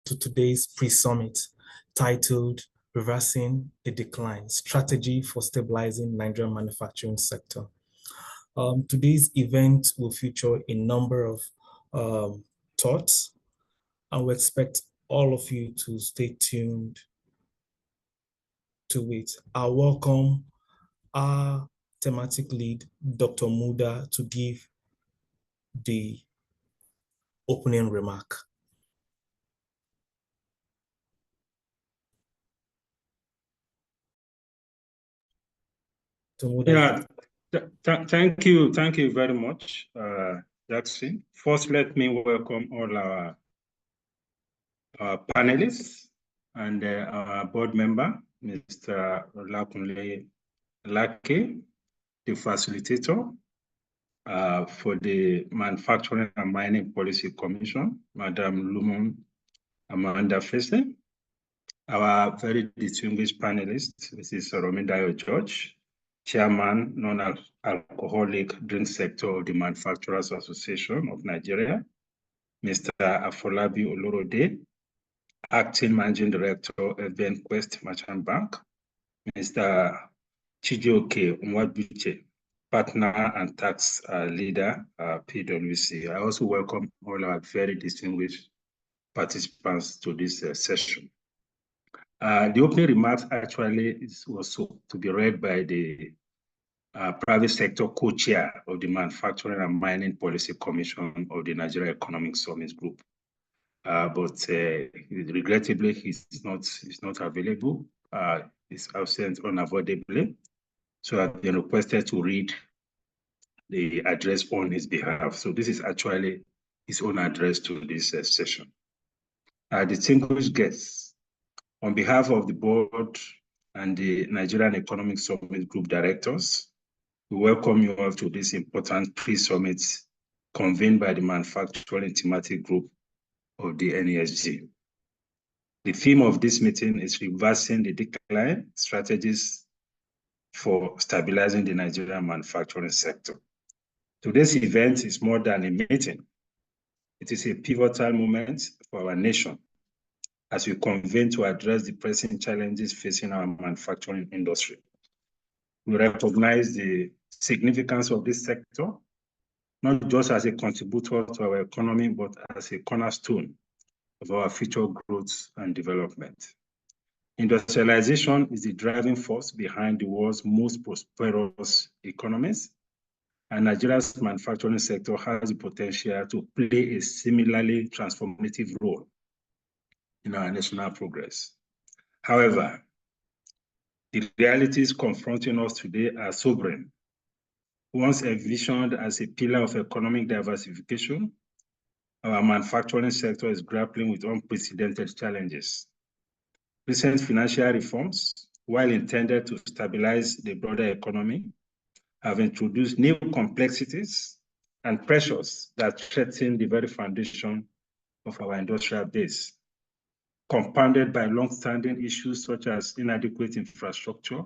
to today's pre-summit titled Reversing the Decline, Strategy for Stabilizing Nigerian Manufacturing Sector. Today's event will feature a number of thoughts, and we expect all of you to stay tuned to it. I welcome our thematic lead, Dr. Muda, to give the opening remark. Yeah, thank you very much, Jackson. First, let me welcome all our panelists and our board member, Mr. Olakunle Lake, the facilitator for the Manufacturing and Mining Policy Commission, Madam Lumon Amanda Fese, our very distinguished panelist, Mrs. Romindayo George, Chairman, Non-Alcoholic Drink Sector of the Manufacturers Association of Nigeria, Mr. Afolabi Olorode, Acting Managing Director of FBN Quest Merchant Bank, Mr. Chijioke Nwabuche, Partner and Tax Leader, PwC. I also welcome all our very distinguished participants to this session. The opening remarks actually was to be read by the private sector co-chair of the Manufacturing and Mining Policy Commission of the Nigeria Economic Summit Group. But regrettably, he's not available. He's absent unavoidably. So I've been requested to read the address on his behalf. So this is actually his own address to this session. Distinguished guests, on behalf of the board and the Nigerian Economic Summit Group directors, we welcome you all to this important pre-summit convened by the Manufacturing Thematic Group of the NESG. The theme of this meeting is reversing the decline, strategies for stabilizing the Nigerian manufacturing sector. Today's event is more than a meeting. It is a pivotal moment for our nation as we convene to address the pressing challenges facing our manufacturing industry. We recognize the significance of this sector, not just as a contributor to our economy, but as a cornerstone of our future growth and development. Industrialization is the driving force behind the world's most prosperous economies, and Nigeria's manufacturing sector has the potential to play a similarly transformative role in our national progress. However, the realities confronting us today are sobering. Once envisioned as a pillar of economic diversification, our manufacturing sector is grappling with unprecedented challenges. Recent financial reforms, while intended to stabilize the broader economy, have introduced new complexities and pressures that threaten the very foundation of our industrial base, compounded by long-standing issues such as inadequate infrastructure,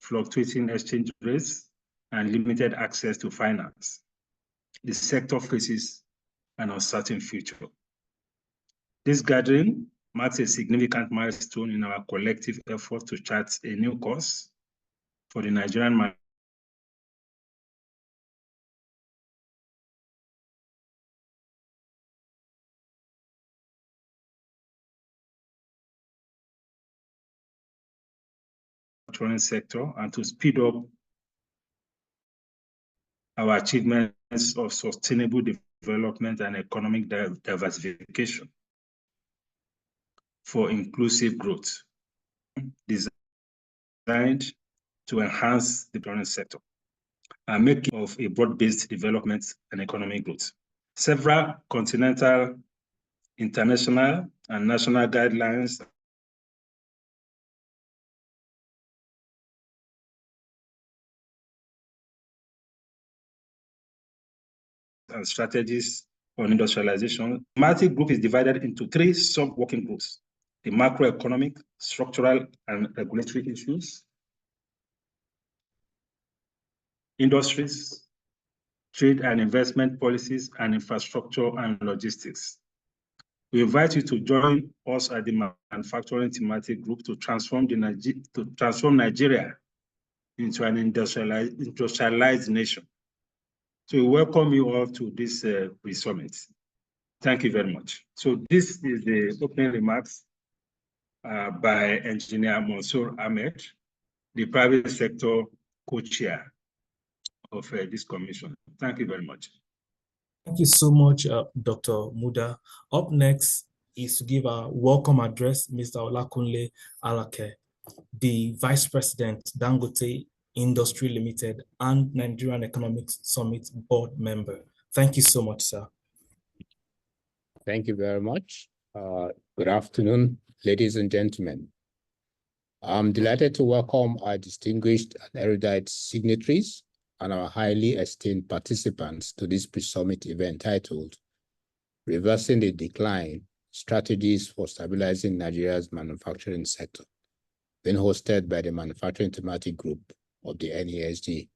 fluctuating exchange rates, and limited access to finance. The sector faces an uncertain future. This gathering marks a significant milestone in our collective effort to chart a new course for the Nigerian manufacturing sector and to speed up our achievements of sustainable development and economic diversification for inclusive growth, designed to enhance the manufacturing sector and make it of a broad-based development and economic growth. Several continental, international, and national guidelines and strategies on industrialization. The thematic group is divided into 3 sub-working groups: the macroeconomic, structural, and regulatory issues, industries, trade and investment policies, and infrastructure and logistics. We invite you to join us at the manufacturing thematic group to transform Nigeria into an industrialized nation. So we welcome you all to this pre-summit. Thank you very much. So this is the opening remarks by Engineer Mansour Ahmed, the private sector co-chair of this commission. Thank you very much. Thank you so much, Dr. Muda. Up next is to give a welcome address, Mr. Olakunle Alake, the Vice President, Dangote Industry Limited and Nigerian Economic Summit Board Member. Thank you so much, sir. Thank you very much. Good afternoon, ladies and gentlemen. I'm delighted to welcome our distinguished and erudite signatories and our highly esteemed participants to this pre-summit event titled Reversing the Decline, Strategies for Stabilizing Nigeria's Manufacturing Sector, being hosted by the Manufacturing Thematic Group of the NESG,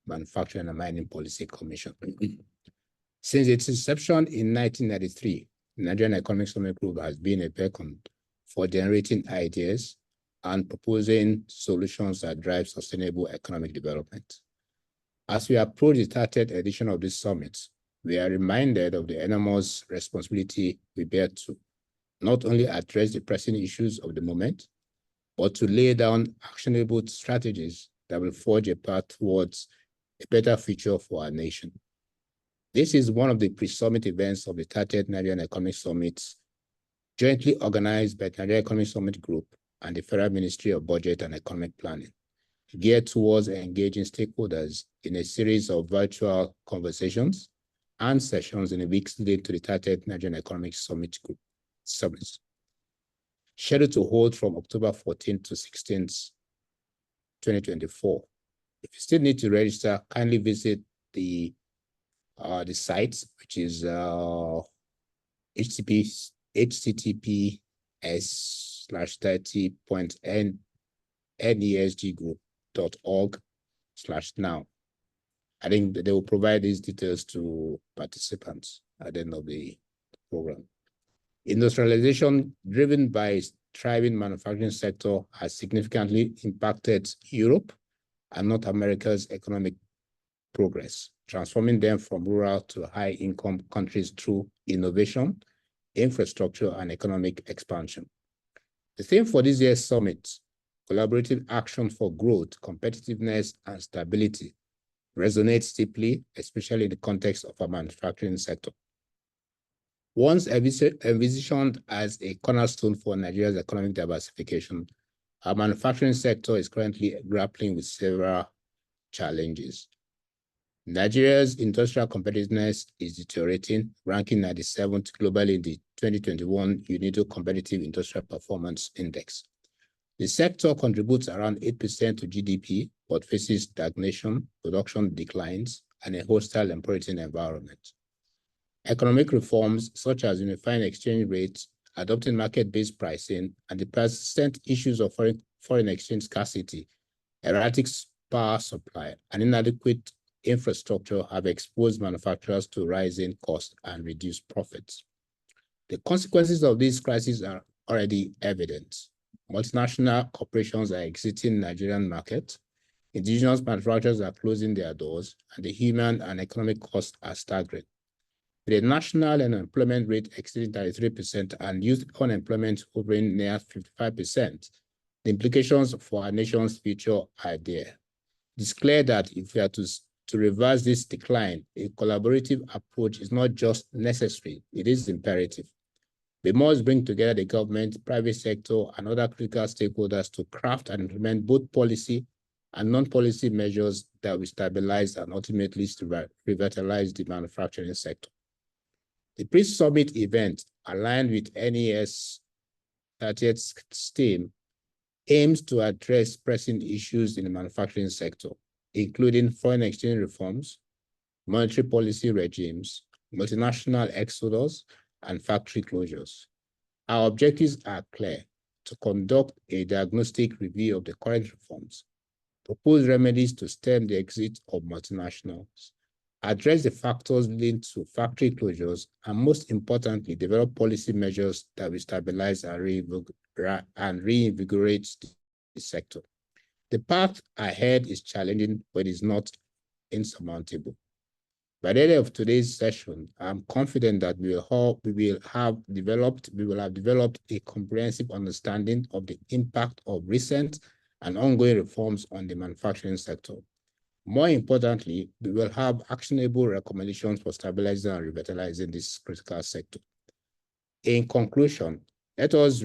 Manufacturing and Mining Policy Commission. Since its inception in 1993, the Nigerian Economic Summit Group has been a beacon for generating ideas and proposing solutions that drive sustainable economic development. As we approach the 30th edition of this summit, we are reminded of the enormous responsibility we bear to not only address the pressing issues of the moment, but to lay down actionable strategies that will forge a path towards a better future for our nation. This is one of the pre-summit events of the 30th Nigerian Economic Summit, jointly organized by the Nigerian Economic Summit Group and the Federal Ministry of Budget and Economic Planning, geared towards engaging stakeholders in a series of virtual conversations and sessions in the weeks leading to the 30th Nigerian Economic Summit Group summits, scheduled to hold from October 14th to 16th, 2024. If you still need to register, kindly visit the site, which is https://30.nesggroup.org/now. I think that they will provide these details to participants at the end of the program. Industrialization, driven by its thriving manufacturing sector, has significantly impacted Europe and North America's economic progress, transforming them from rural to high-income countries through innovation, infrastructure, and economic expansion. The theme for this year's summit, Collaborative Action for Growth, Competitiveness, and Stability, resonates deeply, especially in the context of our manufacturing sector. Once envisioned as a cornerstone for Nigeria's economic diversification, our manufacturing sector is currently grappling with several challenges. Nigeria's industrial competitiveness is deteriorating, ranking 97th globally in the 2021 UNIDO Competitive Industrial Performance Index. The sector contributes around 8% to GDP, but faces stagnation, production declines, and a hostile operating environment. Economic reforms such as unifying exchange rates, adopting market-based pricing, and the persistent issues of foreign exchange scarcity, erratic power supply, and inadequate infrastructure have exposed manufacturers to rising costs and reduced profits. The consequences of these crises are already evident. Multinational corporations are exiting the Nigerian market, indigenous manufacturers are closing their doors, and the human and economic costs are staggering. With a national unemployment rate exceeding 33% and youth unemployment hovering near 55%, the implications for our nation's future are there. It's clear that if we are to reverse this decline, a collaborative approach is not just necessary, it is imperative. We must bring together the government, private sector, and other critical stakeholders to craft and implement both policy and non-policy measures that will stabilize and ultimately revitalize the manufacturing sector. The pre-summit event, aligned with NES 30th theme, aims to address pressing issues in the manufacturing sector, including foreign exchange reforms, monetary policy regimes, multinational exodus, and factory closures. Our objectives are clear: to conduct a diagnostic review of the current reforms, propose remedies to stem the exit of multinationals, address the factors linked to factory closures, and most importantly, develop policy measures that will stabilize and reinvigorate the sector. The path ahead is challenging, but is not insurmountable. By the end of today's session, I'm confident that we will have developed a comprehensive understanding of the impact of recent and ongoing reforms on the manufacturing sector. More importantly, we will have actionable recommendations for stabilizing and revitalizing this critical sector. In conclusion, let us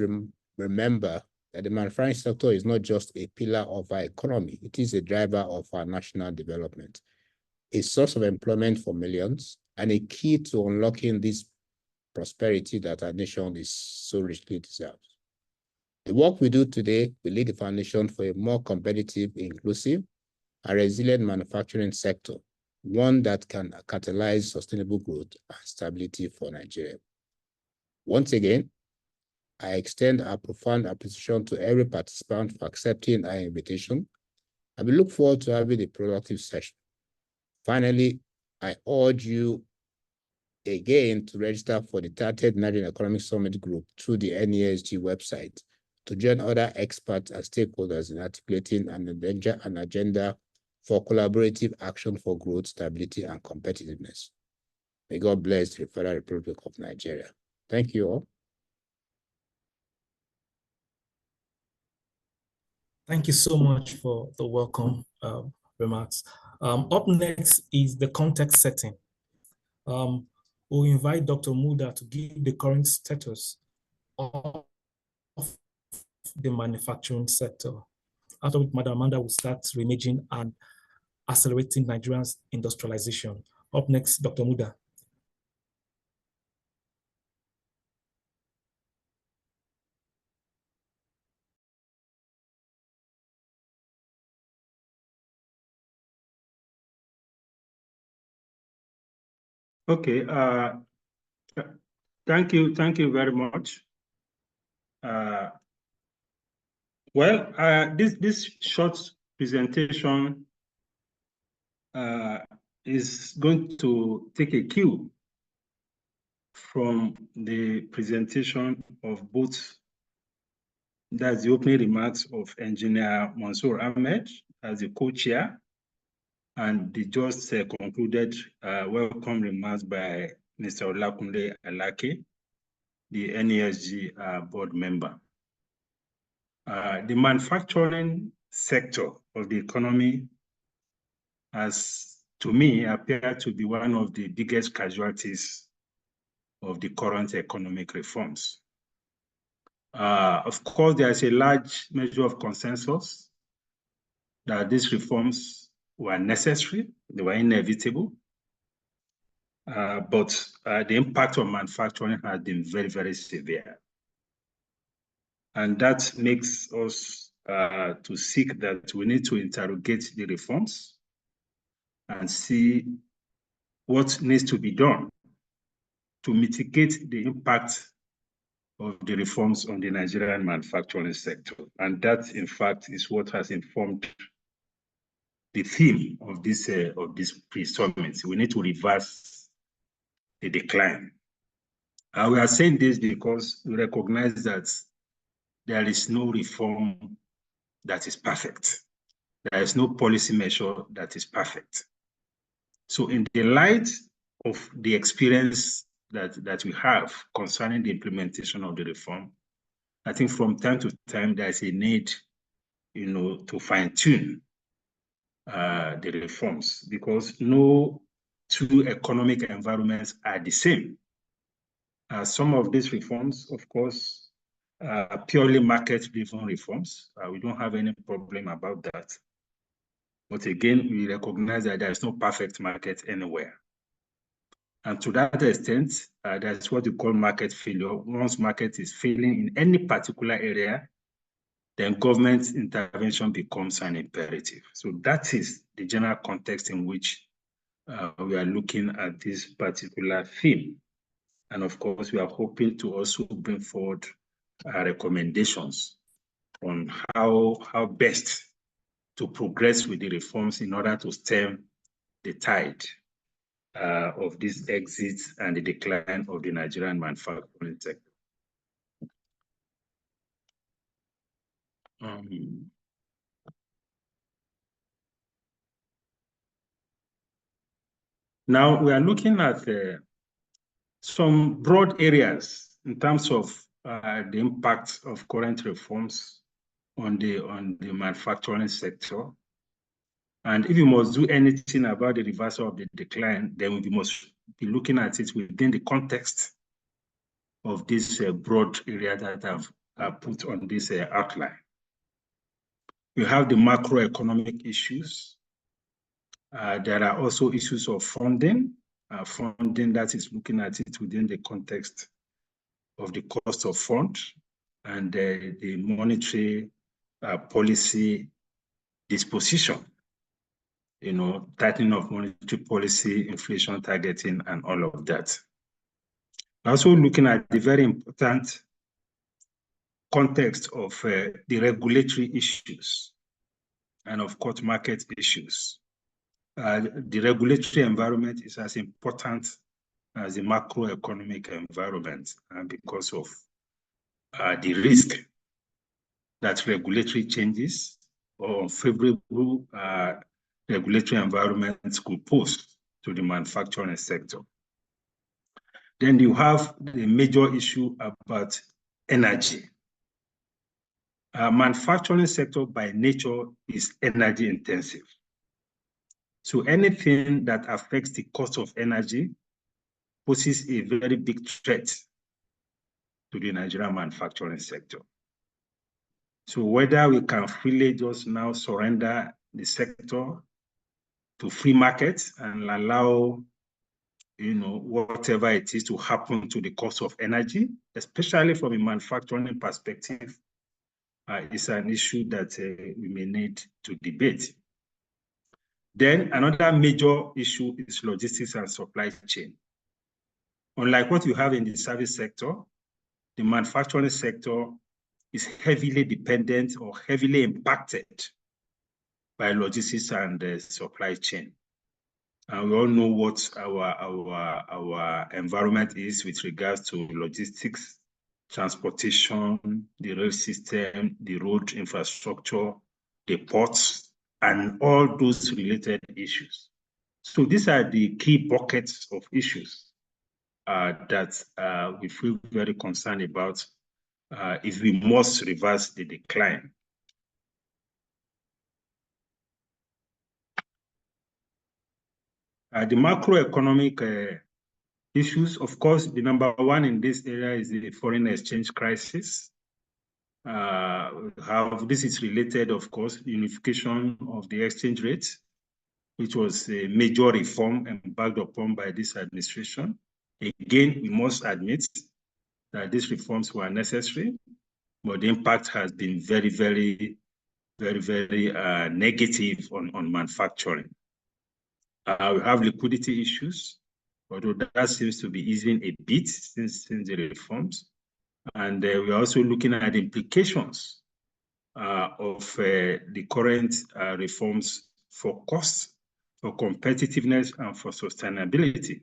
remember that the manufacturing sector is not just a pillar of our economy, it is a driver of our national development, a source of employment for millions, and a key to unlocking this prosperity that our nation is so richly deserves. The work we do today will lay the foundation for a more competitive, inclusive, and resilient manufacturing sector, one that can catalyze sustainable growth and stability for Nigeria. Once again, I extend our profound appreciation to every participant for accepting our invitation, and we look forward to having a productive session. Finally, I urge you again to register for the 30th Nigerian Economic Summit Group through the NESG website to join other experts and stakeholders in articulating an agenda for collaborative action for growth, stability, and competitiveness. May God bless the Federal Republic of Nigeria. Thank you all. Thank you so much for the welcome remarks. Up next is the context setting. We'll invite Dr. Muda to give the current status of the manufacturing sector. After which, Madam Amanda will start reimaging and accelerating Nigeria's industrialization. Up next, Dr. Muda. Okay, thank you very much. This short presentation is going to take a cue from the presentation of both, that's the opening remarks of Engineer Mansour Ahmed as the co-chair, and the just concluded welcome remarks by Mr. Olakunle Alake, the NESG board member. The manufacturing sector of the economy has, to me, appeared to be one of the biggest casualties of the current economic reforms. Of course, there is a large measure of consensus that these reforms were necessary, they were inevitable, but the impact on manufacturing has been very, very severe. And that makes us to seek that we need to interrogate the reforms and see what needs to be done to mitigate the impact of the reforms on the Nigerian manufacturing sector. And that, in fact, is what has informed the theme of this pre-summit. We need to reverse the decline. We are saying this because we recognize that there is no reform that is perfect. There is no policy measure that is perfect. So in the light of the experience that we have concerning the implementation of the reform, I think from time to time there is a need, to fine-tune the reforms, because no two economic environments are the same. Some of these reforms, of course, are purely market-driven reforms. We don't have any problem about that. But again, we recognize that there is no perfect market anywhere. And to that extent, that's what we call market failure. Once market is failing in any particular area, then government intervention becomes an imperative. So that is the general context in which we are looking at this particular theme. And of course, we are hoping to also bring forward recommendations on how best to progress with the reforms in order to stem the tide of these exits and the decline of the Nigerian manufacturing sector. Now we are looking at some broad areas in terms of the impact of current reforms on the manufacturing sector. And if you must do anything about the reversal of the decline, then we must be looking at it within the context of this broad area that I've put on this outline. You have the macroeconomic issues. There are also issues of funding, funding that is looking at it within the context of the cost of fund and the monetary policy disposition, tightening of monetary policy, inflation targeting, and all of that. Also looking at the very important context of the regulatory issues and of course market issues. The regulatory environment is as important as the macroeconomic environment, because of the risk that regulatory changes or unfavorable regulatory environments could pose to the manufacturing sector. Then you have the major issue about energy. Manufacturing sector by nature is energy intensive. So anything that affects the cost of energy poses a very big threat to the Nigerian manufacturing sector. So whether we can freely just now surrender the sector to free markets and allow, whatever it is to happen to the cost of energy, especially from a manufacturing perspective, is an issue that we may need to debate. Then another major issue is logistics and supply chain. Unlike what you have in the service sector, the manufacturing sector is heavily dependent or heavily impacted by logistics and supply chain. And we all know what our environment is with regards to logistics, transportation, the rail system, the road infrastructure, the ports, and all those related issues. So these are the key buckets of issues that we feel very concerned about if we must reverse the decline. The macroeconomic issues, of course, the number one in this area is the foreign exchange crisis. This is related, of course, unification of the exchange rate, which was a major reform embarked upon by this administration. Again, we must admit that these reforms were necessary, but the impact has been very, very, very, very negative on manufacturing. We have liquidity issues, although that seems to be easing a bit since the reforms. And we're also looking at the implications of the current reforms for costs, for competitiveness, and for sustainability.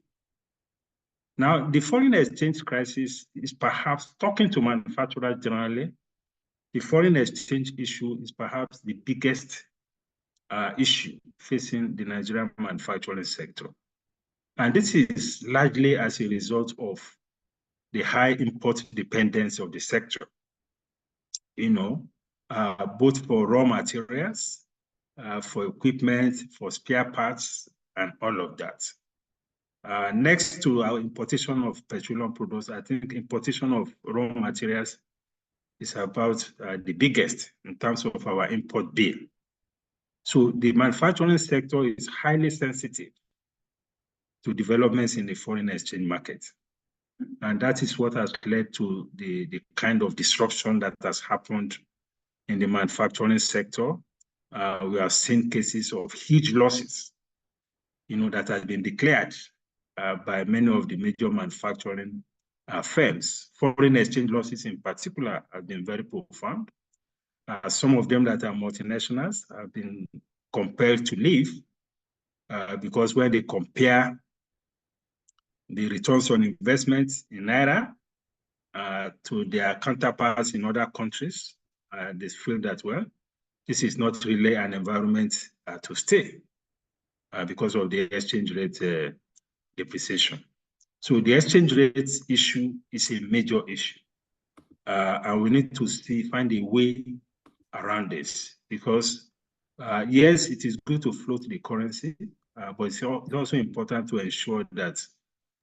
Now, the foreign exchange crisis is perhaps, talking to manufacturers generally, the foreign exchange issue is perhaps the biggest issue facing the Nigerian manufacturing sector. And this is largely as a result of the high import dependence of the sector, both for raw materials, for equipment, for spare parts, and all of that. Next to our importation of petroleum products, I think importation of raw materials is about the biggest in terms of our import bill. So the manufacturing sector is highly sensitive to developments in the foreign exchange market. And that is what has led to the kind of disruption that has happened in the manufacturing sector. We have seen cases of huge losses, that have been declared by many of the major manufacturing firms. Foreign exchange losses in particular have been very profound. Some of them that are multinationals have been compelled to leave because when they compare the returns on investment in Naira to their counterparts in other countries. They feel that, well, this is not really an environment to stay because of the exchange rate depreciation. So the exchange rate issue is a major issue. And we need to find a way around this because, yes, it is good to float the currency, but it's also important to ensure that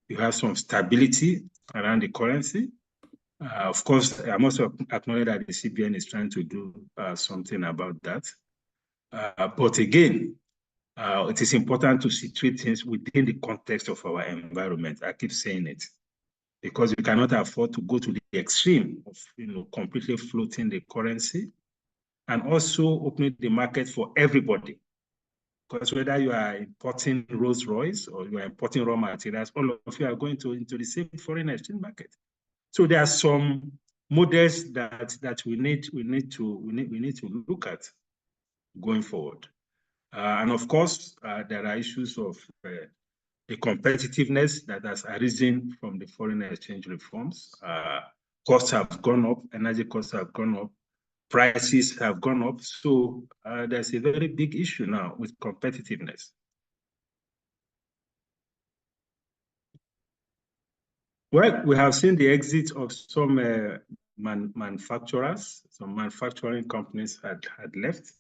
you have some stability around the currency. Of course, I must acknowledge that the CBN is trying to do something about that. But again, it is important to situate things within the context of our environment. I keep saying it because we cannot afford to go to the extreme of completely floating the currency and also opening the market for everybody. Because whether you are importing Rolls Royce or you are importing raw materials, all of you are going into the same foreign exchange market. So there are some models that we need to look at going forward. And of course, there are issues of the competitiveness that has arisen from the foreign exchange reforms. Costs have gone up, energy costs have gone up, prices have gone up. So there's a very big issue now with competitiveness. Well, we have seen the exit of some manufacturers. Some manufacturing companies had left.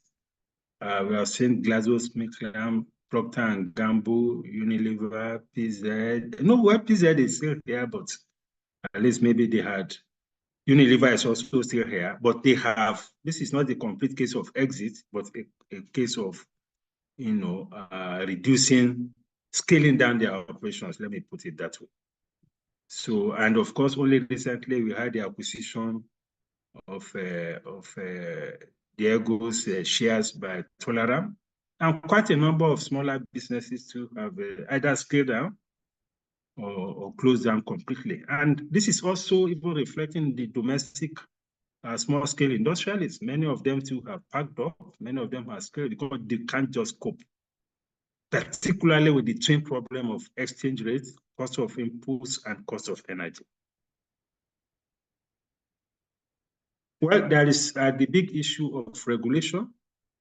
We have seen GlaxoSmithKline, Procter & Gamble, Unilever, PZ. No, well, PZ is still here, but at least maybe they had. Unilever is also still here, but they have. This is not a complete case of exit, but a case of, reducing, scaling down their operations. Let me put it that way. So, and of course, only recently we had the acquisition of Diego's shares by Tolaram, and quite a number of smaller businesses too have either scaled down or closed down completely. And this is also even reflecting the domestic small-scale industrialists. Many of them too have packed up. Many of them have scaled because they can't just cope, particularly with the twin problem of exchange rates, cost of inputs, and cost of energy. Well, there is the big issue of regulation.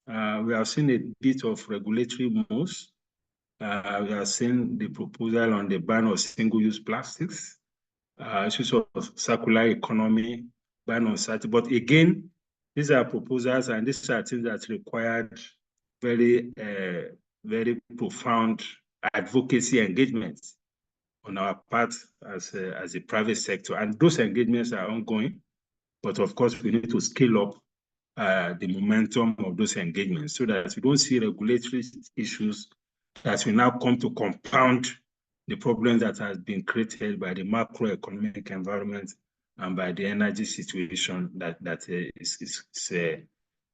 We have seen a bit of regulatory moves. We have seen the proposal on the ban of single-use plastics, issues of circular economy, ban on certain. But again, these are proposals and these are things that required very, very profound advocacy engagements on our part as a private sector. And those engagements are ongoing. But of course, we need to scale up the momentum of those engagements so that we don't see regulatory issues that will now come to compound the problems that has been created by the macroeconomic environment and by the energy situation that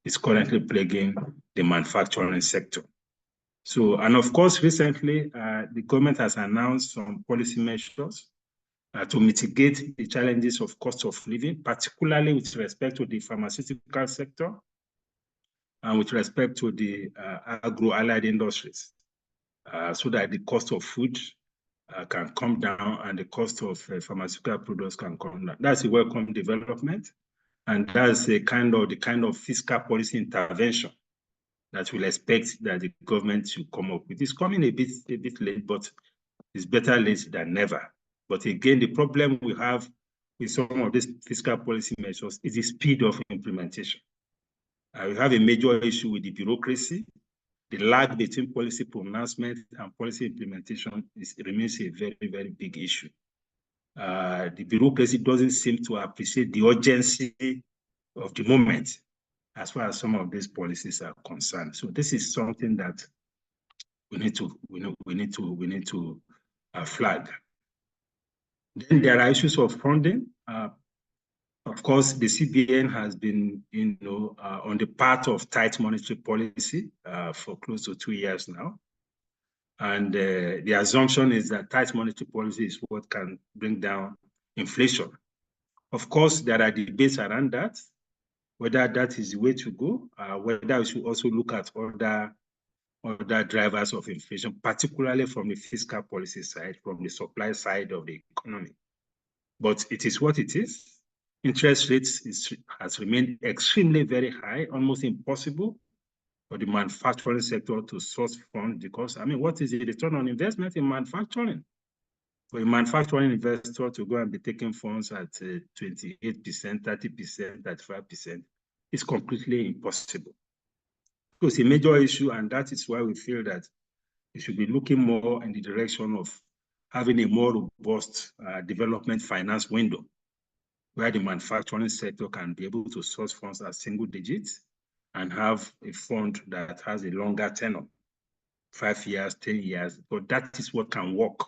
is currently plaguing the manufacturing sector. So, and of course, recently, the government has announced some policy measures to mitigate the challenges of cost of living, particularly with respect to the pharmaceutical sector and with respect to the agro-allied industries, so that the cost of food can come down and the cost of pharmaceutical products can come down. That's a welcome development, and that's the kind of fiscal policy intervention that we'll expect that the government should come up with. It's coming a bit late, but it's better late than never. But again, the problem we have with some of these fiscal policy measures is the speed of implementation. We have a major issue with the bureaucracy. The lag between policy pronouncement and policy implementation remains a very, very big issue. The bureaucracy doesn't seem to appreciate the urgency of the moment as far as some of these policies are concerned. So this is something that we need to flag. Then there are issues of funding. Of course, the CBN has been, on the path of tight monetary policy for close to 2 years now. And the assumption is that tight monetary policy is what can bring down inflation. Of course, there are debates around that, whether that is the way to go, whether we should also look at other other drivers of inflation, particularly from the fiscal policy side, from the supply side of the economy. But it is what it is. Interest rates has remained extremely very high, almost impossible for the manufacturing sector to source funds because, I mean, what is the return on investment in manufacturing? For a manufacturing investor to go and be taking funds at 28%, 30%, 35%, is completely impossible. So it's a major issue, and that is why we feel that we should be looking more in the direction of having a more robust development finance window where the manufacturing sector can be able to source funds at single digits and have a fund that has a longer tenure, 5 years, 10 years, but that is what can work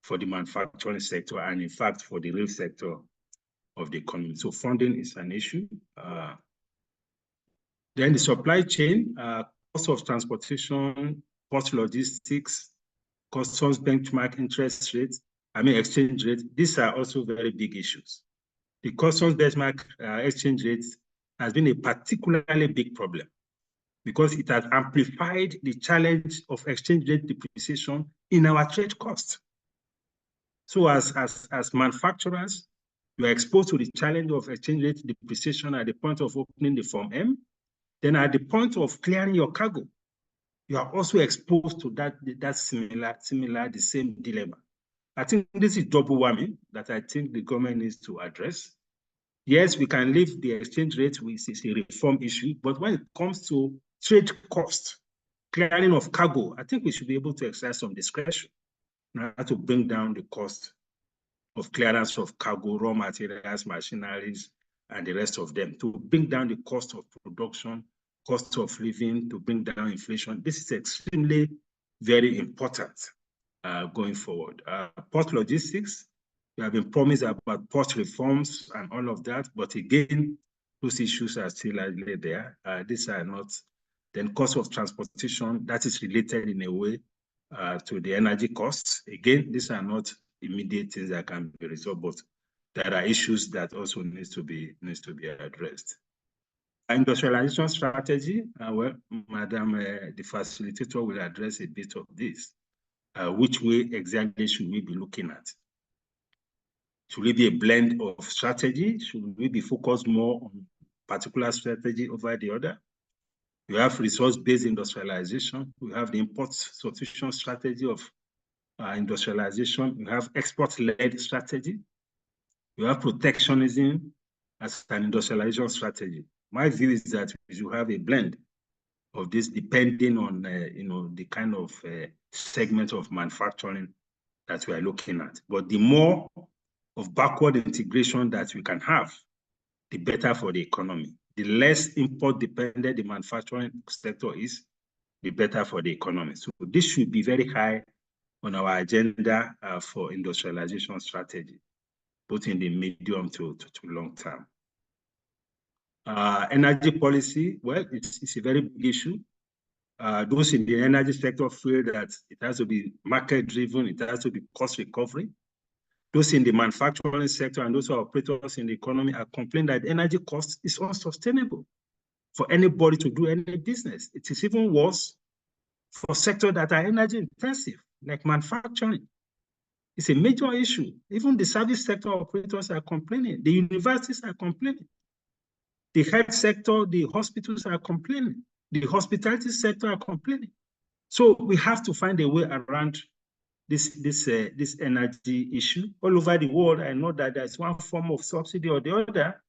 for the manufacturing sector and in fact for the real sector of the economy. So funding is an issue. Then the supply chain, cost of transportation, cost logistics, customs benchmark interest rates, exchange rates, these are also very big issues. The customs benchmark exchange rates has been a particularly big problem because it has amplified the challenge of exchange rate depreciation in our trade costs. So as manufacturers, you are exposed to the challenge of exchange rate depreciation at the point of opening the Form M. Then at the point of clearing your cargo, you are also exposed to that similar, the same dilemma. I think this is double whammy that I think the government needs to address. Yes, we can leave the exchange rate, which is a reform issue, but when it comes to trade cost, clearing of cargo, I think we should be able to exercise some discretion to bring down the cost of clearance of cargo, raw materials, machineries, and the rest of them, to bring down the cost of production, cost of living, to bring down inflation. This is extremely very important going forward. Port logistics, we have been promised about port reforms and all of that, but again, those issues are still largely there. These are not. Then cost of transportation, that is related in a way to the energy costs. Again, these are not immediate things that can be resolved, but there are issues that also needs to be addressed. Industrialization strategy, well, Madam the facilitator will address a bit of this. Which way exactly should we be looking at? Should it be a blend of strategy? Should we be focused more on particular strategy over the other? We have resource-based industrialization. We have the import substitution strategy of industrialization. We have export-led strategy. We have protectionism as an industrialization strategy. My view is that we should have a blend of this depending on the kind of segment of manufacturing that we are looking at. But the more of backward integration that we can have, the better for the economy. The less import dependent the manufacturing sector is, the better for the economy. So this should be very high on our agenda for industrialization strategy, both in the medium to long term. Energy policy, well, it's a very big issue. Those in the energy sector feel that it has to be market-driven, it has to be cost recovery. Those in the manufacturing sector and those who are operators in the economy are complaining that energy cost is unsustainable for anybody to do any business. It is even worse for sectors that are energy intensive, like manufacturing. It's a major issue. Even the service sector operators are complaining. The universities are complaining. The health sector, the hospitals are complaining. The hospitality sector are complaining. So we have to find a way around this energy issue. All over the world, I know that there's one form of subsidy or the other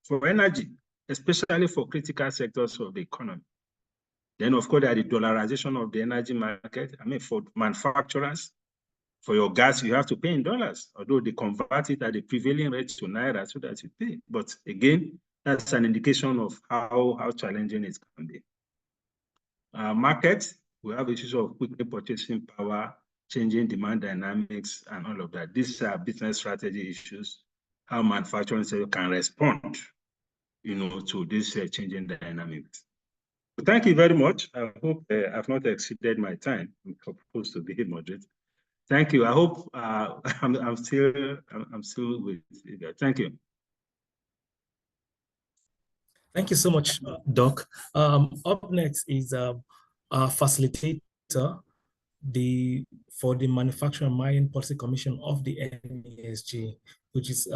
for energy, especially for critical sectors of the economy. Then, of course, there is the dollarization of the energy market. For manufacturers, for your gas, you have to pay in dollars, although they convert it at the prevailing rate to Naira so that you pay. But again, that's an indication of how challenging it can be. Markets, we have issues of quick purchasing power, changing demand dynamics, and all of that. These are business strategy issues, how manufacturing sector can respond, to this changing dynamics. So thank you very much. I hope I've not exceeded my time. I'm supposed to be moderate. Thank you. I hope I'm still with you guys. Thank you. Thank you so much, Doc. Up next is facilitator for the Manufacturing and Mining Policy Commission of the NESG, which is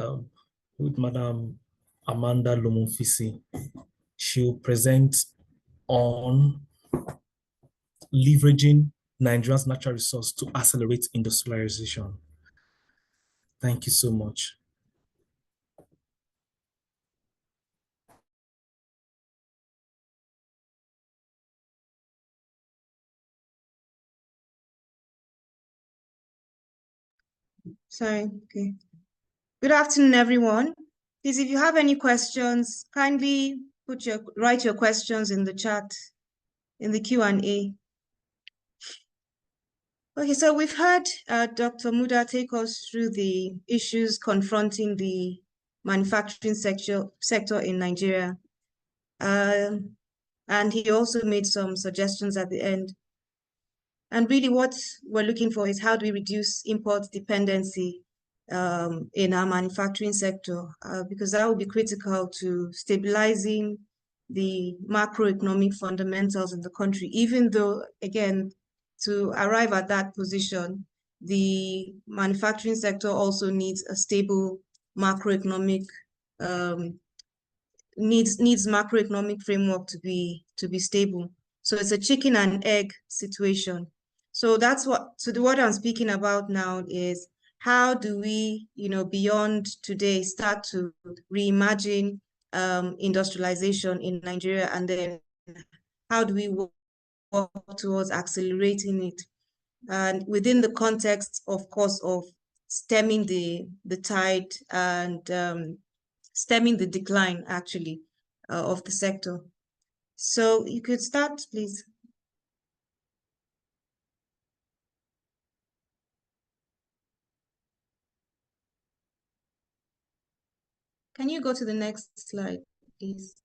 with Madam Amanda Lumunfisi. She'll present on leveraging Nigeria's natural resource to accelerate industrialization. Thank you so much. Sorry, okay. Good afternoon, everyone. Please, if you have any questions, kindly write your questions in the chat, in the Q&A. Okay, so we've heard Dr. Muda take us through the issues confronting the manufacturing sector in Nigeria. And he also made some suggestions at the end. And really what we're looking for is how do we reduce import dependency in our manufacturing sector, because that will be critical to stabilizing the macroeconomic fundamentals in the country, even though, again, to arrive at that position, the manufacturing sector also needs a stable macroeconomic needs macroeconomic framework to be stable. So it's a chicken and egg situation. So that's what I'm speaking about now is how do we, beyond today, start to reimagine industrialization in Nigeria, and then how do we work towards accelerating it? And within the context, of course, of stemming the tide and stemming the decline, actually, of the sector. So you could start, please. Can you go to the next slide, please?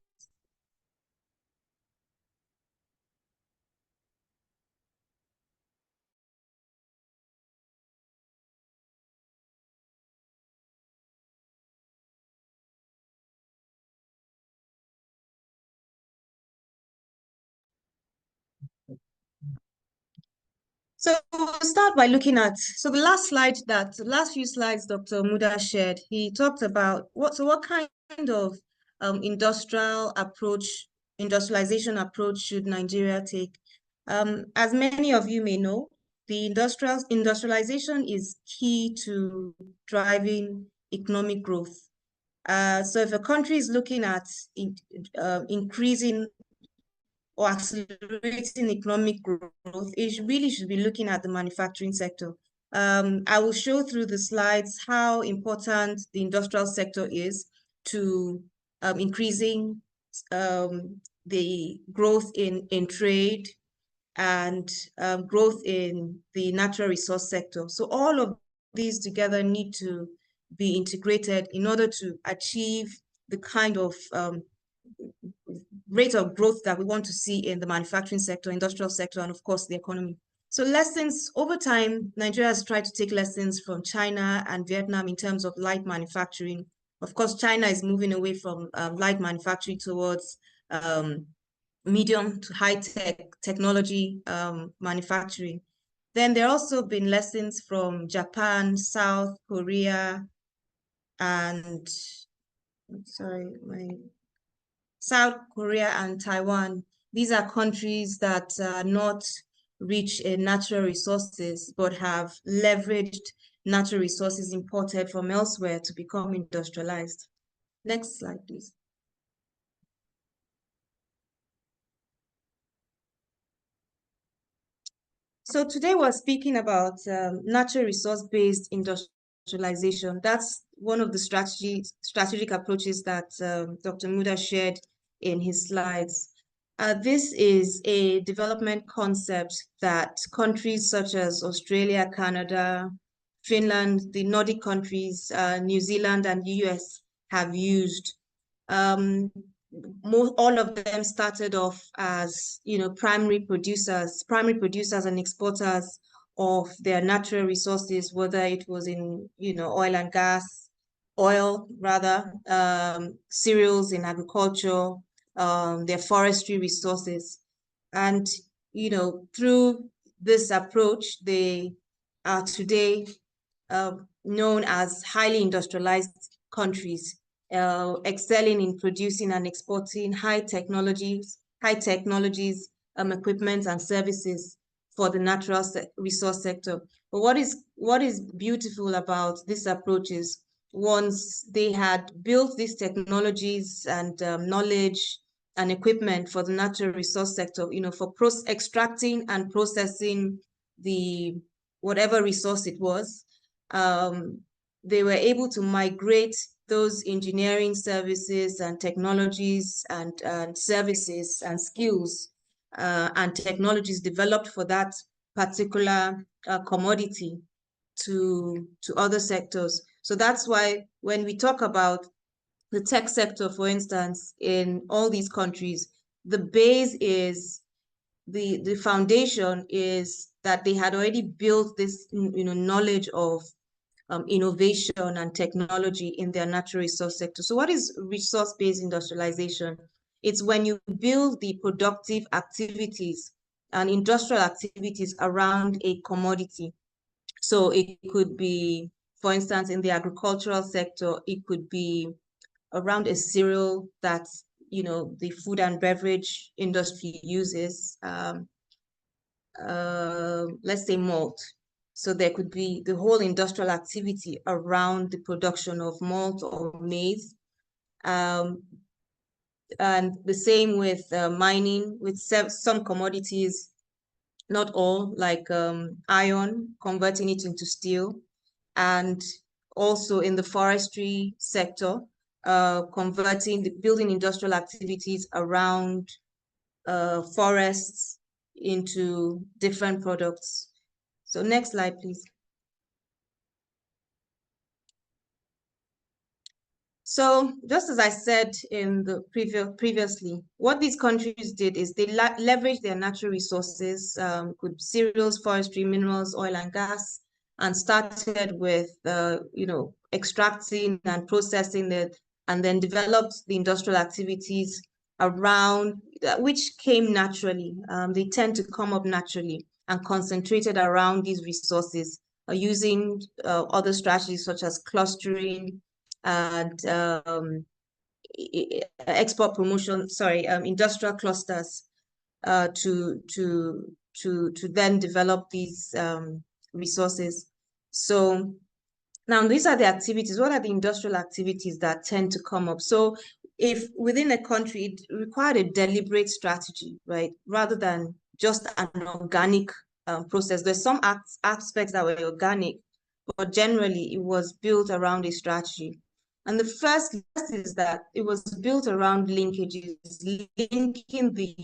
So we'll start by looking at, so the last few slides Dr. Muda shared, he talked about what kind of industrialization approach should Nigeria take? As many of you may know, the industrialization is key to driving economic growth. So if a country is looking at increasing or accelerating economic growth, it really should be looking at the manufacturing sector. I will show through the slides how important the industrial sector is to increasing the growth in trade and growth in the natural resource sector. So all of these together need to be integrated in order to achieve the kind of rate of growth that we want to see in the manufacturing sector, industrial sector, and of course the economy. So lessons over time, Nigeria has tried to take lessons from China and Vietnam in terms of light manufacturing. Of course, China is moving away from light manufacturing towards medium to high-tech technology manufacturing. Then there also been lessons from Japan, South Korea, and South Korea and Taiwan. These are countries that are not rich in natural resources, but have leveraged natural resources imported from elsewhere to become industrialized. Next slide, please. So today we're speaking about natural resource-based industrialization. That's one of the strategic approaches that Dr. Muda shared in his slides. This is a development concept that countries such as Australia, Canada, Finland, the Nordic countries, New Zealand, and US have used. All of them started off as, primary producers and exporters of their natural resources, whether it was in, oil rather, cereals in agriculture, their forestry resources. And through this approach, they are today known as highly industrialized countries, excelling in producing and exporting high technologies, equipment and services for the natural resource sector. But what is beautiful about this approach is, once they had built these technologies and knowledge and equipment for the natural resource sector, for extracting and processing the whatever resource it was, they were able to migrate those engineering services and technologies and services and skills and technologies developed for that particular commodity to other sectors. So that's why when we talk about the tech sector, for instance, in all these countries, the base is, the foundation is that they had already built this knowledge of innovation and technology in their natural resource sector. So what is resource-based industrialization? It's when you build the productive activities and industrial activities around a commodity. So it could be, for instance, in the agricultural sector, it could be around a cereal that the food and beverage industry uses, let's say malt. So there could be the whole industrial activity around the production of malt or maize. And the same with mining, with some commodities, not all, like iron, converting it into steel. And also in the forestry sector, building industrial activities around forests into different products. So next slide, please. So just as I said in the previously, what these countries did is they leveraged their natural resources, good cereals, forestry, minerals, oil and gas, and started with extracting and processing it, and then developed the industrial activities around which came naturally. They tend to come up naturally and concentrated around these resources, using other strategies such as clustering and export promotion, industrial clusters to then develop these resources. So now these are the activities. What are the industrial activities that tend to come up? So if within a country, it required a deliberate strategy, right? Rather than just an organic process. There's some aspects that were organic, but generally it was built around a strategy. And the first is that it was built around linkages, linking the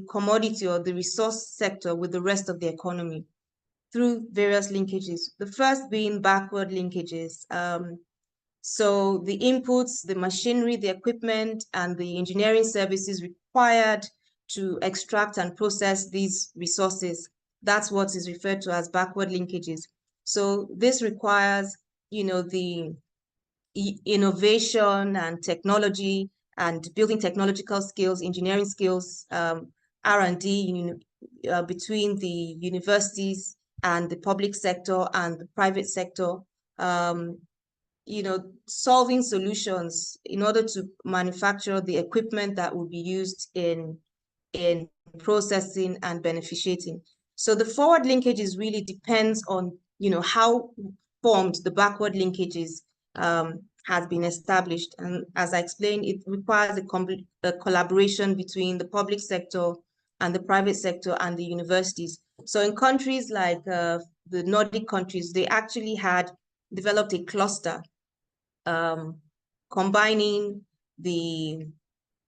commodity or the resource sector with the rest of the economy through various linkages. The first being backward linkages. So the inputs, the machinery, the equipment, and the engineering services required to extract and process these resources. That's what is referred to as backward linkages. So this requires, the innovation and technology and building technological skills, engineering skills, R&D between the universities and the public sector and the private sector, solving solutions in order to manufacture the equipment that will be used in processing and beneficiating. So the forward linkages really depends on, how formed the backward linkages has been established. And as I explained, it requires a collaboration between the public sector and the private sector and the universities. So in countries like the Nordic countries, they actually had developed a cluster combining the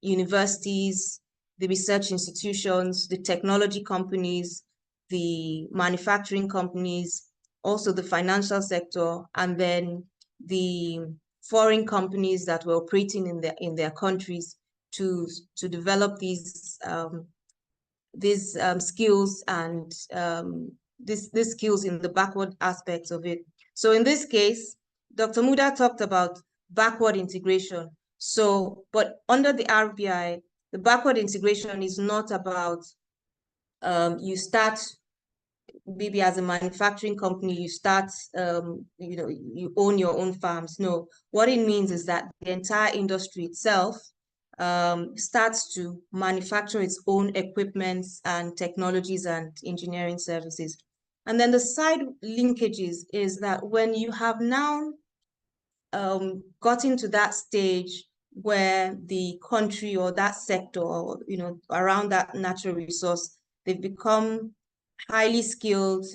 universities, the research institutions, the technology companies, the manufacturing companies, also the financial sector, and then the foreign companies that were operating in their countries to develop these skills and these skills in the backward aspects of it. So in this case, Dr. Muda talked about backward integration. So, but under the RBI, The backward integration is not about you start maybe as a manufacturing company, you start, you own your own farms. No, what it means is that the entire industry itself starts to manufacture its own equipments and technologies and engineering services. And then the side linkages is that when you have now gotten to that stage where the country or that sector, or, around that natural resource, they've become highly skilled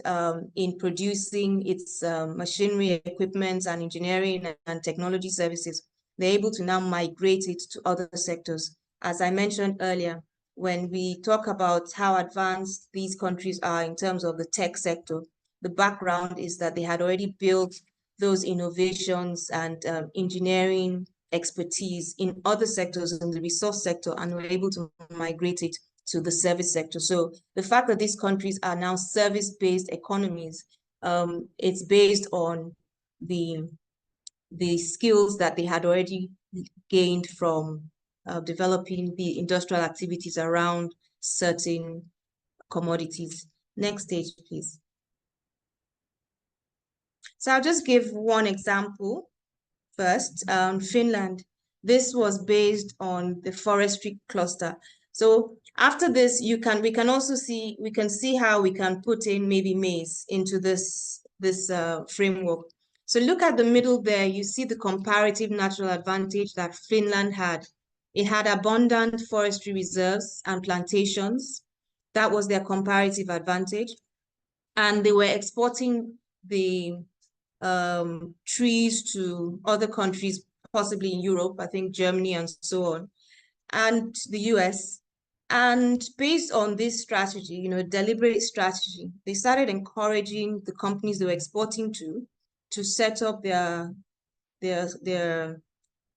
in producing its machinery, equipment, and engineering and technology services, they're able to now migrate it to other sectors. As I mentioned earlier, when we talk about how advanced these countries are in terms of the tech sector, the background is that they had already built those innovations and engineering expertise in other sectors, in the resource sector, and were able to migrate it to the service sector. So the fact that these countries are now service-based economies, it's based on the skills that they had already gained from developing the industrial activities around certain commodities. Next stage, please. So I'll just give one example first. Finland. This was based on the forestry cluster. So after this, we can see how we can put in maybe maize into this framework. So look at the middle there, you see the comparative natural advantage that Finland had. It had abundant forestry reserves and plantations. That was their comparative advantage. And they were exporting the trees to other countries, possibly in Europe, I think Germany and so on, and the US. And based on this strategy, deliberate strategy, they started encouraging the companies they were exporting to set up their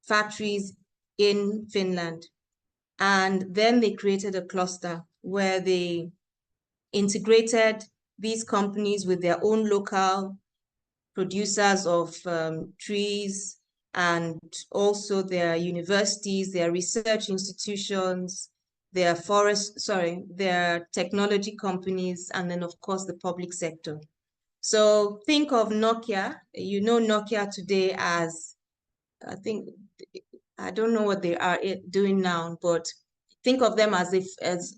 factories in Finland. And then they created a cluster where they integrated these companies with their own local producers of trees, and also their universities, their research institutions, their their technology companies, and then of course the public sector. So think of Nokia. Nokia today as, I don't know what they are doing now, but think of them as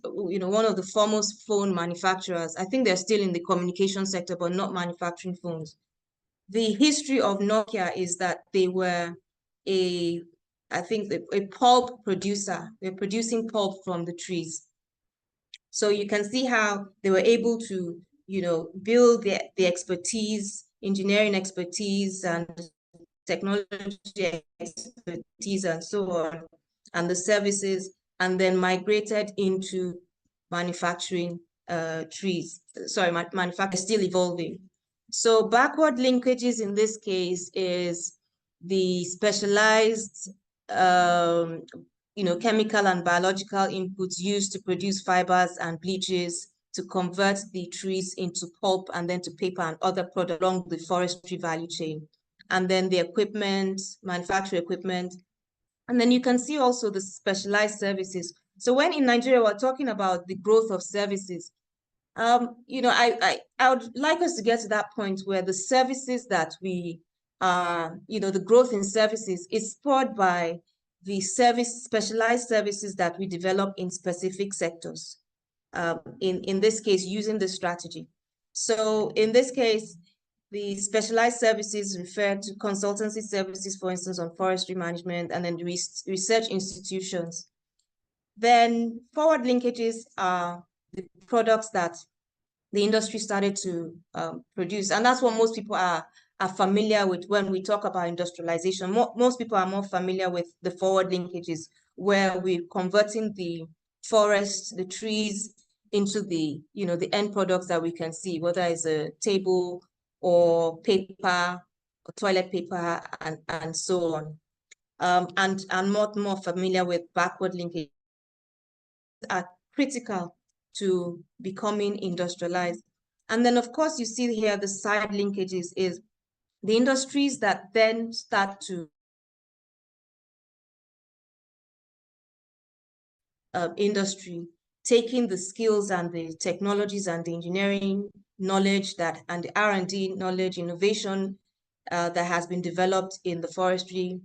one of the foremost phone manufacturers. I think they're still in the communication sector, but not manufacturing phones. The history of Nokia is that they were a pulp producer. They're producing pulp from the trees. So you can see how they were able to, build the expertise, engineering expertise and technology expertise and so on, and the services, and then migrated into manufacturing manufacturing still evolving. So backward linkages in this case is the specialized, chemical and biological inputs used to produce fibers and bleaches to convert the trees into pulp and then to paper and other products along the forestry value chain. And then the equipment, manufacturing equipment. And then you can see also the specialized services. So when in Nigeria, we're talking about the growth of services, I would like us to get to that point where the services that we the growth in services is spurred by the specialized services that we develop in specific sectors. In this case, using the strategy. So in this case, the specialized services refer to consultancy services, for instance, on forestry management, and then research institutions. Then forward linkages are the products that the industry started to produce. And that's what most people are familiar with when we talk about industrialization. Most people are more familiar with the forward linkages, where we're converting the forests, the trees, into the end products that we can see, whether it's a table or paper or toilet paper and so on. And I'm more familiar with backward linkages are critical to becoming industrialized. And then of course you see here the side linkages is the industries that then start to industry, taking the skills and the technologies and the engineering knowledge and the R&D knowledge, innovation that has been developed in the forestry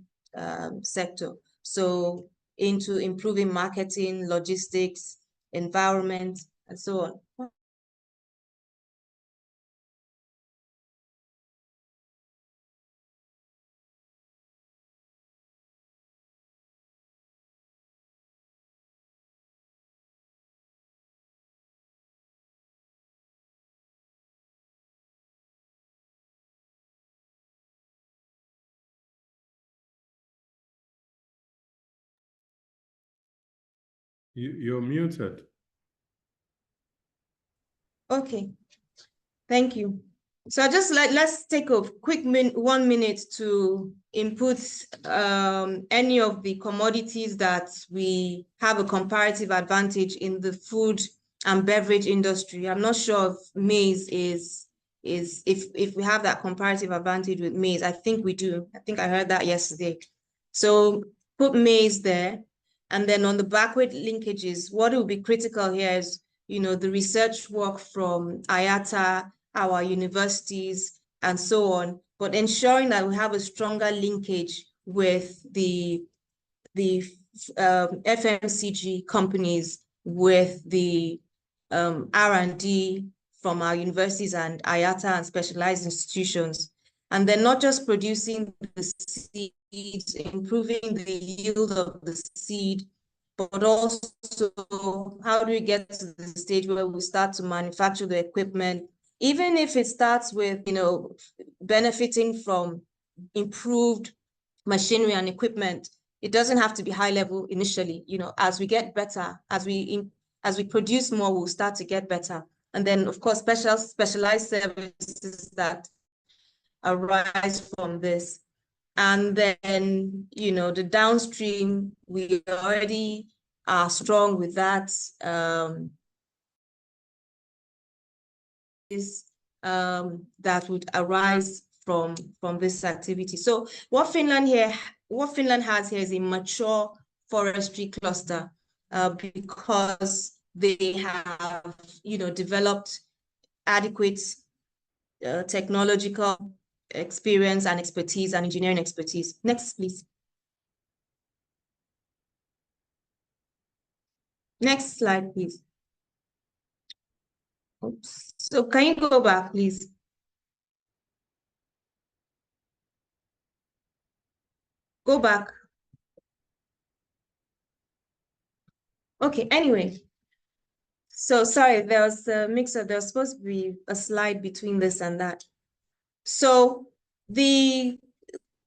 sector. So into improving marketing, logistics, environment, and so on. You're muted. Okay, thank you. So just let's take a quick 1 minute to input any of the commodities that we have a comparative advantage in the food and beverage industry. I'm not sure if maize is if we have that comparative advantage with maize. I think we do. I think I heard that yesterday. So put maize there. And then on the backward linkages, what will be critical here is, you know, the research work from IATA, our universities, and so on, but ensuring that we have a stronger linkage with the FMCG companies, with the R&D from our universities and IATA and specialized institutions. And then not just producing the seeds, improving the yield of the seed, but also how do we get to the stage where we start to manufacture the equipment, even if it starts with, you know, benefiting from improved machinery and equipment. It doesn't have to be high level initially. You know, as we get better, as we produce more, we'll start to get better. And then, of course, specialized services that arise from this. And then, you know, the downstream, we already are strong with that. That would arise from this activity. So what Finland has here is a mature forestry cluster because they have, you know, developed adequate technological experience and expertise and engineering expertise. Next, please. Next slide, please. Oops. So can you go back, please? Go back. Okay, anyway. So sorry, there was a mix-up. There was supposed to be a slide between this and that. So the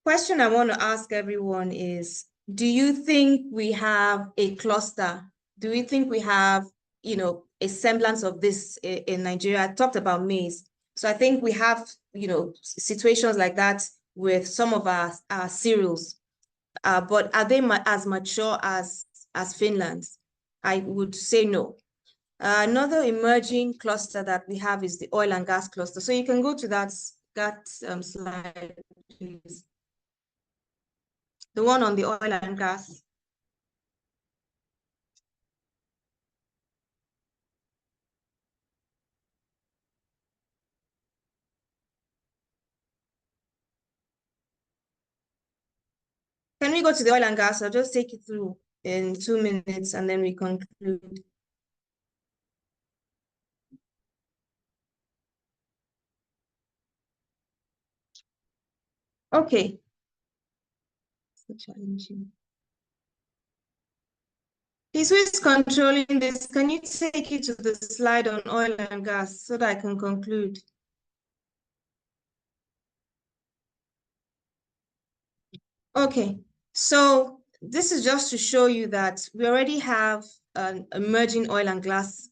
question I want to ask everyone is, do you think we have a cluster? Do we think we have, you know, a semblance of this in Nigeria? I talked about maize. So I think we have, you know, situations like that with some of our cereals. But are they as mature as Finland's? I would say no. Another emerging cluster that we have is the oil and gas cluster. So you can go to that slide, please. The one on the oil and gas. Can we go to the oil and gas? I'll just take you through in 2 minutes and then we conclude. Okay. So challenging. Please, who is controlling this? Can you take it to the slide on oil and gas so that I can conclude? Okay, so this is just to show you that we already have an emerging oil and gas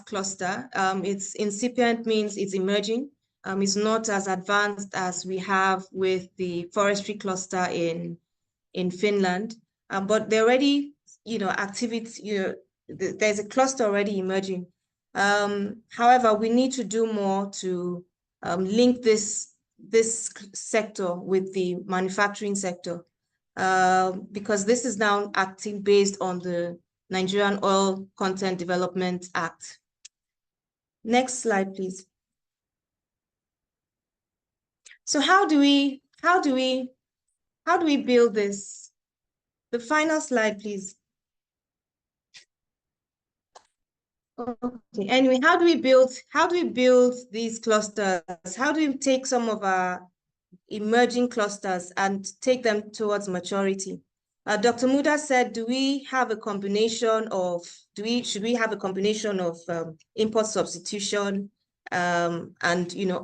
cluster. It's incipient, means it's emerging. It's not as advanced as we have with the forestry cluster in Finland, but they're already, you know, there's a cluster already emerging. However, we need to do more to link this sector with the manufacturing sector, because this is now acting based on the Nigerian Oil Content Development Act. Next slide, please. So how do we build this? The final slide, please. Okay. Anyway, how do we build these clusters? How do we take some of our emerging clusters and take them towards maturity? Dr. Muda said, should we have a combination of import substitution and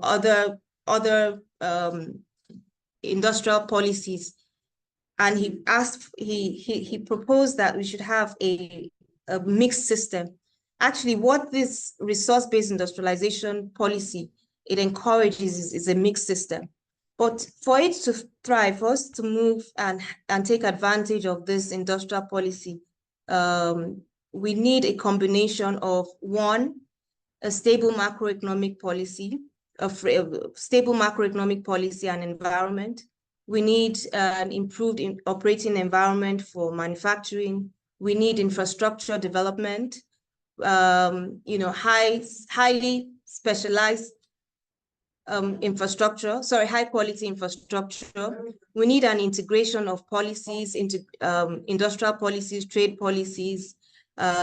other industrial policies? And he proposed that we should have a mixed system. Actually, what this resource-based industrialization policy it encourages is a mixed system. But for it to thrive, for us to move and take advantage of this industrial policy, we need a combination of, one, a stable macroeconomic policy, and environment. We need an improved operating environment for manufacturing. We need infrastructure development, highly specialized high quality infrastructure. We need an integration of policies into industrial policies, trade policies,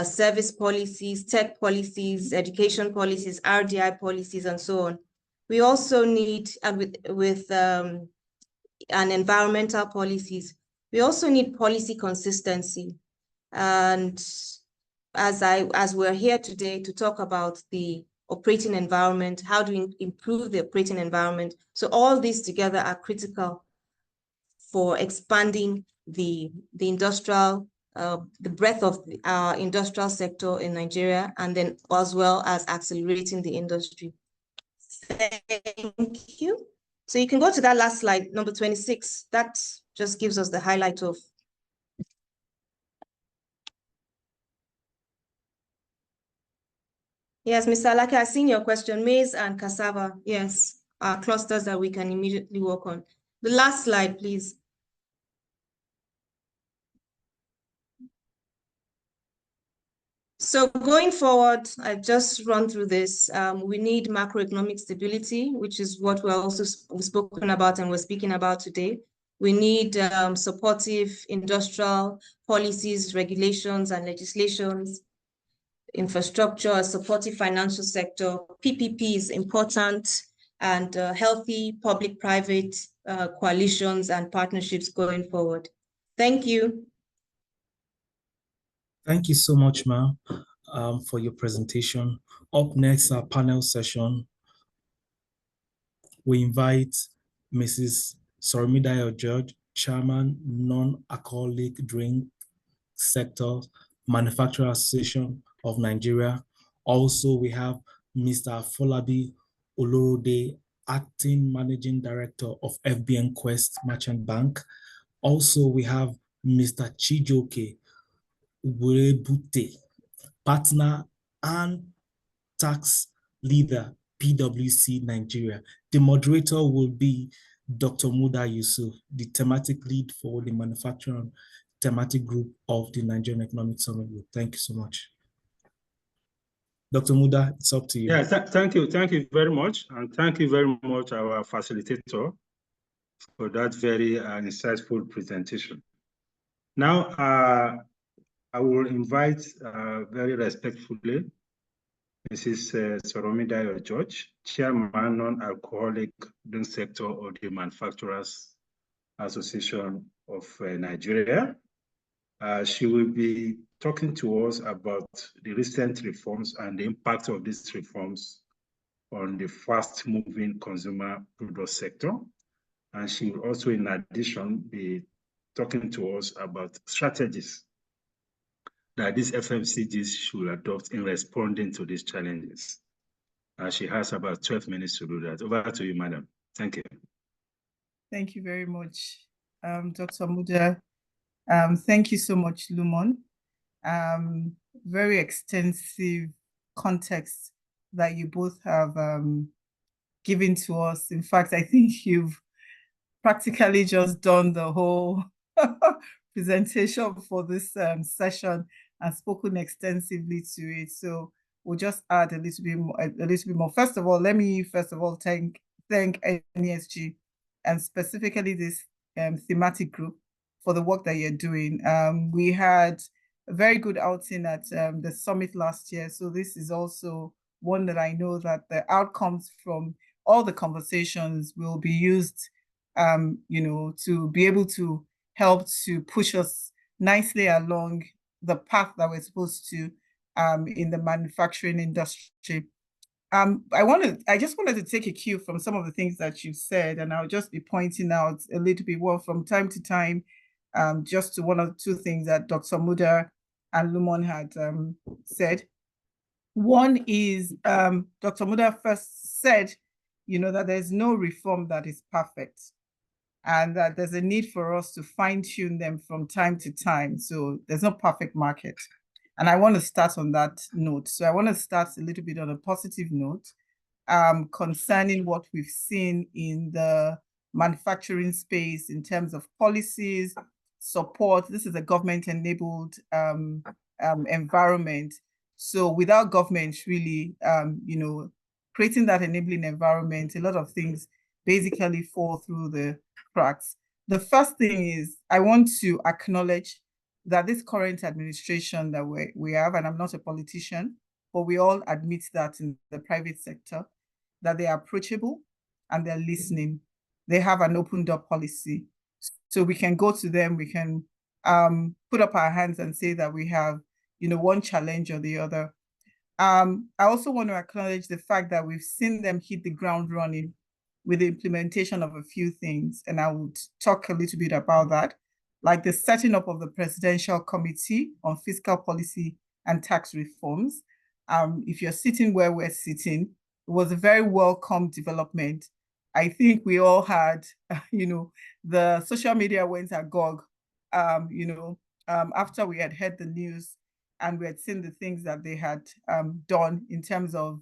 service policies, tech policies, education policies, RDI policies, and so on. We also need, with an environmental policies, we also need policy consistency. And as we're here today to talk about the operating environment, how do we improve the operating environment? So all these together are critical for expanding the breadth of our industrial sector in Nigeria, and then as well as accelerating the industry. Thank you. So you can go to that last slide, number 26. That just gives us the highlight of. Yes, Mr. Alake, I've seen your question. Maize and cassava, yes, are clusters that we can immediately work on. The last slide, please. So going forward, I just run through this. We need macroeconomic stability, which is what we're also spoken about and we're speaking about today. We need supportive industrial policies, regulations, and legislations. Infrastructure, a supportive financial sector, PPP is important, and healthy public-private coalitions and partnerships going forward. Thank you. Thank you so much, ma'am, for your presentation. Up next, our panel session. We invite Mrs. Soromidayo George, Chairman, Non-Alcoholic Drink Sector, Manufacturer Association of Nigeria. Also, we have Mr. Folabi Olorode, Acting Managing Director of FBN Quest Merchant Bank. Also, we have Mr. Chijoke Urebute, Partner and Tax Leader, PwC Nigeria. The moderator will be Dr. Muda Yusuf, the thematic lead for the manufacturing thematic group of the Nigerian Economic Summit Group. Thank you so much. Dr. Muda, it's up to you. Yeah, thank you very much. And thank you very much, our facilitator, for that very insightful presentation. Now, I will invite very respectfully Mrs. Soromidayo George, Chairman, Non-Alcoholic Drink Sector of the Manufacturers Association of Nigeria. She will be talking to us about the recent reforms and the impact of these reforms on the fast-moving consumer product sector. And she will also, in addition, be talking to us about strategies that these FMCGs should adopt in responding to these challenges. She has about 12 minutes to do that. Over to you, madam. Thank you. Thank you very much, Dr. Muda. Thank you so much, Lumon. Very extensive context that you both have given to us. In fact, I think you've practically just done the whole presentation for this session, and spoken extensively to it. So we'll just add a little bit more. First of all, let me thank NESG and specifically this thematic group for the work that you're doing. We had a very good outing at the summit last year. So this is also one that I know that the outcomes from all the conversations will be used, to be able to help to push us nicely along the path that we're supposed to in the manufacturing industry. I just wanted to take a cue from some of the things that you said, and I'll just be pointing out a little bit more from time to time, just to one or two things that Dr. Muda and Lumon had said. One is Dr. Muda first said, that there's no reform that is perfect, and that there's a need for us to fine-tune them from time to time. So there's no perfect market. And I want to start on that note. So I want to start a little bit on a positive note concerning what we've seen in the manufacturing space in terms of policies, support. This is a government-enabled environment. So without government really, creating that enabling environment, a lot of things basically fall through the cracks. The first thing is I want to acknowledge that this current administration that we have, and I'm not a politician, but we all admit that in the private sector, that they're approachable and they're listening. They have an open door policy. So we can go to them, we can put up our hands and say that we have, one challenge or the other. I also want to acknowledge the fact that we've seen them hit the ground running with the implementation of a few things, and I would talk a little bit about that, like the setting up of the Presidential Committee on Fiscal Policy and Tax Reforms. If you're sitting where we're sitting, it was a very welcome development. I think we all had, the social media went agog, after we had heard the news and we had seen the things that they had done in terms of,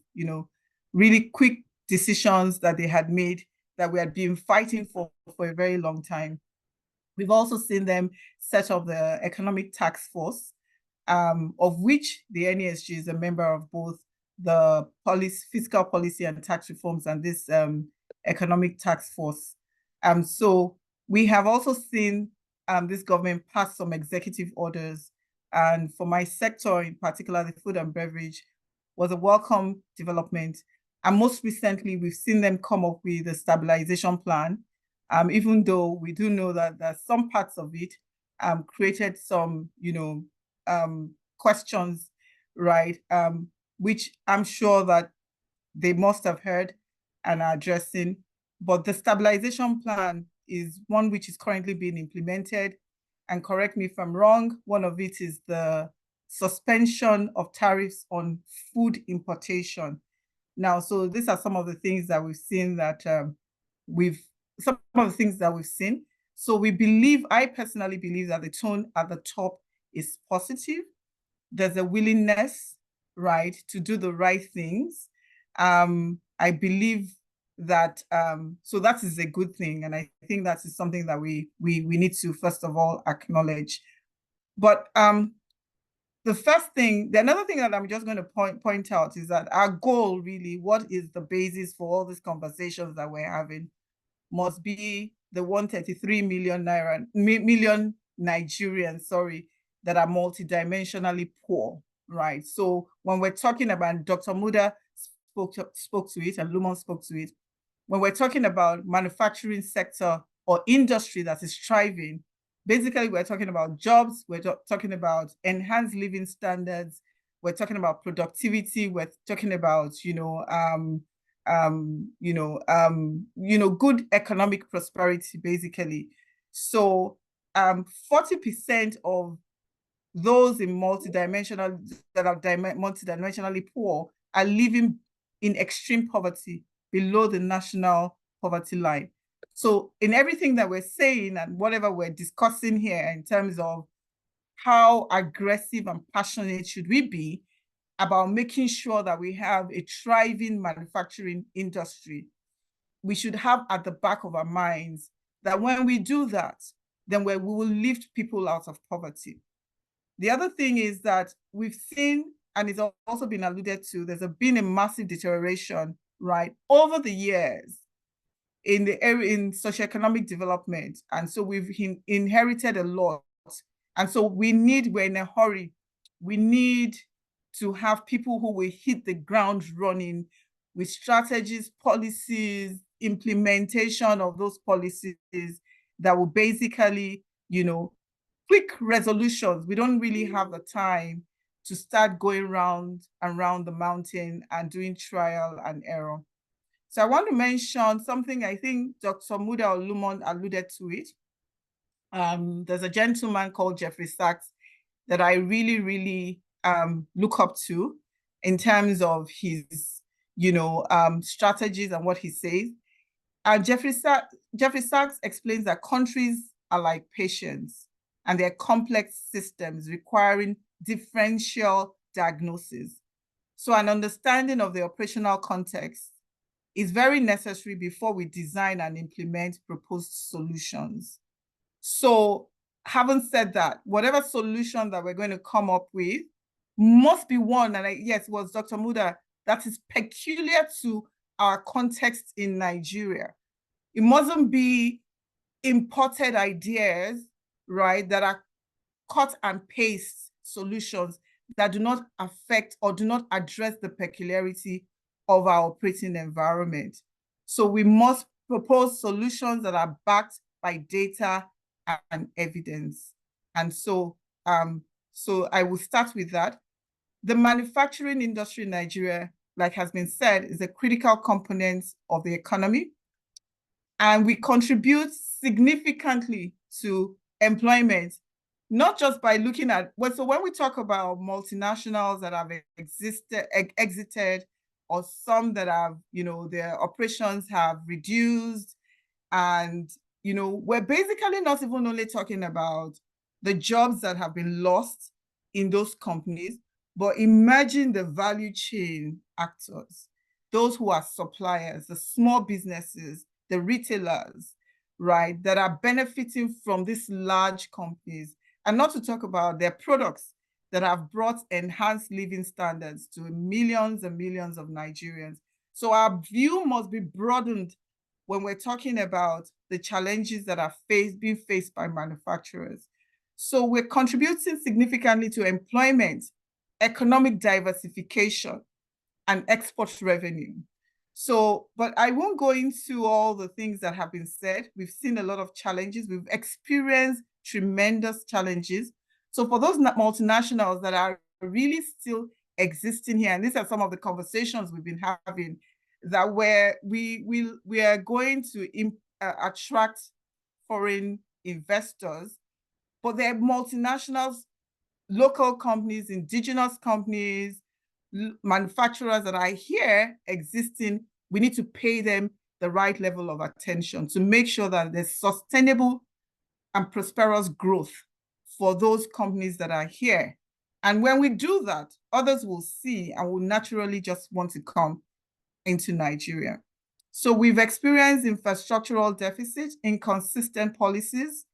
really quick decisions that they had made that we had been fighting for a very long time. We've also seen them set up the Economic Task Force, of which the NESG is a member of both the Fiscal Policy and Tax Reforms and this Economic Task Force. So we have also seen this government pass some executive orders. And for my sector in particular, the food and beverage was a welcome development. And most recently, we've seen them come up with a stabilization plan, even though we do know that some parts of it created some, questions, right? Which I'm sure that they must have heard and are addressing. But the stabilization plan is one which is currently being implemented. And correct me if I'm wrong, one of it is the suspension of tariffs on food importation. Now, so these are some of the things that we've seen So I personally believe that the tone at the top is positive. There's a willingness, right, to do the right things. I believe that, so that is a good thing. And I think that is something that we need to, first of all, acknowledge. But another thing that I'm just going to point out is that our goal really, what is the basis for all these conversations that we're having, must be the 133 million Nigerians, that are multidimensionally poor, right? So when we're talking about, Dr. Muda spoke to it and Lumon spoke to it, when we're talking about manufacturing sector or industry that is thriving, basically we're talking about jobs, we're talking about enhanced living standards, we're talking about productivity, we're talking about, good economic prosperity, basically. So 40% of those that are multidimensionally poor are living in extreme poverty below the national poverty line. So in everything that we're saying and whatever we're discussing here in terms of how aggressive and passionate should we be about making sure that we have a thriving manufacturing industry, we should have at the back of our minds that when we do that, then we will lift people out of poverty. The other thing is that we've seen, and it's also been alluded to, there's been a massive deterioration, right, over the years in the area in socioeconomic development. And so we've inherited a lot. And so we're in a hurry. We need to have people who will hit the ground running with strategies, policies, implementation of those policies that will basically, quick resolutions. We don't really have the time to start going round and round the mountain and doing trial and error. So I want to mention something. I think Dr. Muda or Lumon alluded to it. There's a gentleman called Jeffrey Sachs that I really, really look up to in terms of his, strategies and what he says. Jeffrey Sachs explains that countries are like patients, and they're complex systems requiring differential diagnosis. So an understanding of the operational context is very necessary before we design and implement proposed solutions. So having said that, whatever solution that we're going to come up with must be one, and yes, it was Dr. Muda, that is peculiar to our context in Nigeria. It mustn't be imported ideas, right, that are cut and paste solutions that do not affect or do not address the peculiarity of our operating environment. So we must propose solutions that are backed by data and evidence. And so, so I will start with that. The manufacturing industry in Nigeria, like has been said, is a critical component of the economy. And we contribute significantly to employment, not just by looking at, well, so when we talk about multinationals that have exited, or some that have, their operations have reduced, and, we're basically not even only talking about the jobs that have been lost in those companies, but imagine the value chain actors, those who are suppliers, the small businesses, the retailers, right, that are benefiting from these large companies, and not to talk about their products that have brought enhanced living standards to millions and millions of Nigerians. So our view must be broadened when we're talking about the challenges that are being faced by manufacturers. So we're contributing significantly to employment, economic diversification, and export revenue. So, but I won't go into all the things that have been said. We've seen a lot of challenges. We've experienced tremendous challenges. So for those multinationals that are really still existing here, and these are some of the conversations we've been having, that where we are going to attract foreign investors, but they're multinationals, local companies, indigenous companies, manufacturers that are here existing. We need to pay them the right level of attention to make sure that there's sustainable and prosperous growth for those companies that are here. And when we do that, others will see and will naturally just want to come into Nigeria. So we've experienced infrastructural deficit, inconsistent policies,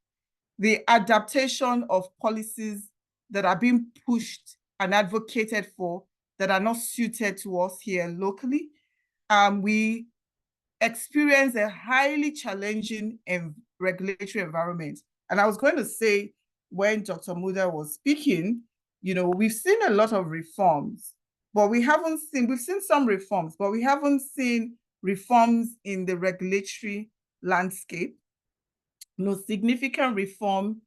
the adaptation of policies that are being pushed and advocated for that are not suited to us here locally. We experience a highly challenging regulatory environment. And I was going to say, when Dr. Muda was speaking, we've seen a lot of reforms, but we've seen some reforms, but we haven't seen reforms in the regulatory landscape. No significant reform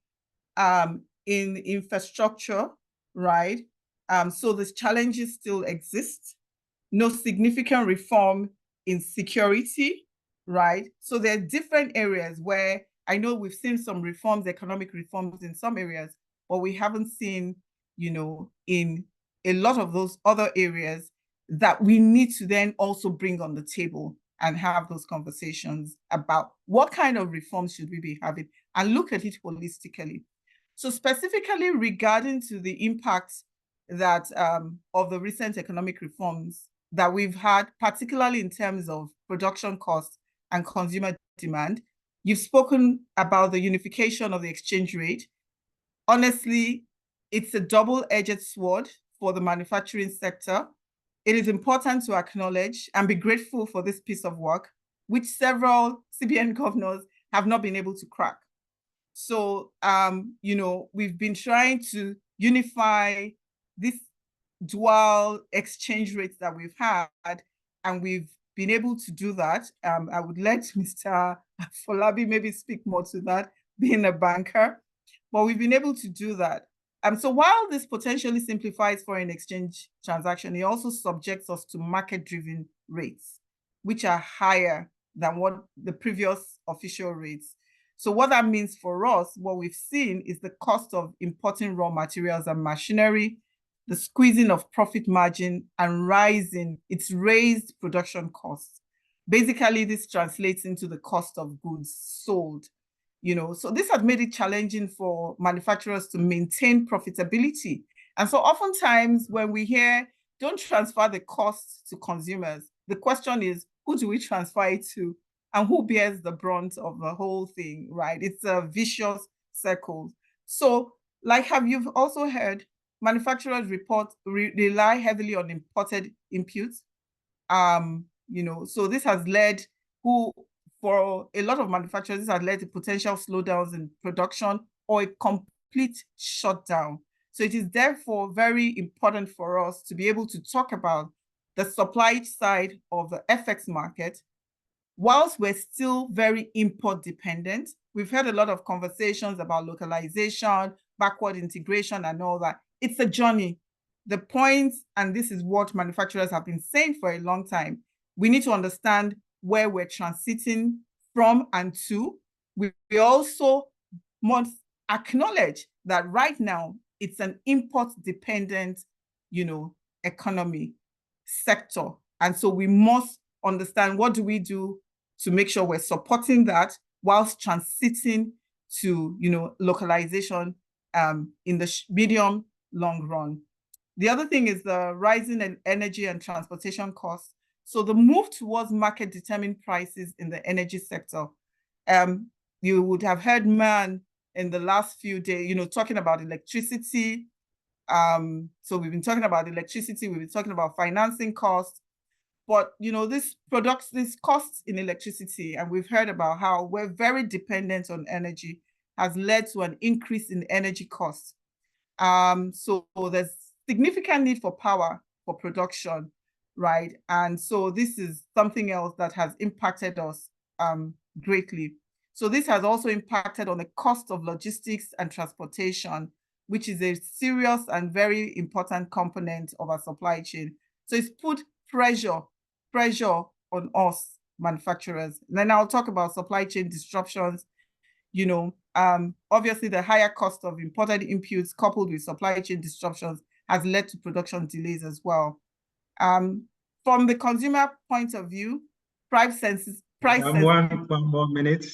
in infrastructure, right? So the challenges still exist. No significant reform in security, right? So there are different areas where I know we've seen some reforms, economic reforms in some areas, but we haven't seen, in a lot of those other areas that we need to then also bring on the table and have those conversations about what kind of reforms should we be having and look at it holistically. So specifically regarding to the impacts that of the recent economic reforms that we've had, particularly in terms of production costs and consumer demand, you've spoken about the unification of the exchange rate. Honestly, it's a double-edged sword for the manufacturing sector. It is important to acknowledge and be grateful for this piece of work, which several CBN governors have not been able to crack. So, you know, we've been trying to unify this dual exchange rates that we've had, and we've been able to do that. I would let Mr. Folabi maybe speak more to that, being a banker, but we've been able to do that. So while this potentially simplifies foreign exchange transaction, it also subjects us to market-driven rates, which are higher than what the previous official rates. So what that means for us, what we've seen is the cost of importing raw materials and machinery, the squeezing of profit margin, and it's raised production costs. Basically, this translates into the cost of goods sold. You know, so this has made it challenging for manufacturers to maintain profitability. And so oftentimes when we hear, don't transfer the cost to consumers, the question is, who do we transfer it to? And who bears the brunt of the whole thing, right? It's a vicious circle. So, like you've also heard, manufacturers rely heavily on imported inputs. You know, so this has led for a lot of manufacturers, this has led to potential slowdowns in production or a complete shutdown. So it is therefore very important for us to be able to talk about the supply side of the FX market. Whilst we're still very import dependent, we've had a lot of conversations about localization, backward integration, and all that. It's a journey. The point, and this is what manufacturers have been saying for a long time, we need to understand where we're transiting from and to. We also must acknowledge that right now it's an import-dependent, you know, economy sector. And so we must understand what do we do to make sure we're supporting that whilst transiting to, you know, localization in the medium, long run. The other thing is the rising in energy and transportation costs. So the move towards market-determined prices in the energy sector. You would have heard Man in the last few days, you know, talking about electricity. So we've been talking about electricity, we've been talking about financing costs, but you know, this costs in electricity, and we've heard about how we're very dependent on energy, has led to an increase in energy costs. So there's significant need for power for production, right? And so this is something else that has impacted us greatly. So this has also impacted on the cost of logistics and transportation, which is a serious and very important component of our supply chain. So it's put pressure on us manufacturers. And then I'll talk about supply chain disruptions. You know, obviously the higher cost of imported inputs coupled with supply chain disruptions has led to production delays as well. From the consumer point of view, one more minute.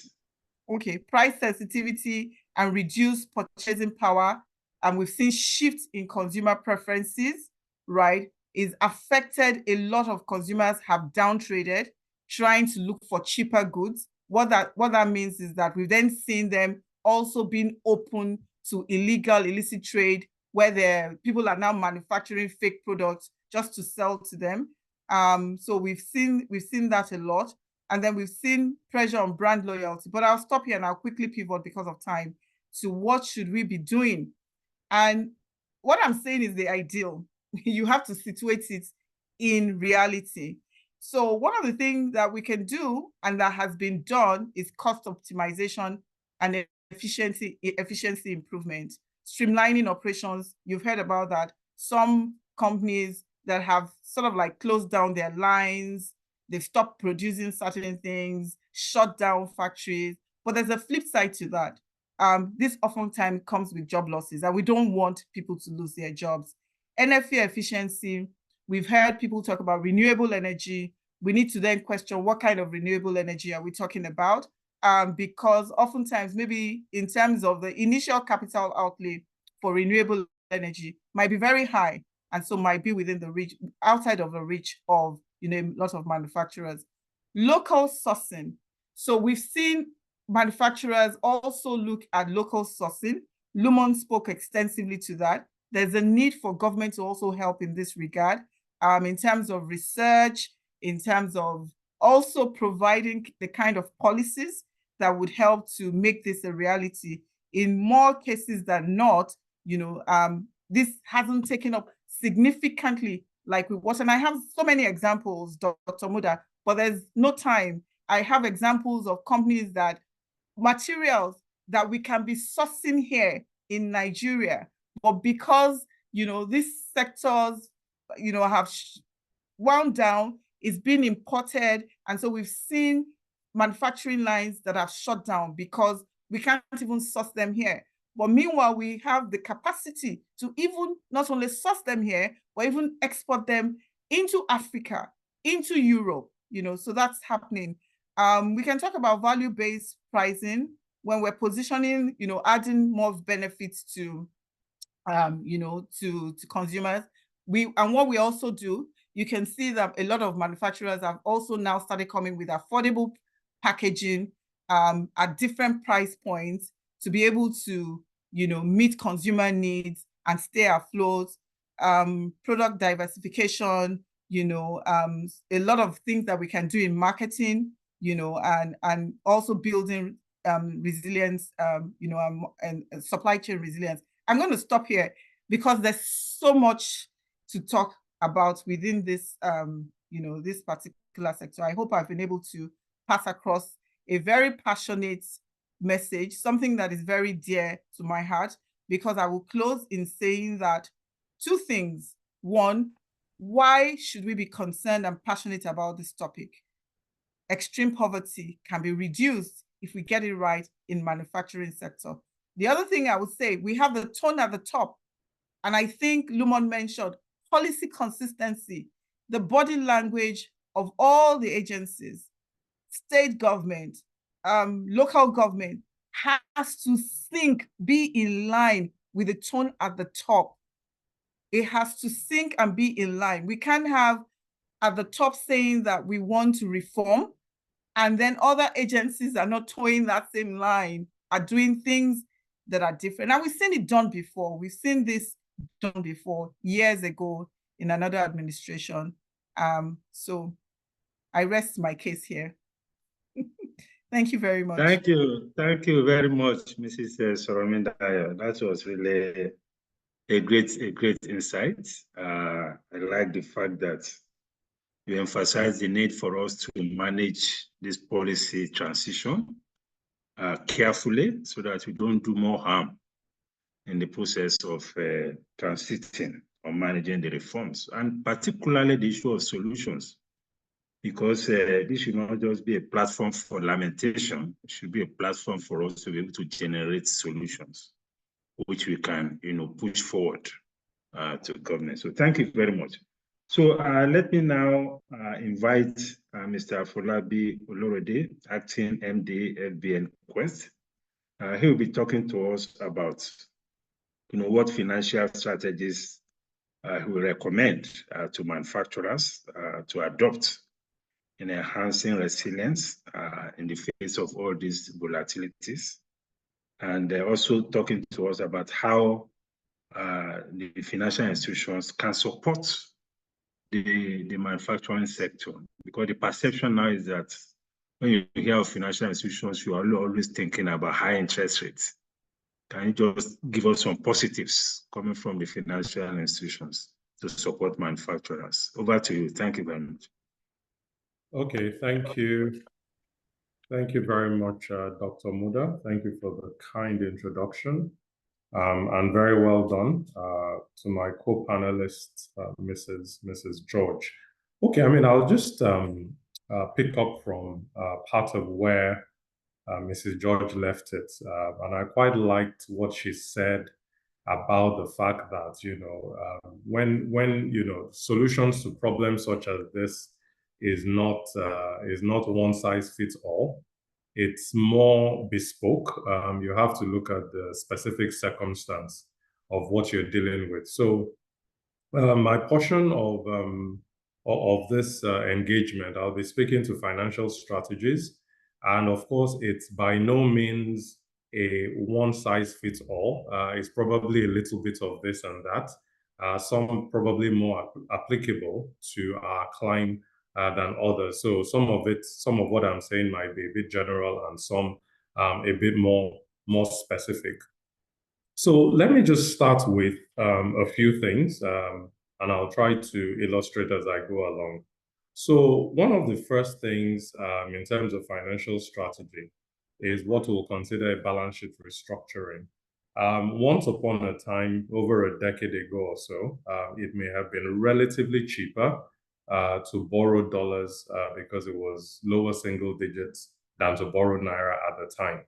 Okay, price sensitivity and reduced purchasing power, and we've seen shifts in consumer preferences, right, is affected. A lot of consumers have downtraded, trying to look for cheaper goods. What that means is that we've then seen them also being open to illicit trade, where people are now manufacturing fake products just to sell to them. So we've seen that a lot. And then we've seen pressure on brand loyalty. But I'll stop here and I'll quickly pivot because of time to what should we be doing. And what I'm saying is the ideal. You have to situate it in reality. So one of the things that we can do and that has been done is cost optimization and efficiency improvement, streamlining operations. You've heard about that. Some companies that have sort of like closed down their lines, they've stopped producing certain things, shut down factories. But there's a flip side to that. This oftentimes comes with job losses, and we don't want people to lose their jobs. NFA efficiency, we've heard people talk about renewable energy. We need to then question what kind of renewable energy are we talking about? Because oftentimes, maybe in terms of the initial capital outlay for renewable energy might be very high, and so might be within the reach, outside of the reach of, you know, a lot of manufacturers. Local sourcing. So we've seen manufacturers also look at local sourcing, Lumon spoke extensively to that. There's a need for government to also help in this regard, in terms of research, in terms of also providing the kind of policies that would help to make this a reality. In more cases than not, this hasn't taken up significantly like we was. And I have so many examples, Dr. Muda, but there's no time. I have examples of companies that materials that we can be sourcing here in Nigeria, but because, these sectors, have wound down, it's been imported. And so we've seen manufacturing lines that have shut down because we can't even source them here. But meanwhile, we have the capacity to even not only source them here, but even export them into Africa, into Europe, so that's happening. We can talk about value-based pricing when we're positioning, adding more benefits to, to consumers. And what we also do, you can see that a lot of manufacturers have also now started coming with affordable packaging at different price points to be able to, meet consumer needs and stay afloat. Product diversification, a lot of things that we can do in marketing, and also building resilience, and supply chain resilience. I'm going to stop here because there's so much to talk about within this, this particular sector. I hope I've been able to pass across a very passionate message, something that is very dear to my heart, because I will close in saying that two things. One, why should we be concerned and passionate about this topic? Extreme poverty can be reduced if we get it right in manufacturing sector. The other thing I would say, we have the tone at the top. And I think Lumon mentioned policy consistency, the body language of all the agencies, state government, local government has to sync, be in line with the tone at the top. It has to sync and be in line. We can't have at the top saying that we want to reform, and then other agencies are not towing that same line, are doing things that are different. Now, we've seen it done before. We've seen this done before years ago in another administration. So I rest my case here. Thank you very much. Thank you very much, Mrs. Soromindayo. That was really a great insight. I like the fact that you emphasize the need for us to manage this policy transition carefully so that we don't do more harm in the process of transiting or managing the reforms, and particularly the issue of solutions, because this should not just be a platform for lamentation. It should be a platform for us to be able to generate solutions, which we can, push forward to government. So thank you very much. So let me now invite Mr. Afolabi Olorode, Acting MD, FBN Quest. He will be talking to us about, what financial strategies he will recommend to manufacturers to adopt in enhancing resilience in the face of all these volatilities, and also talking to us about how the financial institutions can support the manufacturing sector, because the perception now is that when you hear of financial institutions, you are always thinking about high interest rates. Can you just give us some positives coming from the financial institutions to support manufacturers? Over to you. Thank you very much. Okay, thank you. Thank you very much, Dr. Muda. Thank you for the kind introduction. And very well done to my co-panelist, Mrs. George. Okay, I'll just pick up from part of where Mrs. George left it. And I quite liked what she said about the fact that, when solutions to problems such as this is not one size fits all. It's more bespoke. You have to look at the specific circumstance of what you're dealing with. So my portion of this engagement, I'll be speaking to financial strategies. And of course, it's by no means a one-size-fits-all. It's probably a little bit of this and that. Some probably more applicable to our climate than others. So some of what I'm saying might be a bit general and some a bit more specific. So let me just start with a few things, and I'll try to illustrate as I go along. So one of the first things in terms of financial strategy is what we'll consider a balance sheet restructuring. Once upon a time, over a decade ago or so, it may have been relatively cheaper to borrow dollars because it was lower single digits than to borrow naira at the time.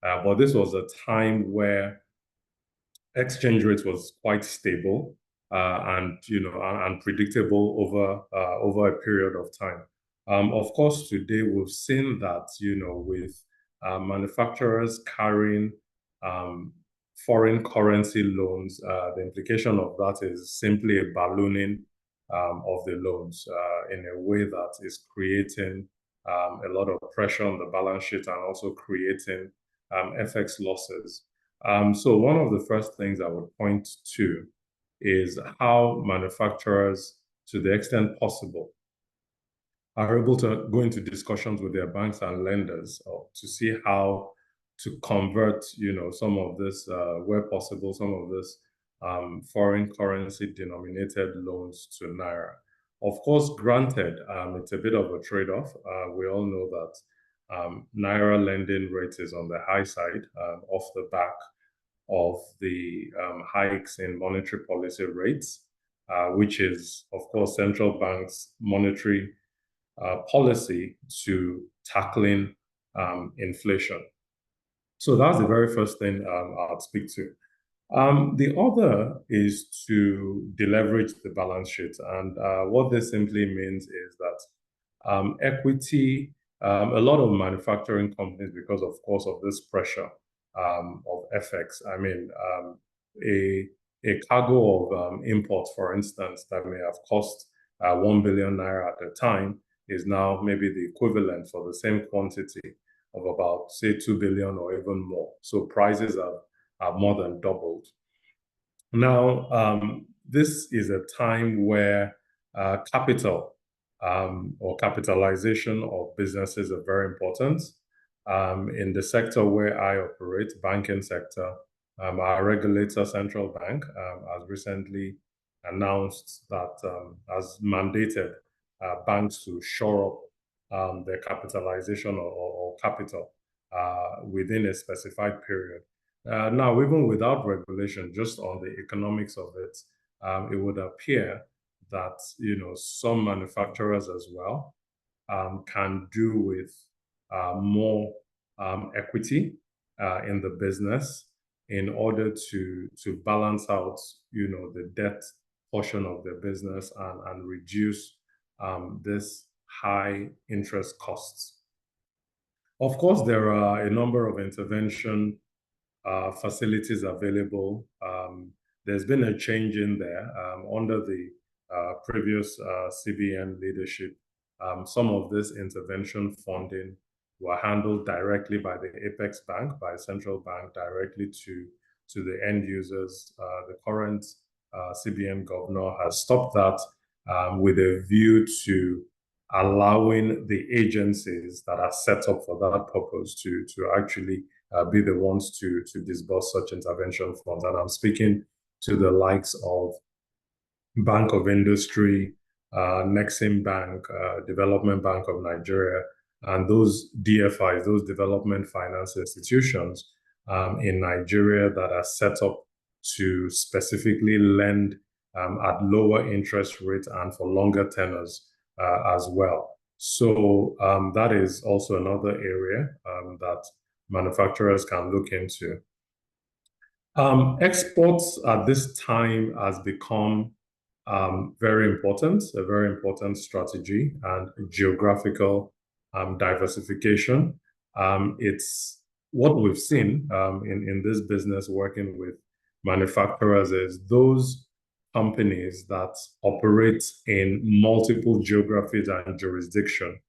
But this was a time where exchange rate was quite stable and predictable over a period of time. Of course, today we've seen that with manufacturers carrying foreign currency loans, the implication of that is simply a ballooning of the loans in a way that is creating a lot of pressure on the balance sheet and also creating FX losses. So one of the first things I would point to is how manufacturers, to the extent possible, are able to go into discussions with their banks and lenders to see how to convert, some of this, where possible, some of this foreign currency denominated loans to naira. Of course, granted, it's a bit of a trade-off. We all know that naira lending rate is on the high side off the back of the hikes in monetary policy rates, which is, of course, central banks' monetary policy to tackling inflation. So that's the very first thing I'll speak to. The other is to deleverage the balance sheet. And what this simply means is that equity, a lot of manufacturing companies, because of course of this pressure of FX, I mean, a cargo of imports, for instance, that may have cost 1 billion naira at the time is now maybe the equivalent for the same quantity of about, say, 2 billion or even more. So prices have more than doubled. Now, this is a time where capital or capitalization of businesses are very important. In the sector where I operate, banking sector, our regulator, central bank, has recently announced that has mandated banks to shore up their capitalization or capital within a specified period. Now, even without regulation, just on the economics of it, it would appear that some manufacturers as well can do with more equity in the business in order to balance out the debt portion of the business and reduce this high interest costs. Of course, there are a number of intervention facilities available. There's been a change in there under the previous CBN leadership. Some of this intervention funding were handled directly by the Apex Bank, by central bank, directly to the end users. The current CBN governor has stopped that with a view to allowing the agencies that are set up for that purpose to actually be the ones to disburse such intervention funds. And I'm speaking to the likes of Bank of Industry, Nexim Bank, Development Bank of Nigeria, and those DFIs, those development finance institutions in Nigeria that are set up to specifically lend at lower interest rates and for longer tenors as well. So that is also another area that manufacturers can look into. Exports at this time has become very important, a very important strategy, and geographical diversification. It's what we've seen in this business working with manufacturers is those companies that operate in multiple geographies and jurisdiction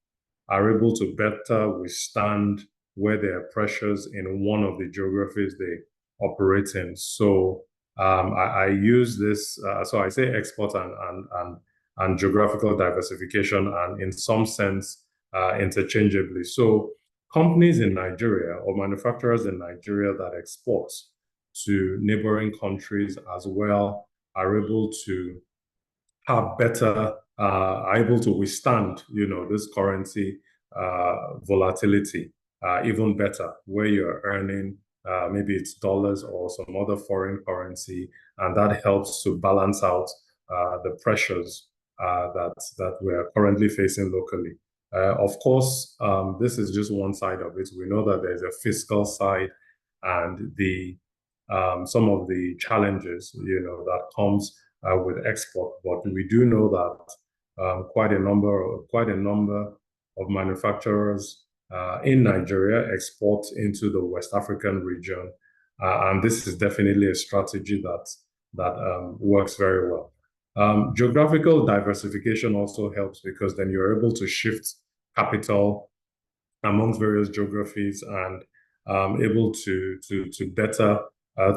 are able to better withstand where there are pressures in one of the geographies they operate in. So I use this, so I say export and geographical diversification, and in some sense, interchangeably. So companies in Nigeria or manufacturers in Nigeria that export to neighboring countries as well are able to have better, are able to withstand, this currency volatility even better, where you're earning maybe it's dollars or some other foreign currency, and that helps to balance out the pressures that we're currently facing locally. Of course, this is just one side of it. We know that there's a fiscal side and the some of the challenges, that comes with export. But we do know that quite a number of manufacturers in Nigeria export into the West African region, and this is definitely a strategy that works very well. Geographical diversification also helps because then you're able to shift capital amongst various geographies and able to better,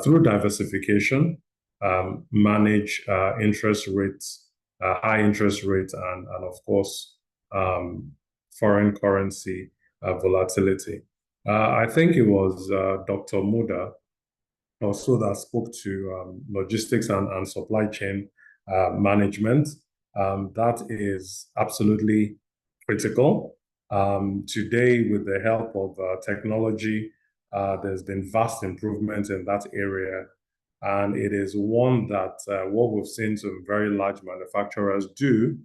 through diversification, manage interest rates, high interest rates, and of course, foreign currency volatility. I think it was Dr. Muda also that spoke to logistics and supply chain management. That is absolutely critical. Today, with the help of technology, there's been vast improvement in that area. And it is one that what we've seen some very large manufacturers do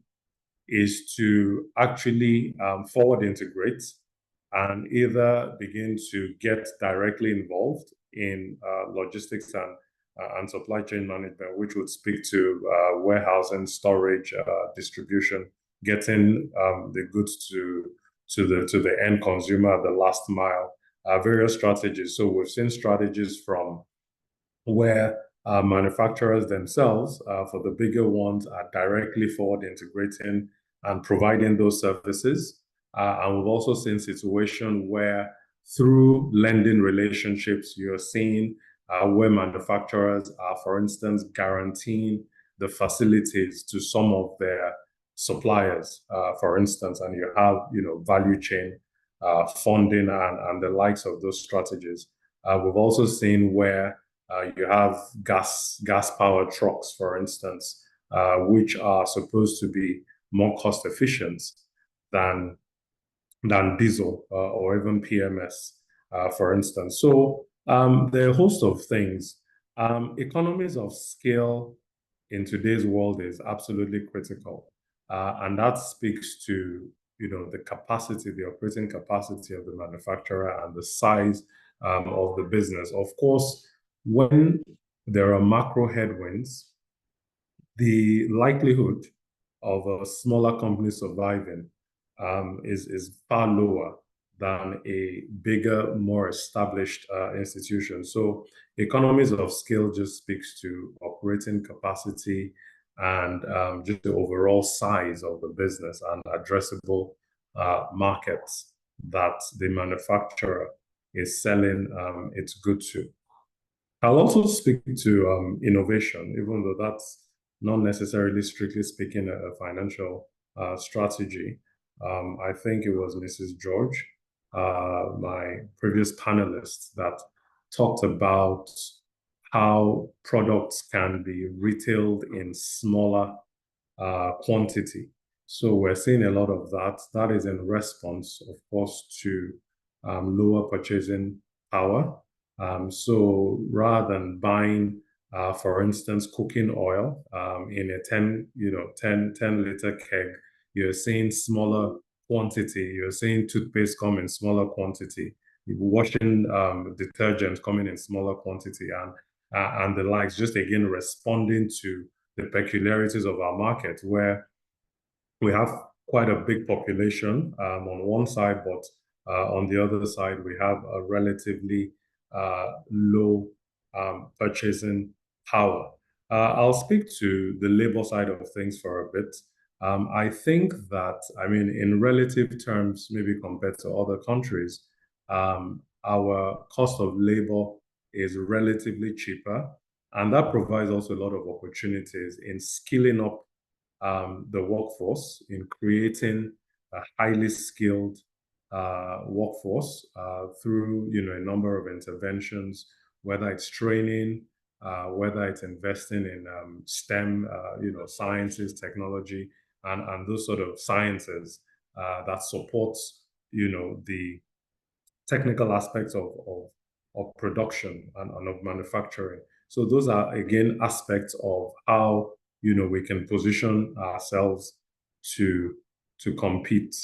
is to actually forward integrate and either begin to get directly involved in logistics and supply chain management, which would speak to warehousing, storage, distribution, getting the goods to the end consumer, the last mile, various strategies. So we've seen strategies from where manufacturers themselves, for the bigger ones, are directly forward integrating and providing those services. And we've also seen situations where through lending relationships, you're seeing where manufacturers are, for instance, guaranteeing the facilities to some of their suppliers, for instance, and you have, value chain funding and the likes of those strategies. We've also seen where you have gas-powered trucks, for instance, which are supposed to be more cost efficient than diesel or even PMS, for instance. So there are a host of things. Economies of scale in today's world is absolutely critical, and that speaks to the capacity, the operating capacity of the manufacturer and the size of the business. Of course, when there are macro headwinds, the likelihood of a smaller company surviving is far lower than a bigger, more established institution. So economies of scale just speaks to operating capacity and just the overall size of the business and addressable markets that the manufacturer is selling its goods to. I'll also speak to innovation, even though that's not necessarily strictly speaking a financial strategy. I think it was Mrs. George, my previous panelist, that talked about how products can be retailed in smaller quantity. So we're seeing a lot of that. That is in response, of course, to lower purchasing power. So rather than buying, for instance, cooking oil in a 10 liter keg, you're seeing smaller quantity. You're seeing toothpaste come in smaller quantity. Washing detergent coming in smaller quantity, and the likes. Just again responding to the peculiarities of our market, where we have quite a big population on one side, but on the other side, we have a relatively low purchasing power. I'll speak to the labor side of things for a bit. I think that, in relative terms, maybe compared to other countries, our cost of labor is relatively cheaper, and that provides also a lot of opportunities in skilling up the workforce, in creating a highly skilled workforce through a number of interventions, whether it's training, whether it's investing in STEM, sciences, technology, and those sort of sciences that supports the technical aspects of production and of manufacturing. So those are, again, aspects of how we can position ourselves to compete.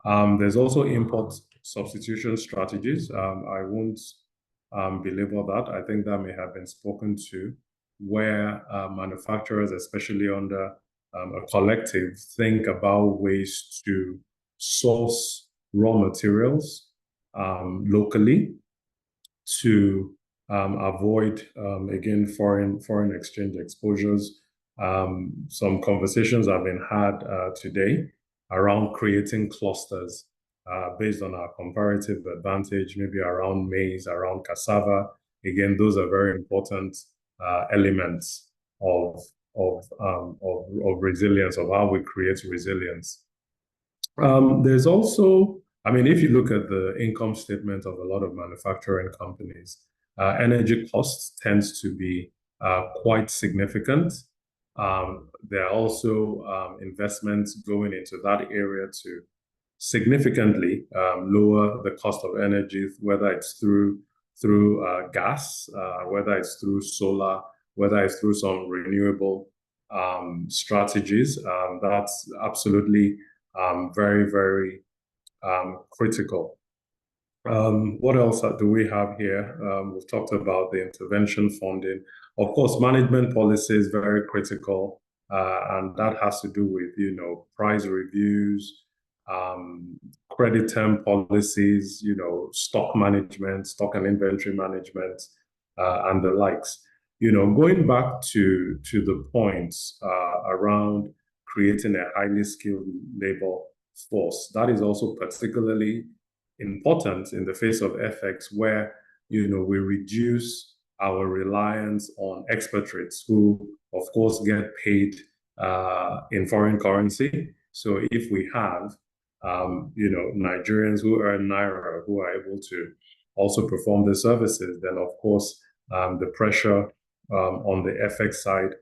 There's also import substitution strategies. I won't belabor that. I think that may have been spoken to, where manufacturers, especially under a collective, think about ways to source raw materials locally to avoid, again, foreign exchange exposures. Some conversations have been had today around creating clusters based on our comparative advantage, maybe around maize, around cassava. Again, those are very important elements of resilience, of how we create resilience. There's also, if you look at the income statement of a lot of manufacturing companies, energy costs tends to be quite significant. There are also investments going into that area to significantly lower the cost of energy, whether it's through gas, whether it's through solar, whether it's through some renewable strategies. That's absolutely very, very critical. What else do we have here? We've talked about the intervention funding. Of course, management policy is very critical, and that has to do with, price reviews, credit term policies, stock management, stock and inventory management, and the likes. Going back to the points around creating a highly skilled labor force, that is also particularly important in the face of FX, where we reduce our reliance on expatriates who, of course, get paid in foreign currency. So if we have Nigerians who earn naira who are able to also perform the services, then of course the pressure on the FX side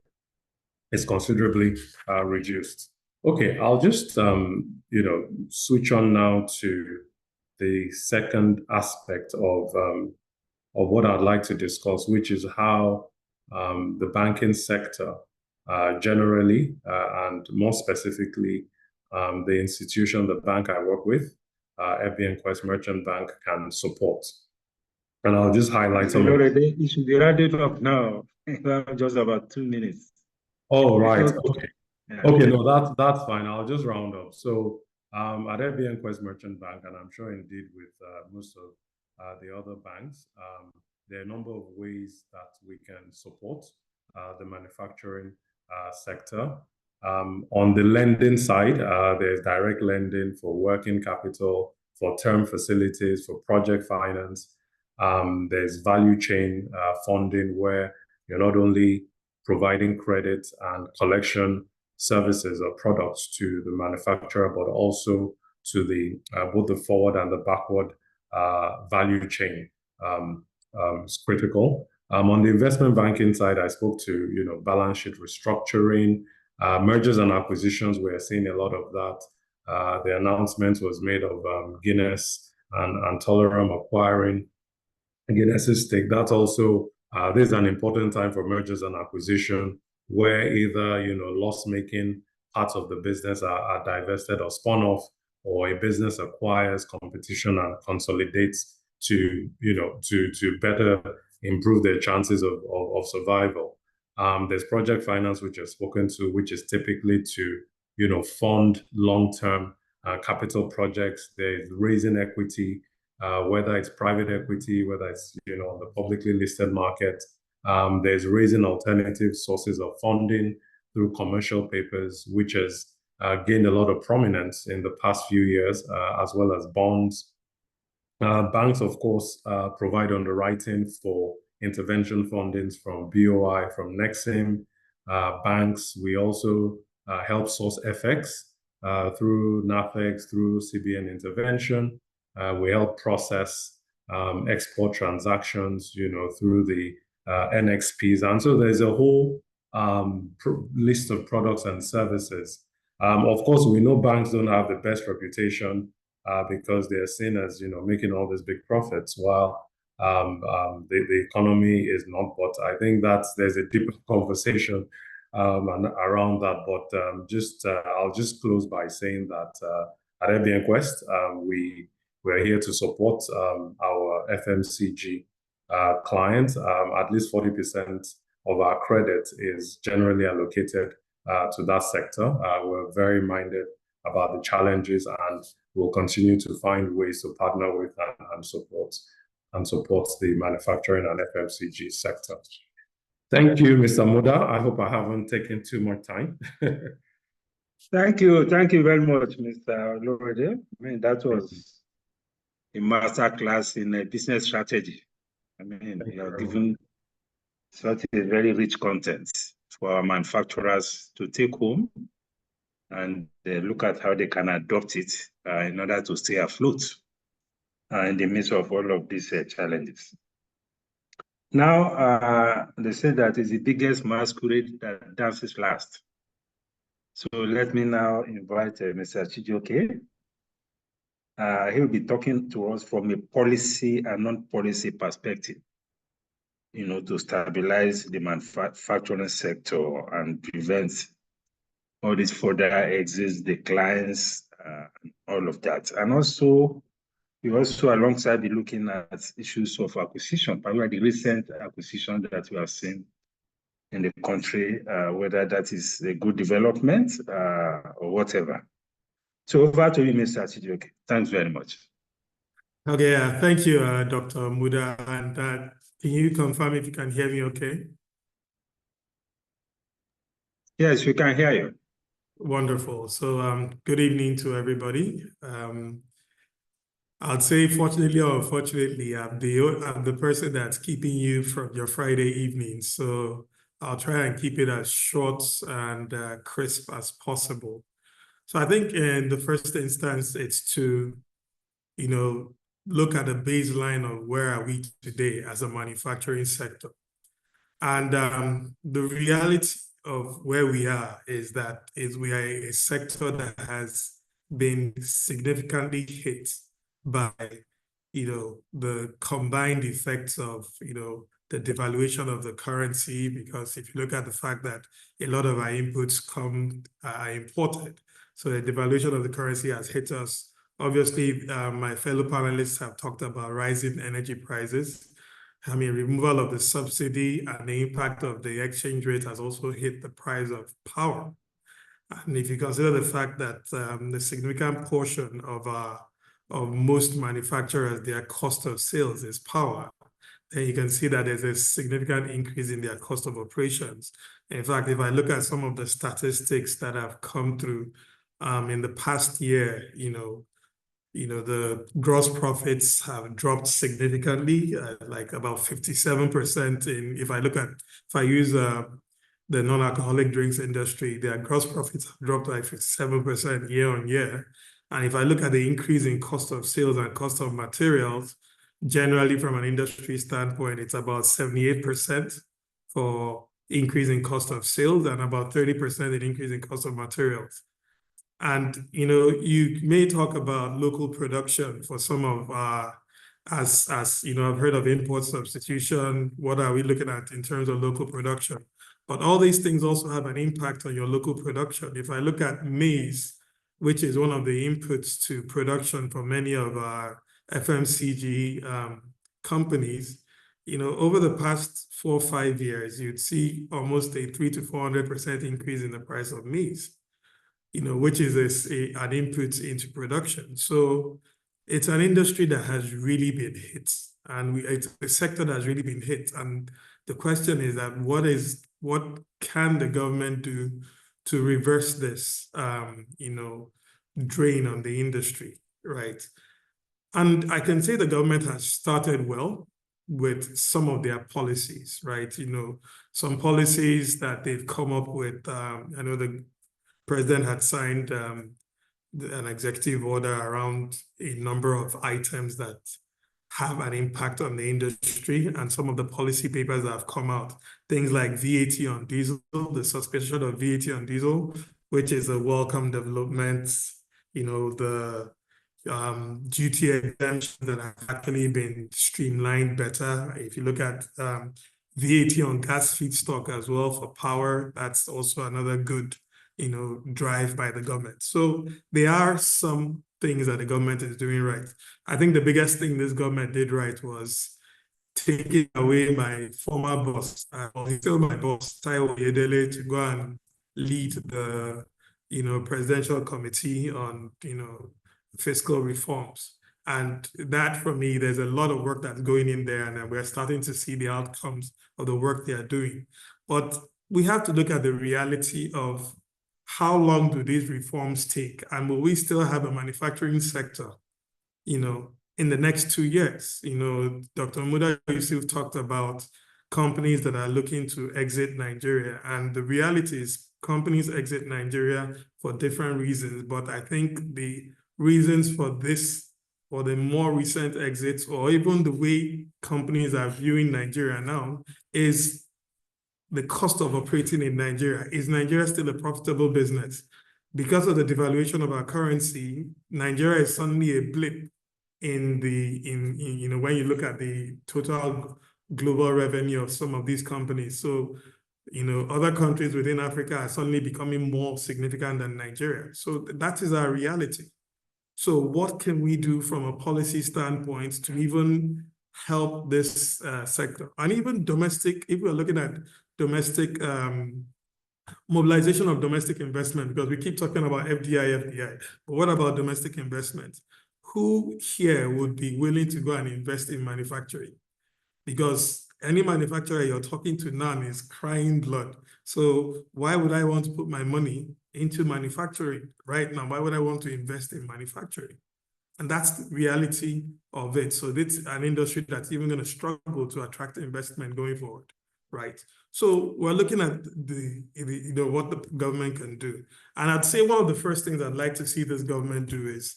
is considerably reduced. Okay, I'll just switch on now to the second aspect of what I'd like to discuss, which is how the banking sector generally, and more specifically, the institution, the bank I work with, FBN Quest Merchant Bank, can support. And I'll just highlight some. You should be wrapping up now. Just about 2 minutes. Oh, right. Okay. Yeah. Okay, no, that's fine. I'll just round up. So at FBN Quest Merchant Bank, and I'm sure indeed with most of the other banks, there are a number of ways that we can support the manufacturing sector. On the lending side, there's direct lending for working capital, for term facilities, for project finance. There's value chain funding, where you're not only providing credit and collection services or products to the manufacturer, but also to the both the forward and the backward value chain. It's critical. On the investment banking side, I spoke to balance sheet restructuring, mergers and acquisitions. We're seeing a lot of that. The announcement was made of Guinness and Toleram acquiring Guinness's stake. That's also this is an important time for mergers and acquisition, where either loss-making parts of the business are divested or spun off, or a business acquires competition and consolidates to better improve their chances of survival. There's project finance, which I've spoken to, which is typically to fund long-term capital projects. There's raising equity, whether it's private equity, whether it's on the publicly listed market. There's raising alternative sources of funding through commercial papers, which has gained a lot of prominence in the past few years, as well as bonds. Banks, of course, provide underwriting for intervention fundings from BOI, from Nexim. Banks, we also help source FX through NAFEX, through CBN intervention. We help process export transactions, through the NXPs. And so there's a whole list of products and services. Of course, we know banks don't have the best reputation because they are seen as, making all these big profits, while the economy is not. But I think there's a deeper conversation around that. But I'll just close by saying that at ABN Quest, we're here to support our FMCG clients. At least 40% of our credit is generally allocated to that sector. We're very minded about the challenges, and we'll continue to find ways to partner with and support the manufacturing and FMCG sector. Thank you, Mr. Muda. I hope I haven't taken too much time. Thank you very much, Mr. Olorode. I mean, that was a master class in business strategy. I mean, you have given such a very rich content for our manufacturers to take home and look at how they can adopt it in order to stay afloat in the midst of all of these challenges. Now, they say that it's the biggest masquerade that dances last. So let me now invite Mr. Chijioke. He'll be talking to us from a policy and non-policy perspective, to stabilize the manufacturing sector and prevent all these further exits, declines, all of that. And also, we also alongside be looking at issues of acquisition, particularly the recent acquisition that we have seen in the country, whether that is a good development or whatever. So over to you, Mr. Chijioke. Thanks very much. Okay, thank you, Dr. Muda. And can you confirm if you can hear me okay? Yes, we can hear you. Wonderful. So good evening to everybody. I'd say fortunately or unfortunately, I'm the person that's keeping you from your Friday evening. So I'll try and keep it as short and crisp as possible. So I think in the first instance, it's to, look at the baseline of where are we today as a manufacturing sector. And the reality of where we are is we are a sector that has been significantly hit by, the combined effects of, the devaluation of the currency, because if you look at the fact that a lot of our inputs are imported, so the devaluation of the currency has hit us. Obviously, my fellow panelists have talked about rising energy prices. I mean, removal of the subsidy and the impact of the exchange rate has also hit the price of power. And if you consider the fact that the significant portion of most manufacturers, their cost of sales is power, then you can see that there's a significant increase in their cost of operations. In fact, if I look at some of the statistics that have come through in the past year, the gross profits have dropped significantly, like about 57%. If I use the non-alcoholic drinks industry, their gross profits have dropped like 57% year on year. And if I look at the increase in cost of sales and cost of materials, generally from an industry standpoint, it's about 78% for increase in cost of sales and about 30% in increase in cost of materials. And, you may talk about local production for some of as I've heard of import substitution. What are we looking at in terms of local production? But all these things also have an impact on your local production. If I look at maize, which is one of the inputs to production for many of our FMCG companies, over the past 4 or 5 years, you'd see almost a 300 to 400% increase in the price of maize, which is an input into production. So it's an industry that has really been hit, and it's a sector that has really been hit. And the question is that what can the government do to reverse this, drain on the industry, right? And I can say the government has started well with some of their policies, right? You know, some policies that they've come up with. I know the president had signed an executive order around a number of items that have an impact on the industry, and some of the policy papers that have come out, things like VAT on diesel, the suspension of VAT on diesel, which is a welcome development. You know, the duty exemptions that have actually been streamlined better. If you look at VAT on gas feedstock as well for power, that's also another good, you know, drive by the government. So there are some things that the government is doing right. I think the biggest thing this government did right was taking away my former boss, or still my boss, Taiwo Yedele, to go and lead the, you know, presidential committee on, you know, fiscal reforms. And that, for me, there's a lot of work that's going in there, and we're starting to see the outcomes of the work they are doing. But we have to look at the reality of how long do these reforms take, and will we still have a manufacturing sector, you know, in the next 2 years? You know, Dr. Muda Yusuf talked about companies that are looking to exit Nigeria, and the reality is companies exit Nigeria for different reasons, but I think the reasons for this, or the more recent exits, or even the way companies are viewing Nigeria now, is the cost of operating in Nigeria. Is Nigeria still a profitable business? Because of the devaluation of our currency, Nigeria is suddenly a blip in you know, when you look at the total global revenue of some of these companies. So, you know, other countries within Africa are suddenly becoming more significant than Nigeria. So that is our reality. So what can we do from a policy standpoint to even help this sector? And even domestic, if we're looking at domestic mobilization of domestic investment, because we keep talking about FDI, but what about domestic investment? Who here would be willing to go and invest in manufacturing? Because any manufacturer you're talking to now is crying blood. So why would I want to put my money into manufacturing right now? Why would I want to invest in manufacturing? And that's the reality of it. So it's an industry that's even going to struggle to attract investment going forward, right? So we're looking at you know, what the government can do. And I'd say one of the first things I'd like to see this government do is,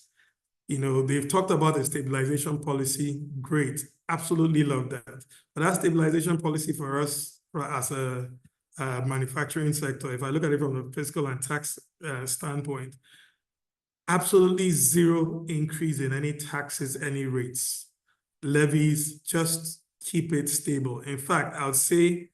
you know, they've talked about a stabilization policy. Great, absolutely love that. But that stabilization policy for us, as a manufacturing sector, if I look at it from a fiscal and tax standpoint, absolutely zero increase in any taxes, any rates, levies, just keep it stable. In fact, I would say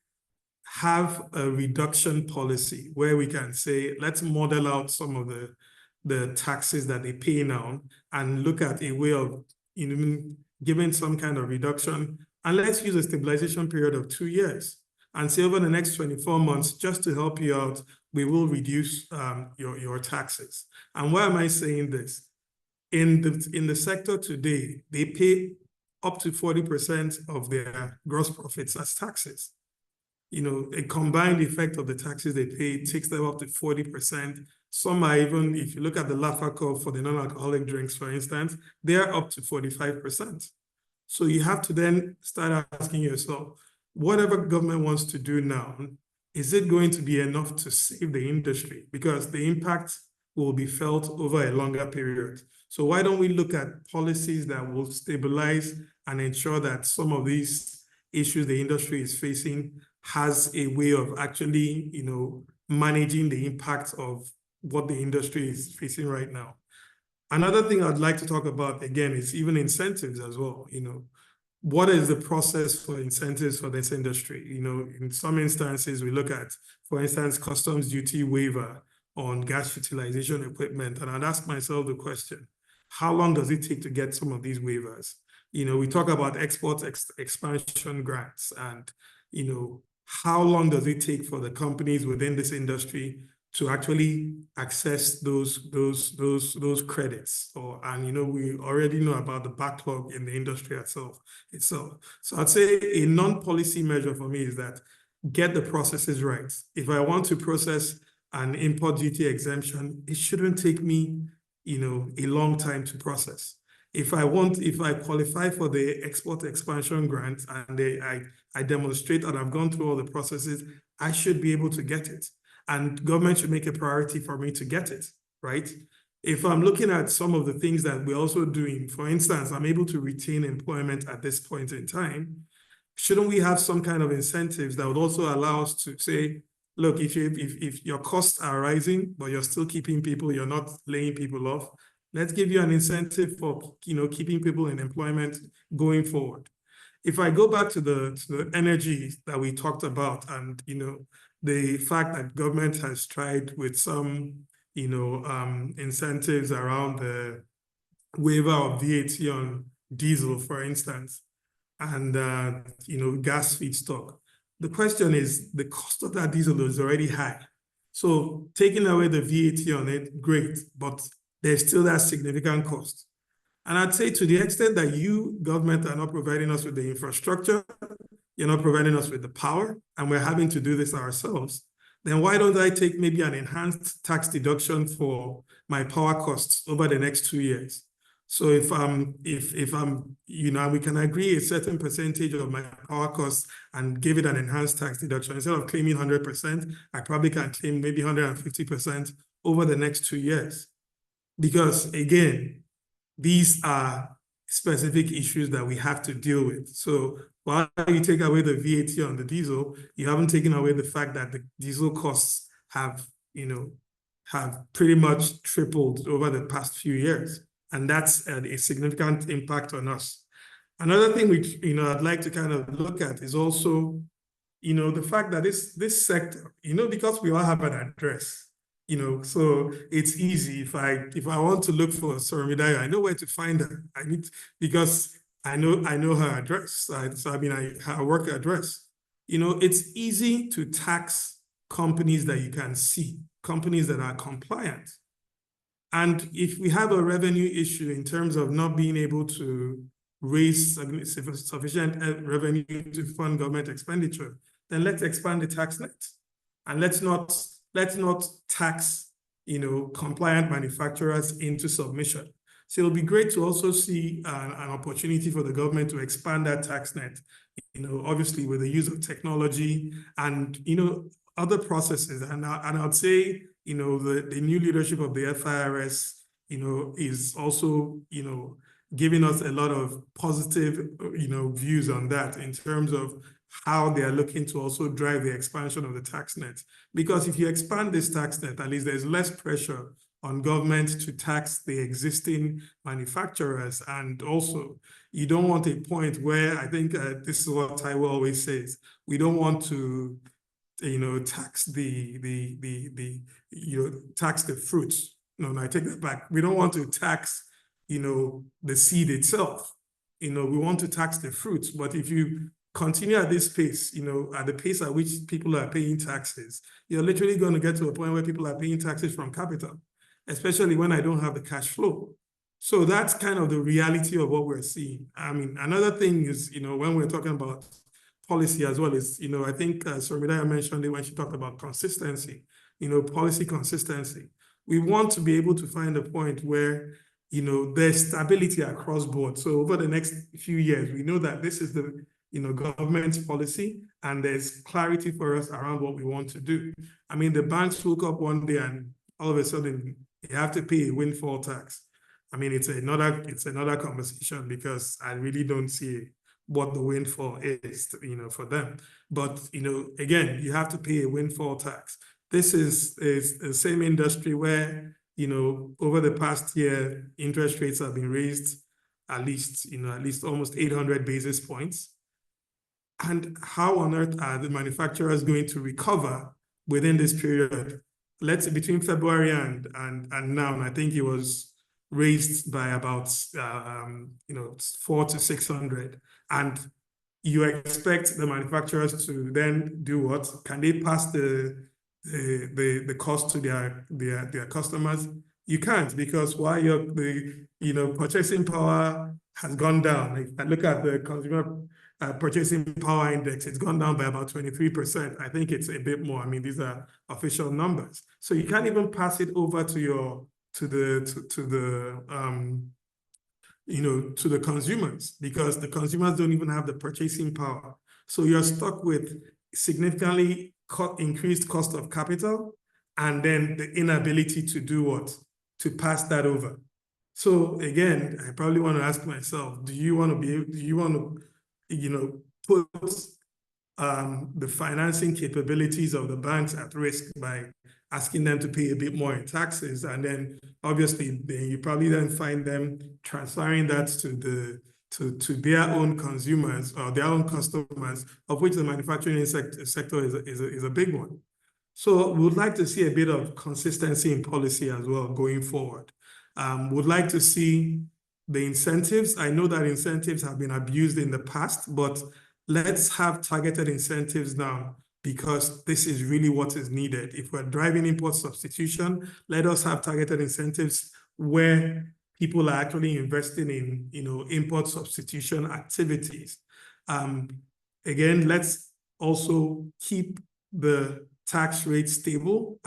have a reduction policy where we can say, let's model out some of the taxes that they pay now and look at a way of, you know, giving some kind of reduction. And let's use a stabilization period of 2 years and say over the next 24 months, just to help you out, we will reduce your taxes. And why am I saying this? In the sector today, they pay up to 40% of their gross profits as taxes. You know, a combined effect of the taxes they pay takes them up to 40%. Some are even, if you look at the LAFA curve for the non-alcoholic drinks, for instance, they're up to 45%. So you have to then start asking yourself, whatever government wants to do now, is it going to be enough to save the industry? Because the impact will be felt over a longer period. So why don't we look at policies that will stabilize and ensure that some of these issues the industry is facing has a way of actually, you know, managing the impact of what the industry is facing right now. Another thing I'd like to talk about, again, is even incentives as well. You know, what is the process for incentives for this industry? You know, in some instances, we look at, for instance, customs duty waiver on gas utilization equipment. And I'd ask myself the question, how long does it take to get some of these waivers? You know, we talk about export expansion grants, and, you know, how long does it take for the companies within this industry to actually access those credits? And you know, we already know about the backlog in the industry itself. So I'd say a non-policy measure for me is that get the processes right. If I want to process an import duty exemption, it shouldn't take me, you know, a long time to process. If I qualify for the export expansion grant and I demonstrate that I've gone through all the processes, I should be able to get it. And government should make a priority for me to get it, right? If I'm looking at some of the things that we're also doing, for instance, I'm able to retain employment at this point in time, shouldn't we have some kind of incentives that would also allow us to say, look, if your costs are rising, but you're still keeping people, you're not laying people off, let's give you an incentive for keeping people in employment going forward. If I go back to the energy that we talked about, and the fact that government has tried with some incentives around the waiver of VAT on diesel, for instance, and gas feedstock. The question is, the cost of that diesel is already high. So taking away the VAT on it, great, but there's still that significant cost. And I'd say to the extent that you, government, are not providing us with the infrastructure, you're not providing us with the power, and we're having to do this ourselves, then why don't I take maybe an enhanced tax deduction for my power costs over the next 2 years? So if we can agree a certain percentage of my power costs and give it an enhanced tax deduction, instead of claiming 100%, I probably can claim maybe 150% over the next 2 years. Because again, these are specific issues that we have to deal with. So while you take away the VAT on the diesel, you haven't taken away the fact that the diesel costs have pretty much tripled over the past few years. And that's a significant impact on us. Another thing which I'd like to kind of look at is also the fact that this sector, because we all have an address, so it's easy. If I want to look for Soromidaya, I know where to find her. Because I know her address. Her work address. It's easy to tax companies that you can see, companies that are compliant. And if we have a revenue issue in terms of not being able to raise sufficient revenue to fund government expenditure, then let's expand the tax net. And let's not tax, compliant manufacturers into submission. So it'll be great to also see an opportunity for the government to expand that tax net, obviously with the use of technology and, other processes. And I'd say, the new leadership of the FIRS, is also, giving us a lot of positive, views on that in terms of how they are looking to also drive the expansion of the tax net. Because if you expand this tax net, at least there's less pressure on government to tax the existing manufacturers. And also, you don't want a point where, I think this is what Taiwo always says, we don't want to tax tax the fruits. No, I take that back. We don't want to tax, the seed itself. We want to tax the fruits. But if you continue at this pace, at the pace at which people are paying taxes, you're literally going to get to a point where people are paying taxes from capital, especially when I don't have the cash flow. So that's kind of the reality of what we're seeing. Another thing is, when we're talking about policy as well is, I think Soromidaya mentioned it when she talked about consistency, policy consistency. We want to be able to find a point where, there's stability across board. So over the next few years, we know that this is the, government's policy, and there's clarity for us around what we want to do. The banks woke up one day and all of a sudden they have to pay a windfall tax. It's another conversation, because I really don't see what the windfall is, for them. But, again, you have to pay a windfall tax. This is the same industry where, over the past year, interest rates have been raised at least almost 800 basis points. And how on earth are the manufacturers going to recover within this period? Let's say between February and now, and I think it was raised by about 400 to 600. And you expect the manufacturers to then do what? Can they pass the cost to their customers? You can't, because while the purchasing power has gone down. If I look at the consumer purchasing power index, it's gone down by about 23%. I think it's a bit more. These are official numbers. So you can't even pass it over to to the consumers, because the consumers don't even have the purchasing power. So you're stuck with significantly increased cost of capital, and then the inability to do what? To pass that over. So again, I probably want to ask myself, do you want to put the financing capabilities of the banks at risk by asking them to pay a bit more in taxes? And then obviously then you probably then find them transferring that to their own consumers or their own customers, of which the manufacturing sector is a big one. So we would like to see a bit of consistency in policy as well going forward. Would like to see the incentives. I know that incentives have been abused in the past, but let's have targeted incentives now, because this is really what is needed. If we're driving import substitution, let us have targeted incentives where people are actually investing in, import substitution activities. Again, let's also keep the tax rate stable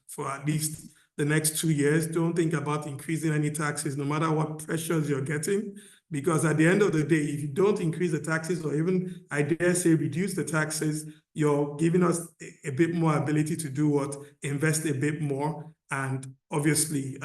for at least the next 2 years. Don't think about increasing any taxes, no matter what pressures you're getting, because at the end of the day, if you don't increase the taxes, or even, I dare say, reduce the taxes, you're giving us a bit more ability to do what? Invest a bit more. And obviously,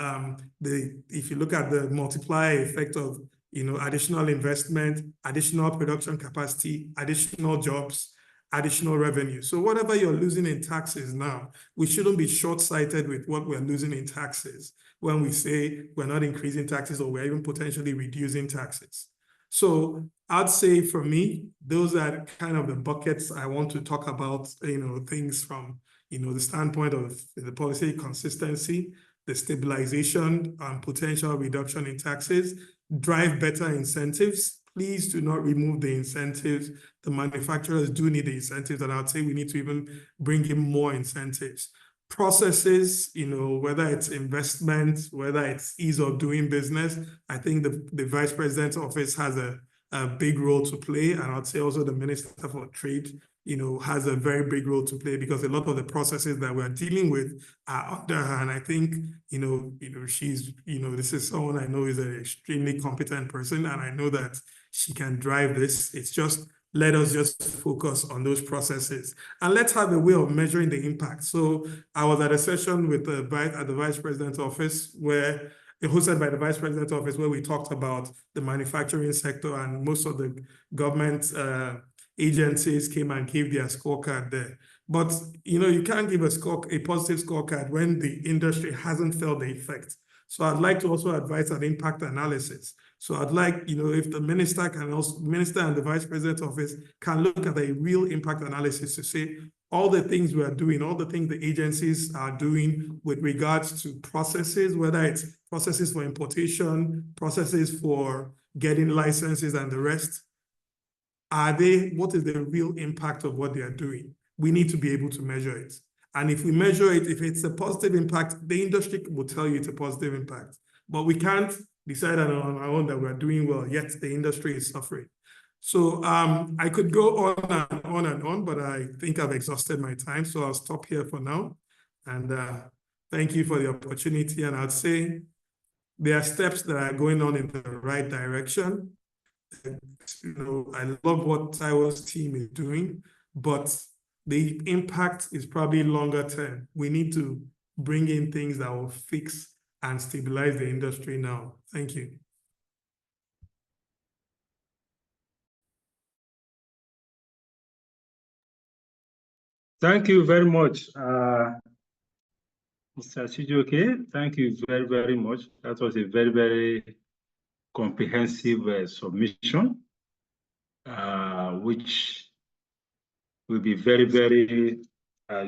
if you look at the multiplier effect of additional investment, additional production capacity, additional jobs, additional revenue. So whatever you're losing in taxes now, we shouldn't be short-sighted with what we're losing in taxes when we say we're not increasing taxes or we're even potentially reducing taxes. So I'd say for me, those are kind of the buckets I want to talk about, things from, the standpoint of the policy consistency, the stabilization and potential reduction in taxes, drive better incentives. Please do not remove the incentives. The manufacturers do need the incentives, and I'd say we need to even bring in more incentives. Processes, whether it's investment, whether it's ease of doing business, I think the Vice President's office has a big role to play, and I'd say also the Minister for Trade, has a very big role to play, because a lot of the processes that we're dealing with are under her. And I think, she's, this is someone I know is an extremely competent person, and I know that she can drive this. It's just, let us just focus on those processes, and let's have a way of measuring the impact. So I was at a session with at the Vice President's office, where hosted by the Vice President's office, where we talked about the manufacturing sector, and most of the government agencies came and gave their scorecard there. But you can't give a positive scorecard when the industry hasn't felt the effect. So I'd like to also advise an impact analysis. So I'd like, if the minister and the Vice President's office can look at a real impact analysis to say all the things we are doing, all the things the agencies are doing with regards to processes, whether it's processes for importation, processes for getting licenses and the rest. What is the real impact of what they are doing? We need to be able to measure it. And if we measure it, if it's a positive impact, the industry will tell you it's a positive impact. But we can't decide on our own that we're doing well, yet the industry is suffering. So I could go on and on, but I think I've exhausted my time. So I'll stop here for now. And thank you for the opportunity. And I'd say there are steps that are going on in the right direction. I love what Taiwo's team is doing, but the impact is probably longer term. We need to bring in things that will fix and stabilize the industry now. Thank you. Thank you very much, Mr. Chijioke. Thank you very, very much. That was a very, very comprehensive submission, which will be very, very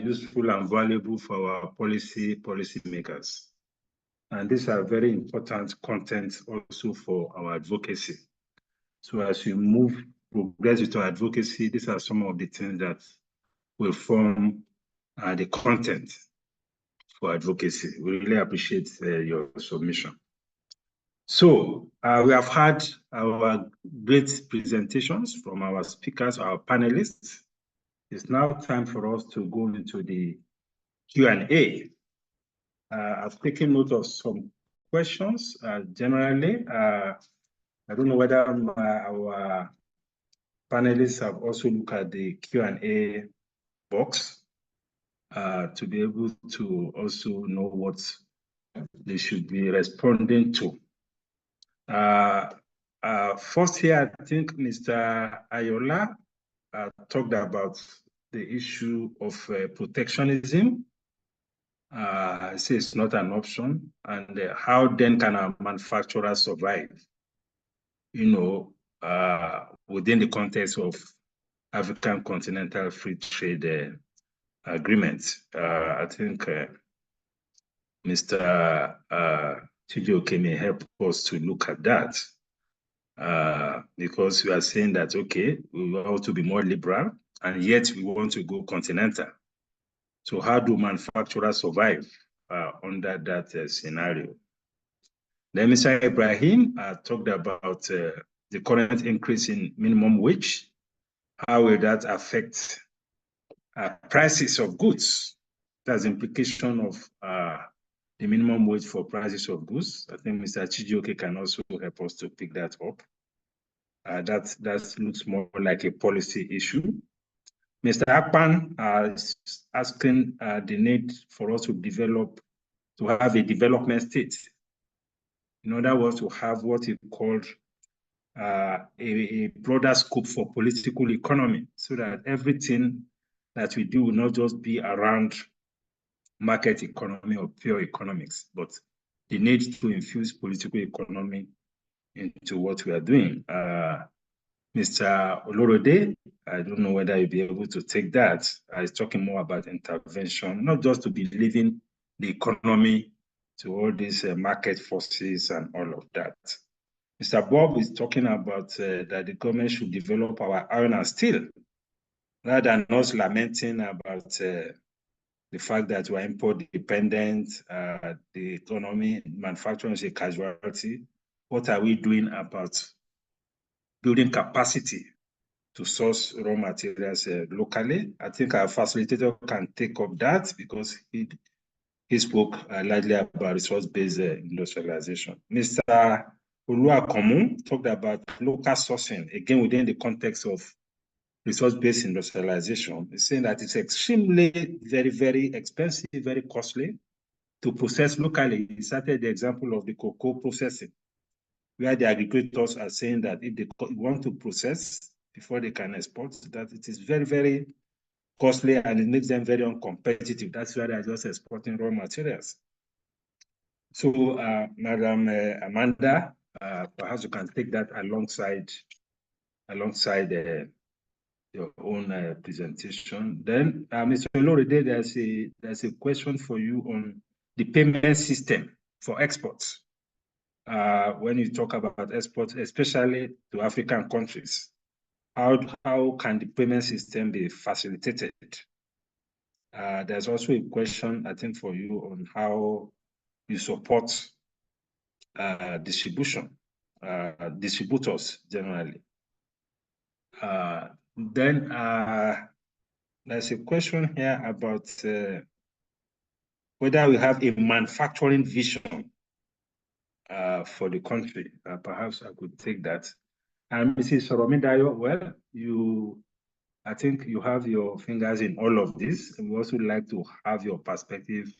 useful and valuable for our policy makers. And these are very important content also for our advocacy. So as we progress with our advocacy, these are some of the things that will form the content for advocacy. We really appreciate your submission. So we have had our great presentations from our speakers, our panelists. It's now time for us to go into the Q&A. I've taken note of some questions generally. I don't know whether our panelists have also looked at the Q&A box to be able to also know what they should be responding to. First here, I think Mr. Ayola talked about the issue of protectionism. I say it's not an option, and how then can our manufacturers survive, within the context of African Continental Free Trade Agreement. I think Mr. Chijioke may help us to look at that, because we are saying that, okay, we want to be more liberal, and yet we want to go continental. So how do manufacturers survive under that scenario? Then Mr. Ibrahim talked about the current increase in minimum wage. How will that affect prices of goods? That's the implication of the minimum wage for prices of goods. I think Mr. Chijioke can also help us to pick that up. That looks more like a policy issue. Mr. Akpan is asking the need for us to have a development state. In other words, to have what he called a broader scope for political economy, so that everything that we do will not just be around market economy or pure economics, but the need to infuse political economy into what we are doing. Mr. Olorode, I don't know whether you'll be able to take that. He's talking more about intervention, not just to be leaving the economy to all these market forces and all of that. Mr. Bob is talking about that the government should develop our iron and steel, rather than us lamenting about the fact that we're import dependent, the economy, manufacturing is a casualty. What are we doing about building capacity to source raw materials locally? I think our facilitator can take up that, because he spoke largely about resource-based industrialization. Mr. Oluwakomu talked about local sourcing, again within the context of resource-based industrialization. He's saying that it's extremely, very, very expensive, very costly to process locally. He cited the example of the cocoa processing, where the agricultors are saying that if they want to process before they can export, that it is very, very costly and it makes them very uncompetitive. That's why they're just exporting raw materials. So, Madam Amanda, perhaps you can take that alongside your own presentation. Then, Mr. Oloride, there's a question for you on the payment system for exports. When you talk about exports, especially to African countries, how can the payment system be facilitated? There's also a question, I think, for you on how you support distributors generally. Then there's a question here about whether we have a manufacturing vision for the country. Perhaps I could take that. And Mrs. Soromidayo, well, I think you have your fingers in all of this. And we also like to have your perspective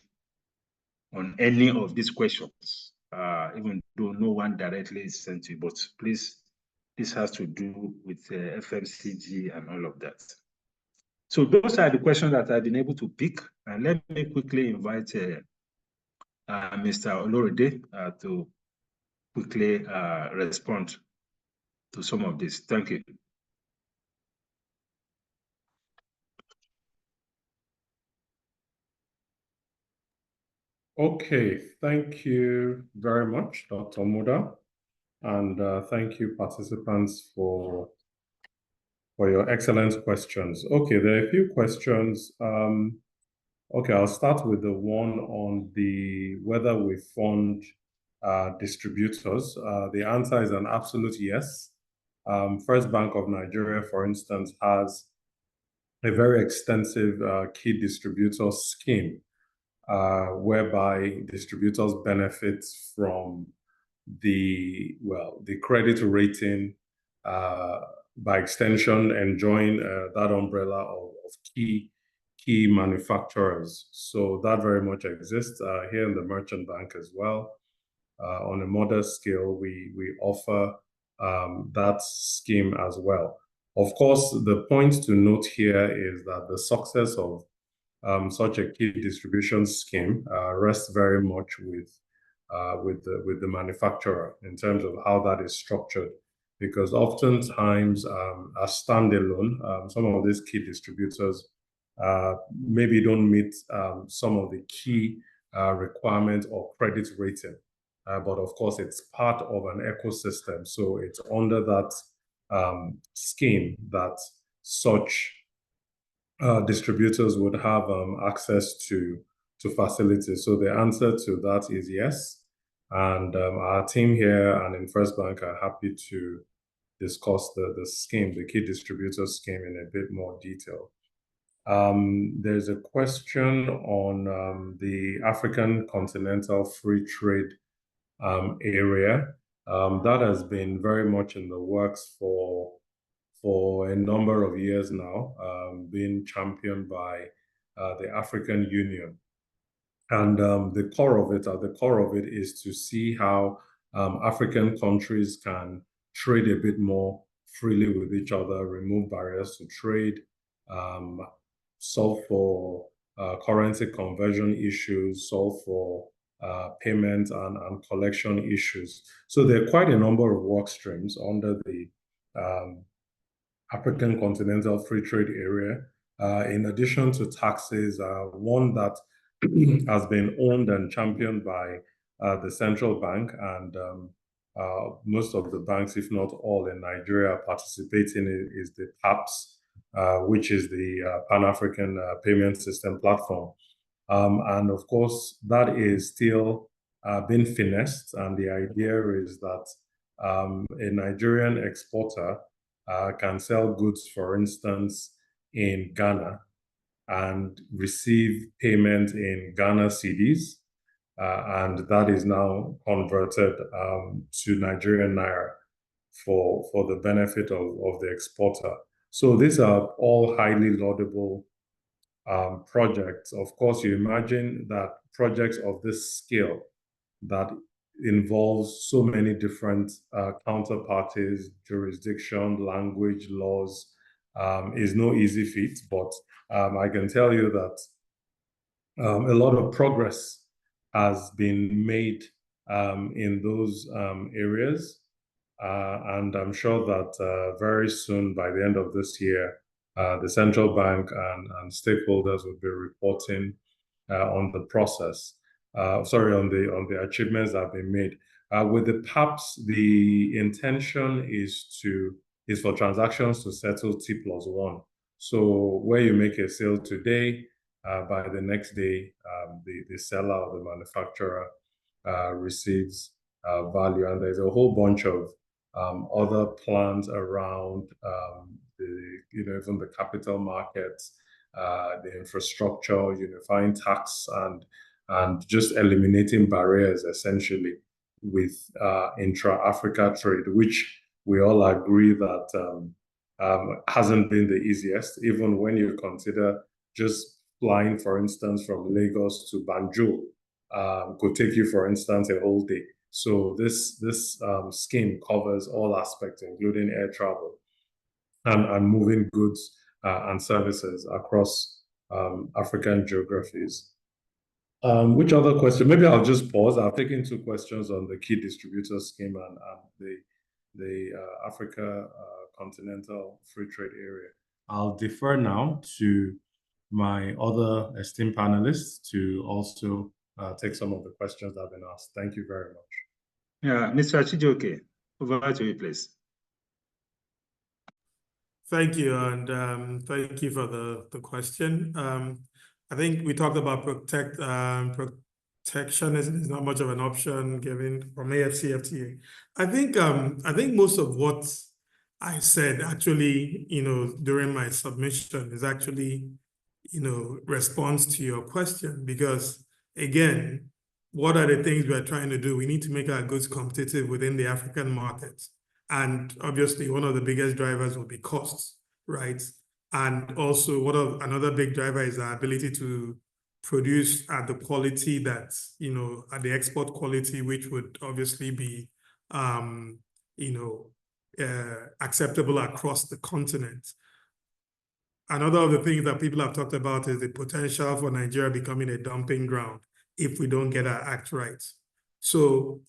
on any of these questions, even though no one directly is sent to you, but please, this has to do with FMCG and all of that. So those are the questions that I've been able to pick. And let me quickly invite Mr. Oloride to quickly respond to some of this. Thank you. Okay, thank you very much, Dr. Muda. And thank you, participants, for your excellent questions. Okay, there are a few questions. Okay, I'll start with the one on whether we fund distributors. The answer is an absolute yes. First Bank of Nigeria, for instance, has a very extensive key distributor scheme, whereby distributors benefit from the credit rating, by extension, enjoying that umbrella of key manufacturers. So that very much exists here in the merchant bank as well. On a modest scale, we offer that scheme as well. Of course, the point to note here is that the success of such a key distribution scheme rests very much with the manufacturer in terms of how that is structured, because oftentimes as standalone, some of these key distributors maybe don't meet some of the key requirements of credit rating. But of course, it's part of an ecosystem. So it's under that scheme that such distributors would have access to facilities. So the answer to that is yes. And our team here and in First Bank are happy to discuss the scheme, the key distributor scheme, in a bit more detail. There's a question on the African Continental Free Trade area. That has been very much in the works for a number of years now, being championed by the African Union. And the core of it is to see how African countries can trade a bit more freely with each other, remove barriers to trade, solve for currency conversion issues, solve for payment and collection issues. So there are quite a number of work streams under the African Continental Free Trade Area. In addition to taxes, one that has been owned and championed by the central bank, and most of the banks, if not all in Nigeria, participate in it, is the PAPS, which is the Pan-African Payment System Platform. And of course, that is still being finessed. And the idea is that a Nigerian exporter can sell goods, for instance, in Ghana and receive payment in Ghana cedis. And that is now converted to Nigerian Naira for the benefit of the exporter. So these are all highly laudable projects. Of course, you imagine that projects of this scale that involves so many different counterparties, jurisdiction, language, laws, is no easy feat. But I can tell you that a lot of progress has been made in those areas. And I'm sure that very soon, by the end of this year, the central bank and stakeholders will be reporting on the process. On the achievements that have been made. With the PAPS, the intention is for transactions to settle T+1. So where you make a sale today, by the next day, the seller or the manufacturer receives value. And there's a whole bunch of other plans around even the capital markets, the infrastructure, unifying tax, and just eliminating barriers essentially with intra-Africa trade, which we all agree that hasn't been the easiest, even when you consider just flying, for instance, from Lagos to Banjul could take you, for instance, a whole day. So this scheme covers all aspects, including air travel and moving goods and services across African geographies. Which other question? Maybe I'll just pause. I've taken 2 questions on the key distributor scheme and the Africa Continental Free Trade Area. I'll defer now to my other esteemed panelists to also take some of the questions that have been asked. Thank you very much. Yeah, Mr. Chijoke, over to you, please. Thank you, and thank you for the question. I think we talked about protectionism is not much of an option given from AFCFTA. I think most of what I said actually, during my submission is actually, response to your question, because again, what are the things we're trying to do? We need to make our goods competitive within the African market. And obviously, one of the biggest drivers will be costs, right? And also, another big driver is our ability to produce at the quality that, at the export quality, which would obviously be, acceptable across the continent. Another of the things that people have talked about is the potential for Nigeria becoming a dumping ground if we don't get our act right. So,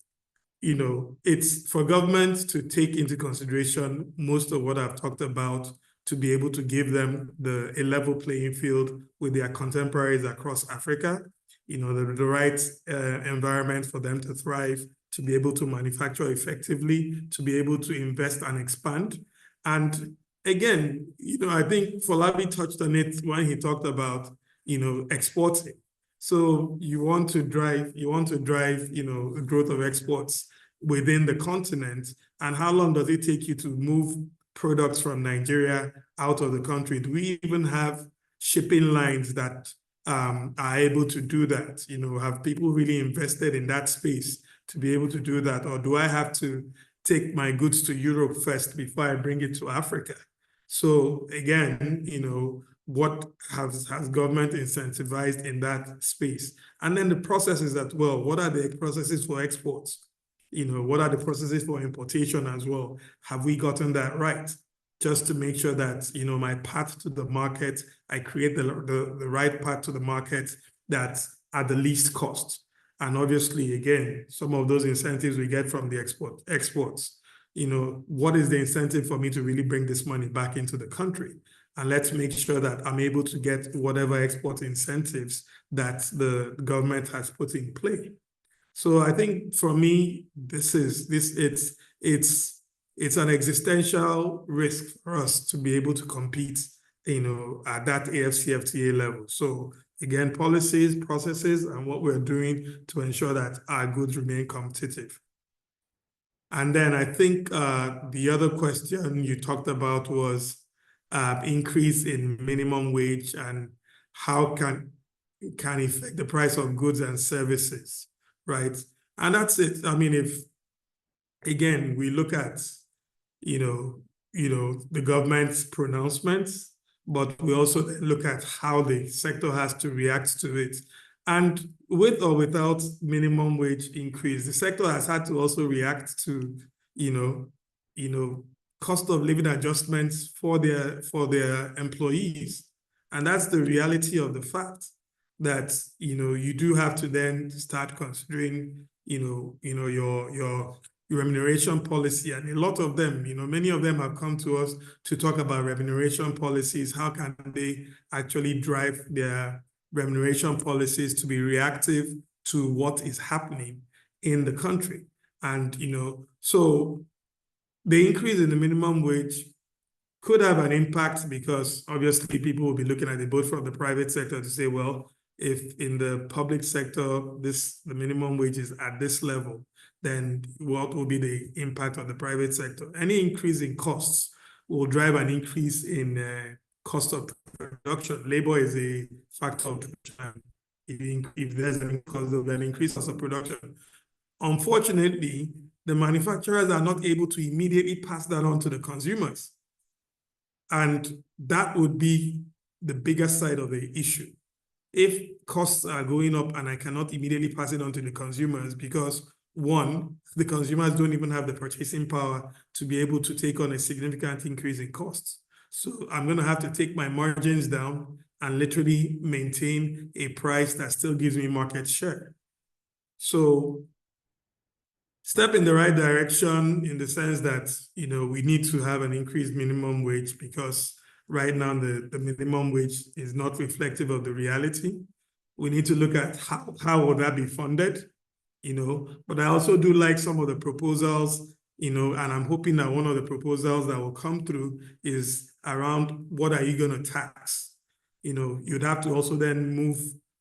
it's for government to take into consideration most of what I've talked about to be able to give them a level playing field with their contemporaries across Africa, the right environment for them to thrive, to be able to manufacture effectively, to be able to invest and expand. And again, I think Folabi touched on it when he talked about, exporting. So you want to drive, the growth of exports within the continent. And how long does it take you to move products from Nigeria out of the country? Do we even have shipping lines that are able to do that? Have people really invested in that space to be able to do that? Or do I have to take my goods to Europe first before I bring it to Africa? So again, what has government incentivized in that space? And then the processes as well. What are the processes for exports? What are the processes for importation as well? Have we gotten that right? Just to make sure that, my path to the market, I create the right path to the market that's at the least cost. And obviously, again, some of those incentives we get from the exports. What is the incentive for me to really bring this money back into the country? And let's make sure that I'm able to get whatever export incentives that the government has put in play. So I think for me, it's an existential risk for us to be able to compete, at that AFCFTA level. So again, policies, processes, and what we're doing to ensure that our goods remain competitive. And then I think the other question you talked about was increase in minimum wage and how can affect the price of goods and services, right? And that's it. I mean, if, again, we look at, the government's pronouncements, but we also look at how the sector has to react to it. And with or without minimum wage increase, the sector has had to also react to, cost of living adjustments for their employees. And that's the reality of the fact that, you do have to then start considering, your remuneration policy. And a lot of them, many of them have come to us to talk about remuneration policies. How can they actually drive their remuneration policies to be reactive to what is happening in the country? And, so the increase in the minimum wage could have an impact because obviously people will be looking at it both from the private sector to say, well, if in the public sector, the minimum wage is at this level, then what will be the impact on the private sector? Any increase in costs will drive an increase in cost of production. Labor is a factor of production. If there's an increase cost of production. Unfortunately, the manufacturers are not able to immediately pass that on to the consumers. And that would be the biggest side of the issue. If costs are going up and I cannot immediately pass it on to the consumers because, one, the consumers don't even have the purchasing power to be able to take on a significant increase in costs. So I'm going to have to take my margins down and literally maintain a price that still gives me market share. So step in the right direction in the sense that, we need to have an increased minimum wage because right now the minimum wage is not reflective of the reality. We need to look at how would that be funded, but I also do like some of the proposals, and I'm hoping that one of the proposals that will come through is around what are you going to tax? You'd have to also then move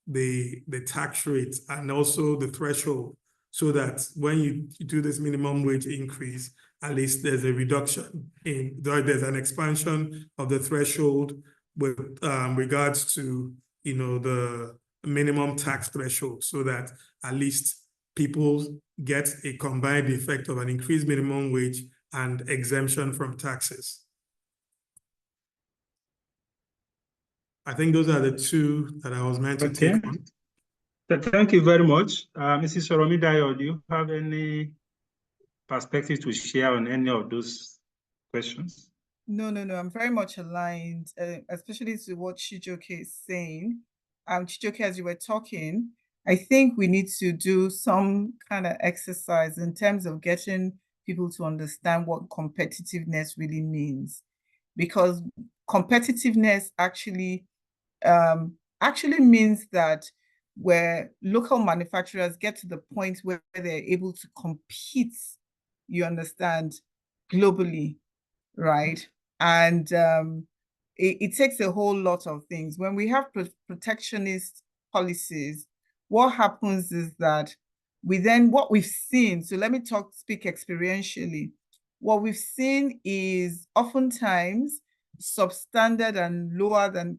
the tax rate and also the threshold so that when you do this minimum wage increase, at least there's a reduction there's an expansion of the threshold with regards to, the minimum tax threshold so that at least people get a combined effect of an increased minimum wage and exemption from taxes. I think those are the two that I was meant to take on. Thank you very much. Mrs. Oromidayo, do you have any perspective to share on any of those questions? No. I'm very much aligned, especially to what Chijioke is saying. Chijioke, as you were talking, I think we need to do some kind of exercise in terms of getting people to understand what competitiveness really means, because competitiveness actually means that where local manufacturers get to the point where they're able to compete, you understand, globally, right? And it takes a whole lot of things. When we have protectionist policies, what happens is that what we've seen, so let me speak experientially. What we've seen is oftentimes substandard and lower than,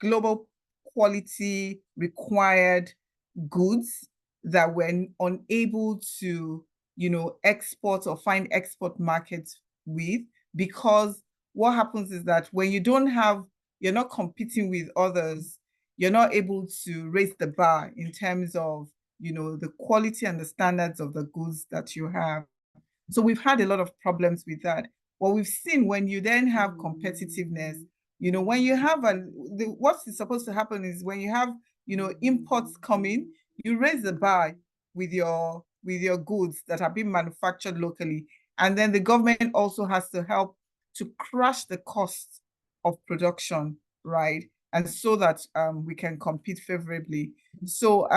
global quality required goods that we're unable to, export or find export markets with, because what happens is that when you're not competing with others, you're not able to raise the bar in terms of, the quality and the standards of the goods that you have. So we've had a lot of problems with that. What we've seen when you then have competitiveness, when you have what is supposed to happen is when you have, imports coming, you raise the bar with your goods that are being manufactured locally. And then the government also has to help to crush the cost of production, right? And so that we can compete favorably. So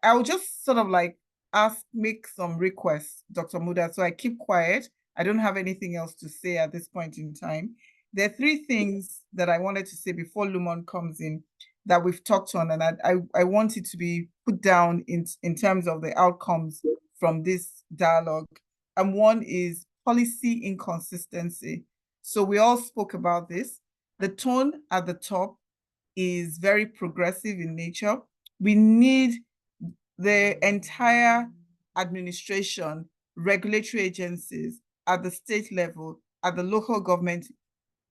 I'll just sort of like make some requests, Dr. Muda, so I keep quiet. I don't have anything else to say at this point in time. There are three things that I wanted to say before Lumon comes in that we've talked on, and I want it to be put down in terms of the outcomes from this dialogue. And one is policy inconsistency. So we all spoke about this. The tone at the top is very progressive in nature. We need the entire administration, regulatory agencies at the state level, at the local government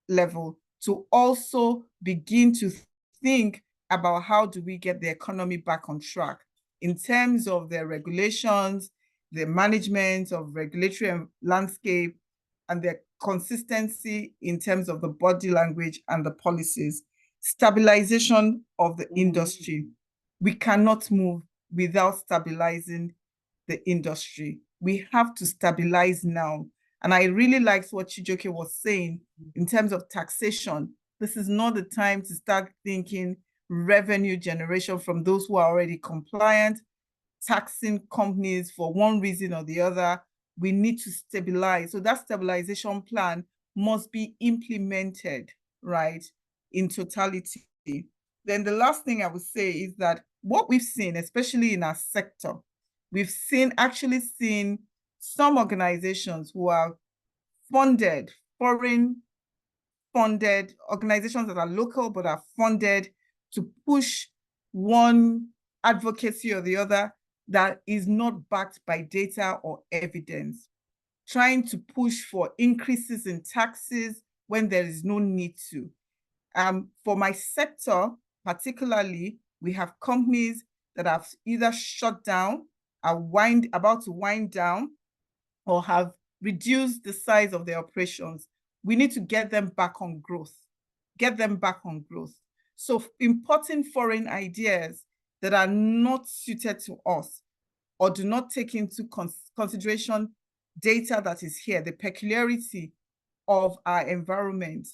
level, to also begin to think about how do we get the economy back on track in terms of their regulations, the management of regulatory landscape, and their consistency in terms of the body language and the policies. Stabilization of the industry. We cannot move without stabilizing the industry. We have to stabilize now. And I really liked what Chijioke was saying in terms of taxation. This is not the time to start thinking revenue generation from those who are already compliant, taxing companies for one reason or the other. We need to stabilize. So that stabilization plan must be implemented, right, in totality. Then the last thing I would say is that what we've seen, especially in our sector, we've actually seen some organizations who are funded, foreign funded, organizations that are local but are funded to push one advocacy or the other that is not backed by data or evidence, trying to push for increases in taxes when there is no need to. For my sector, particularly, we have companies that have either shut down, are about to wind down, or have reduced the size of their operations. We need to get them back on growth, So importing foreign ideas that are not suited to us or do not take into consideration data that is here, the peculiarity of our environment,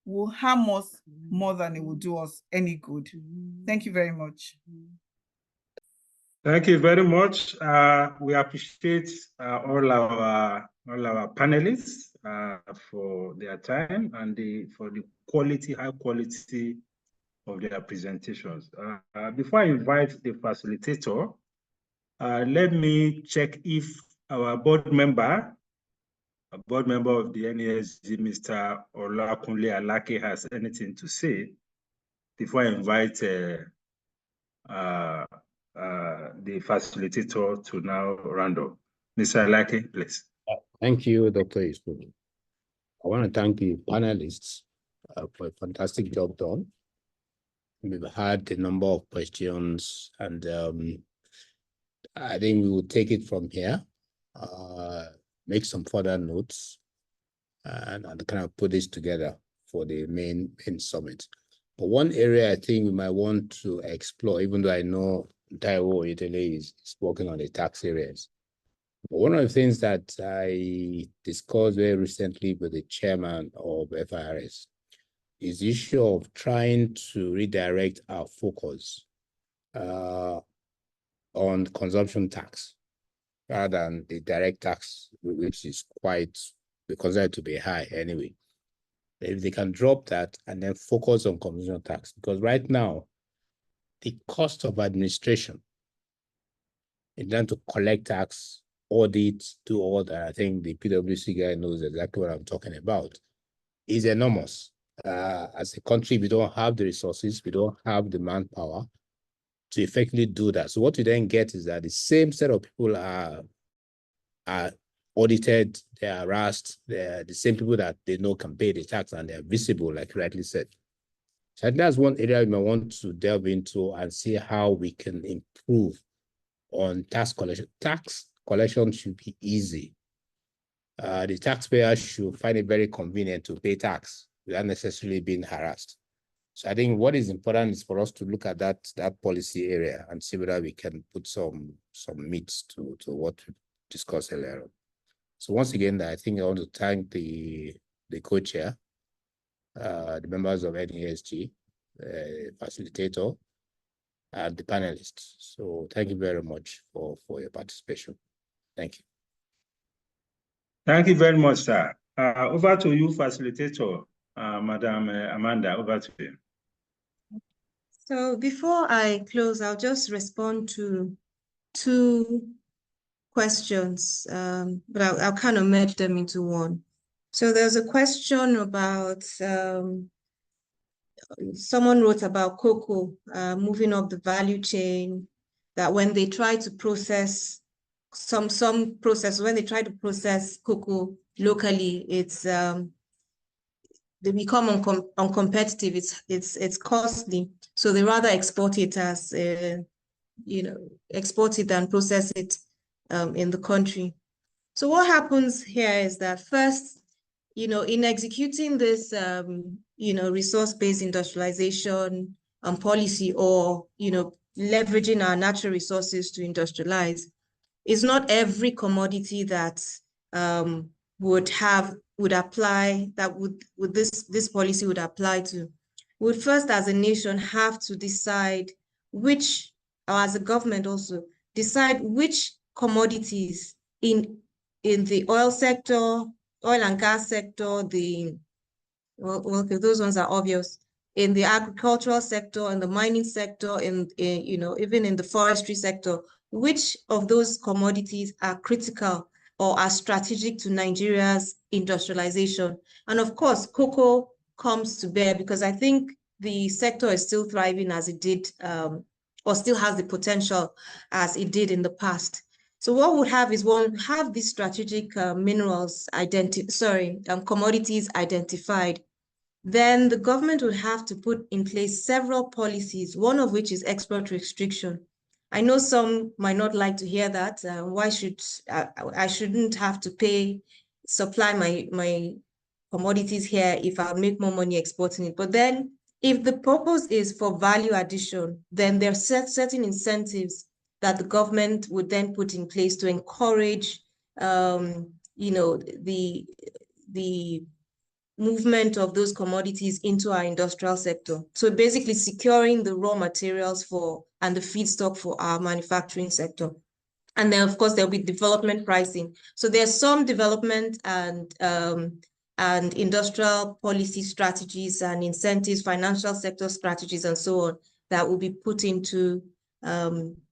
will harm us more than it will do us any good. Thank you very much. Thank you very much. We appreciate all our panelists for their time and for the high quality of their presentations. Before I invite the facilitator, let me check if our board member of the NASD, Mr. Olakunle Alake, has anything to say before I invite the facilitator to now round up. Mr. Alake, please. Thank you, Dr. Ispo. I want to thank the panelists for a fantastic job done. We've had a number of questions, and I think we will take it from here, make some further notes, and kind of put this together for the main summit. But one area I think we might want to explore, even though I know Taiwo Italy is working on the tax areas. But one of the things that I discussed very recently with the chairman of FIRS is the issue of trying to redirect our focus on consumption tax rather than the direct tax, which is quite considered to be high anyway. If they can drop that and then focus on consumption tax, because right now, the cost of administration in terms to collect tax, audit, do all that, I think the PwC guy knows exactly what I'm talking about, is enormous. As a country, we don't have the resources, we don't have the manpower to effectively do that. So what you then get is that the same set of people are audited, they are harassed, they're the same people that they know can pay the tax, and they're visible, like you rightly said. So I think that's one area we might want to delve into and see how we can improve on tax collection. Tax collection should be easy. The taxpayer should find it very convenient to pay tax without necessarily being harassed. So I think what is important is for us to look at that policy area and see whether we can put some meat to what we discussed earlier. So once again, I think I want to thank the co-chair, the members of NESG, facilitator, and the panelists. So thank you very much for your participation. Thank you. Thank you very much, sir. Over to you, facilitator, Madam Amanda, over to you. So before I close, I'll just respond to two questions, but I'll kind of merge them into one. So there's a question about, someone wrote about cocoa moving up the value chain, that when they try to process some process, when they try to process cocoa locally, it's they become uncompetitive. It's costly, so they rather export it as export it and process it in the country. So what happens here is that first, in executing this resource-based industrialization policy, or leveraging our natural resources to industrialize, it's not every commodity that would apply, that would this policy would apply to. We would first, as a nation, have to decide which, or as a government also, decide which commodities in the oil sector, oil and gas sector, those ones are obvious, in the agricultural sector, in the mining sector, even in the forestry sector, which of those commodities are critical or are strategic to Nigeria's industrialization. And of course, cocoa comes to bear, because I think the sector is still thriving as it did, or still has the potential as it did in the past. So what we'll have is we'll have these strategic commodities identified. Then the government would have to put in place several policies, one of which is export restriction. I know some might not like to hear that. Why should I shouldn't have to supply my commodities here if I'll make more money exporting it. But then if the purpose is for value addition, then there are certain incentives that the government would then put in place to encourage the movement of those commodities into our industrial sector. So basically securing the raw materials and the feedstock for our manufacturing sector. And then of course there'll be development pricing. So there's some development and industrial policy strategies and incentives, financial sector strategies and so on, that will be put into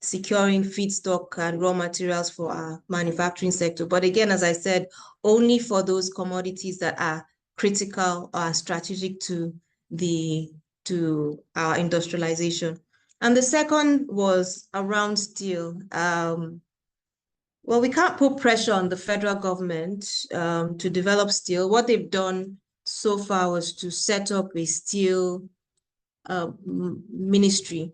securing feedstock and raw materials for our manufacturing sector. But again, as I said, only for those commodities that are critical or strategic to our industrialization. And the second was around steel. Well, we can't put pressure on the federal government to develop steel. What they've done so far was to set up a steel ministry.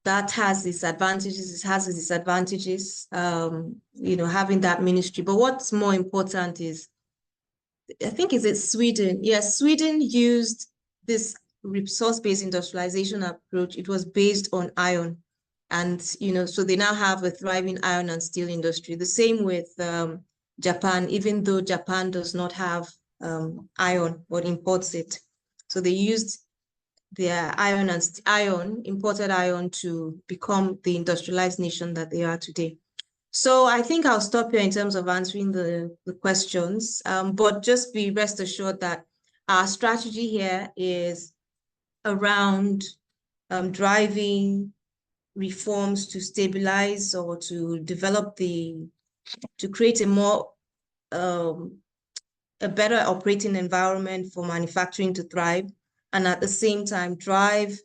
That has its advantages, it has its disadvantages, having that ministry. But what's more important is, I think, is it Sweden? Yes, Sweden used this resource-based industrialization approach. It was based on iron. And, so they now have a thriving iron and steel industry. The same with Japan, even though Japan does not have iron, but imports it. So they used their imported iron to become the industrialized nation that they are today. So I think I'll stop here in terms of answering the questions, but just be rest assured that our strategy here is around driving reforms to stabilize or to develop to create a more, a better operating environment for manufacturing to thrive, and at the same time drive,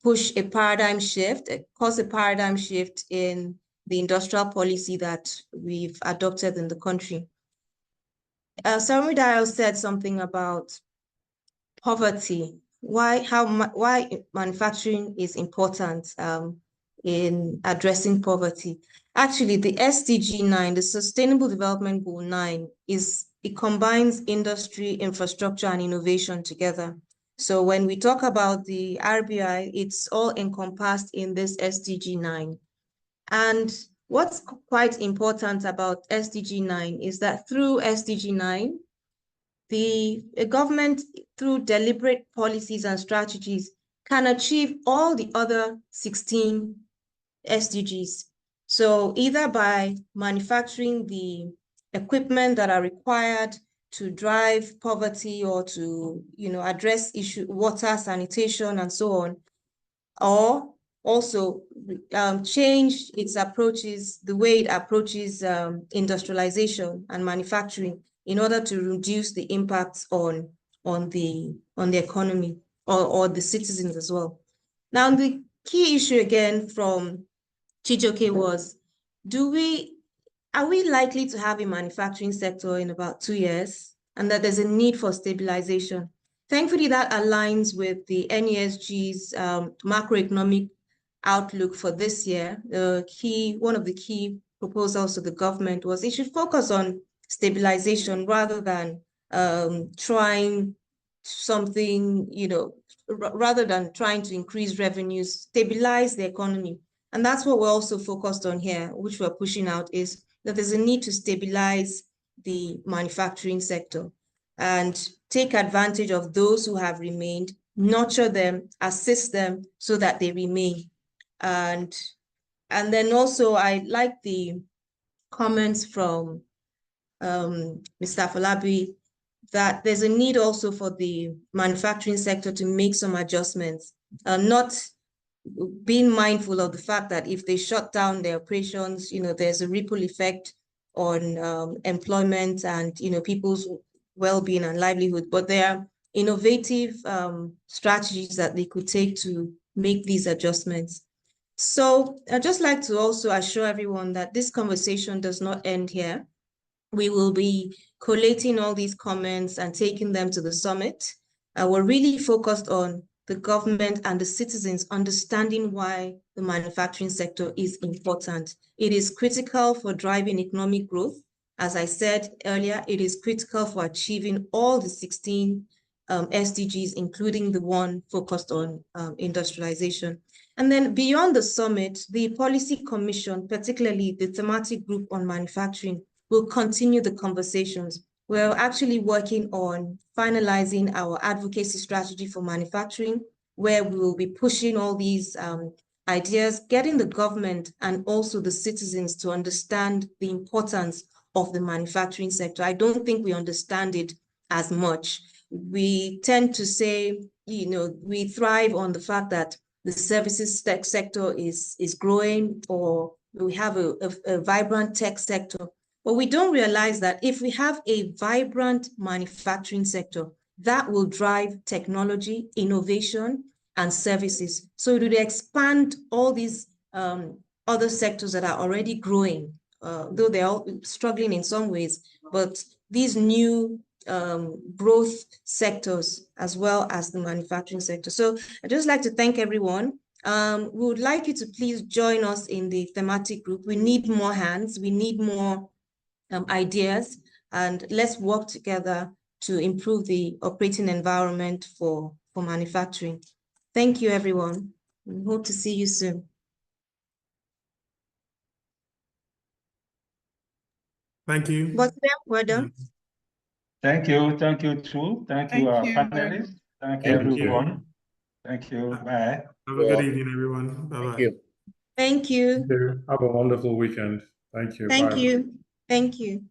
push a paradigm shift, cause a paradigm shift in the industrial policy that we've adopted in the country. Samuel said something about poverty, why manufacturing is important in addressing poverty. Actually, the SDG 9, the Sustainable Development Goal 9, it combines industry, infrastructure, and innovation together. So when we talk about the RBI, it's all encompassed in this SDG 9. And what's quite important about SDG 9 is that through SDG 9, the government, through deliberate policies and strategies, can achieve all the other 16 SDGs. So either by manufacturing the equipment that are required to drive poverty or to, address water, sanitation, and so on, or also change its approaches, the way it approaches industrialization and manufacturing in order to reduce the impacts on the economy or the citizens as well. Now, the key issue again from Chijioke was, are we likely to have a manufacturing sector in about 2 years, and that there's a need for stabilization? Thankfully, that aligns with the NESG's macroeconomic outlook for this year. One of the key proposals to the government was it should focus on stabilization rather than trying something, rather than trying to increase revenues, stabilize the economy. And that's what we're also focused on here, which we're pushing out, is that there's a need to stabilize the manufacturing sector and take advantage of those who have remained, nurture them, assist them so that they remain. And then also I like the comments from Mr. Afolabi that there's a need also for the manufacturing sector to make some adjustments, not being mindful of the fact that if they shut down their operations, there's a ripple effect on employment and, people's well-being and livelihood, but there are innovative strategies that they could take to make these adjustments. So I'd just like to also assure everyone that this conversation does not end here. We will be collating all these comments and taking them to the summit. We're really focused on the government and the citizens understanding why the manufacturing sector is important. It is critical for driving economic growth. As I said earlier, it is critical for achieving all the 16 SDGs, including the one focused on industrialization. And then beyond the summit, the Policy Commission, particularly the thematic group on manufacturing, will continue the conversations. We're actually working on finalizing our advocacy strategy for manufacturing, where we will be pushing all these ideas, getting the government and also the citizens to understand the importance of the manufacturing sector. I don't think we understand it as much. We tend to say, we thrive on the fact that the services sector is growing, or we have a vibrant tech sector. But we don't realize that if we have a vibrant manufacturing sector, that will drive technology, innovation, and services. So it would expand all these other sectors that are already growing, though they're all struggling in some ways, but these new growth sectors as well as the manufacturing sector. So I'd just like to thank everyone. We would like you to please join us in the thematic group. We need more hands, we need more ideas, and let's work together to improve the operating environment for manufacturing. Thank you, everyone. We hope to see you soon. Thank you. We're done. Thank you too. Thank you, our panelists. Thank you, everyone. Thank you. Bye. Have a good evening, everyone. Bye-bye. Thank you. Thank you. Have a wonderful weekend. Thank you. Thank Bye. you. Thank you.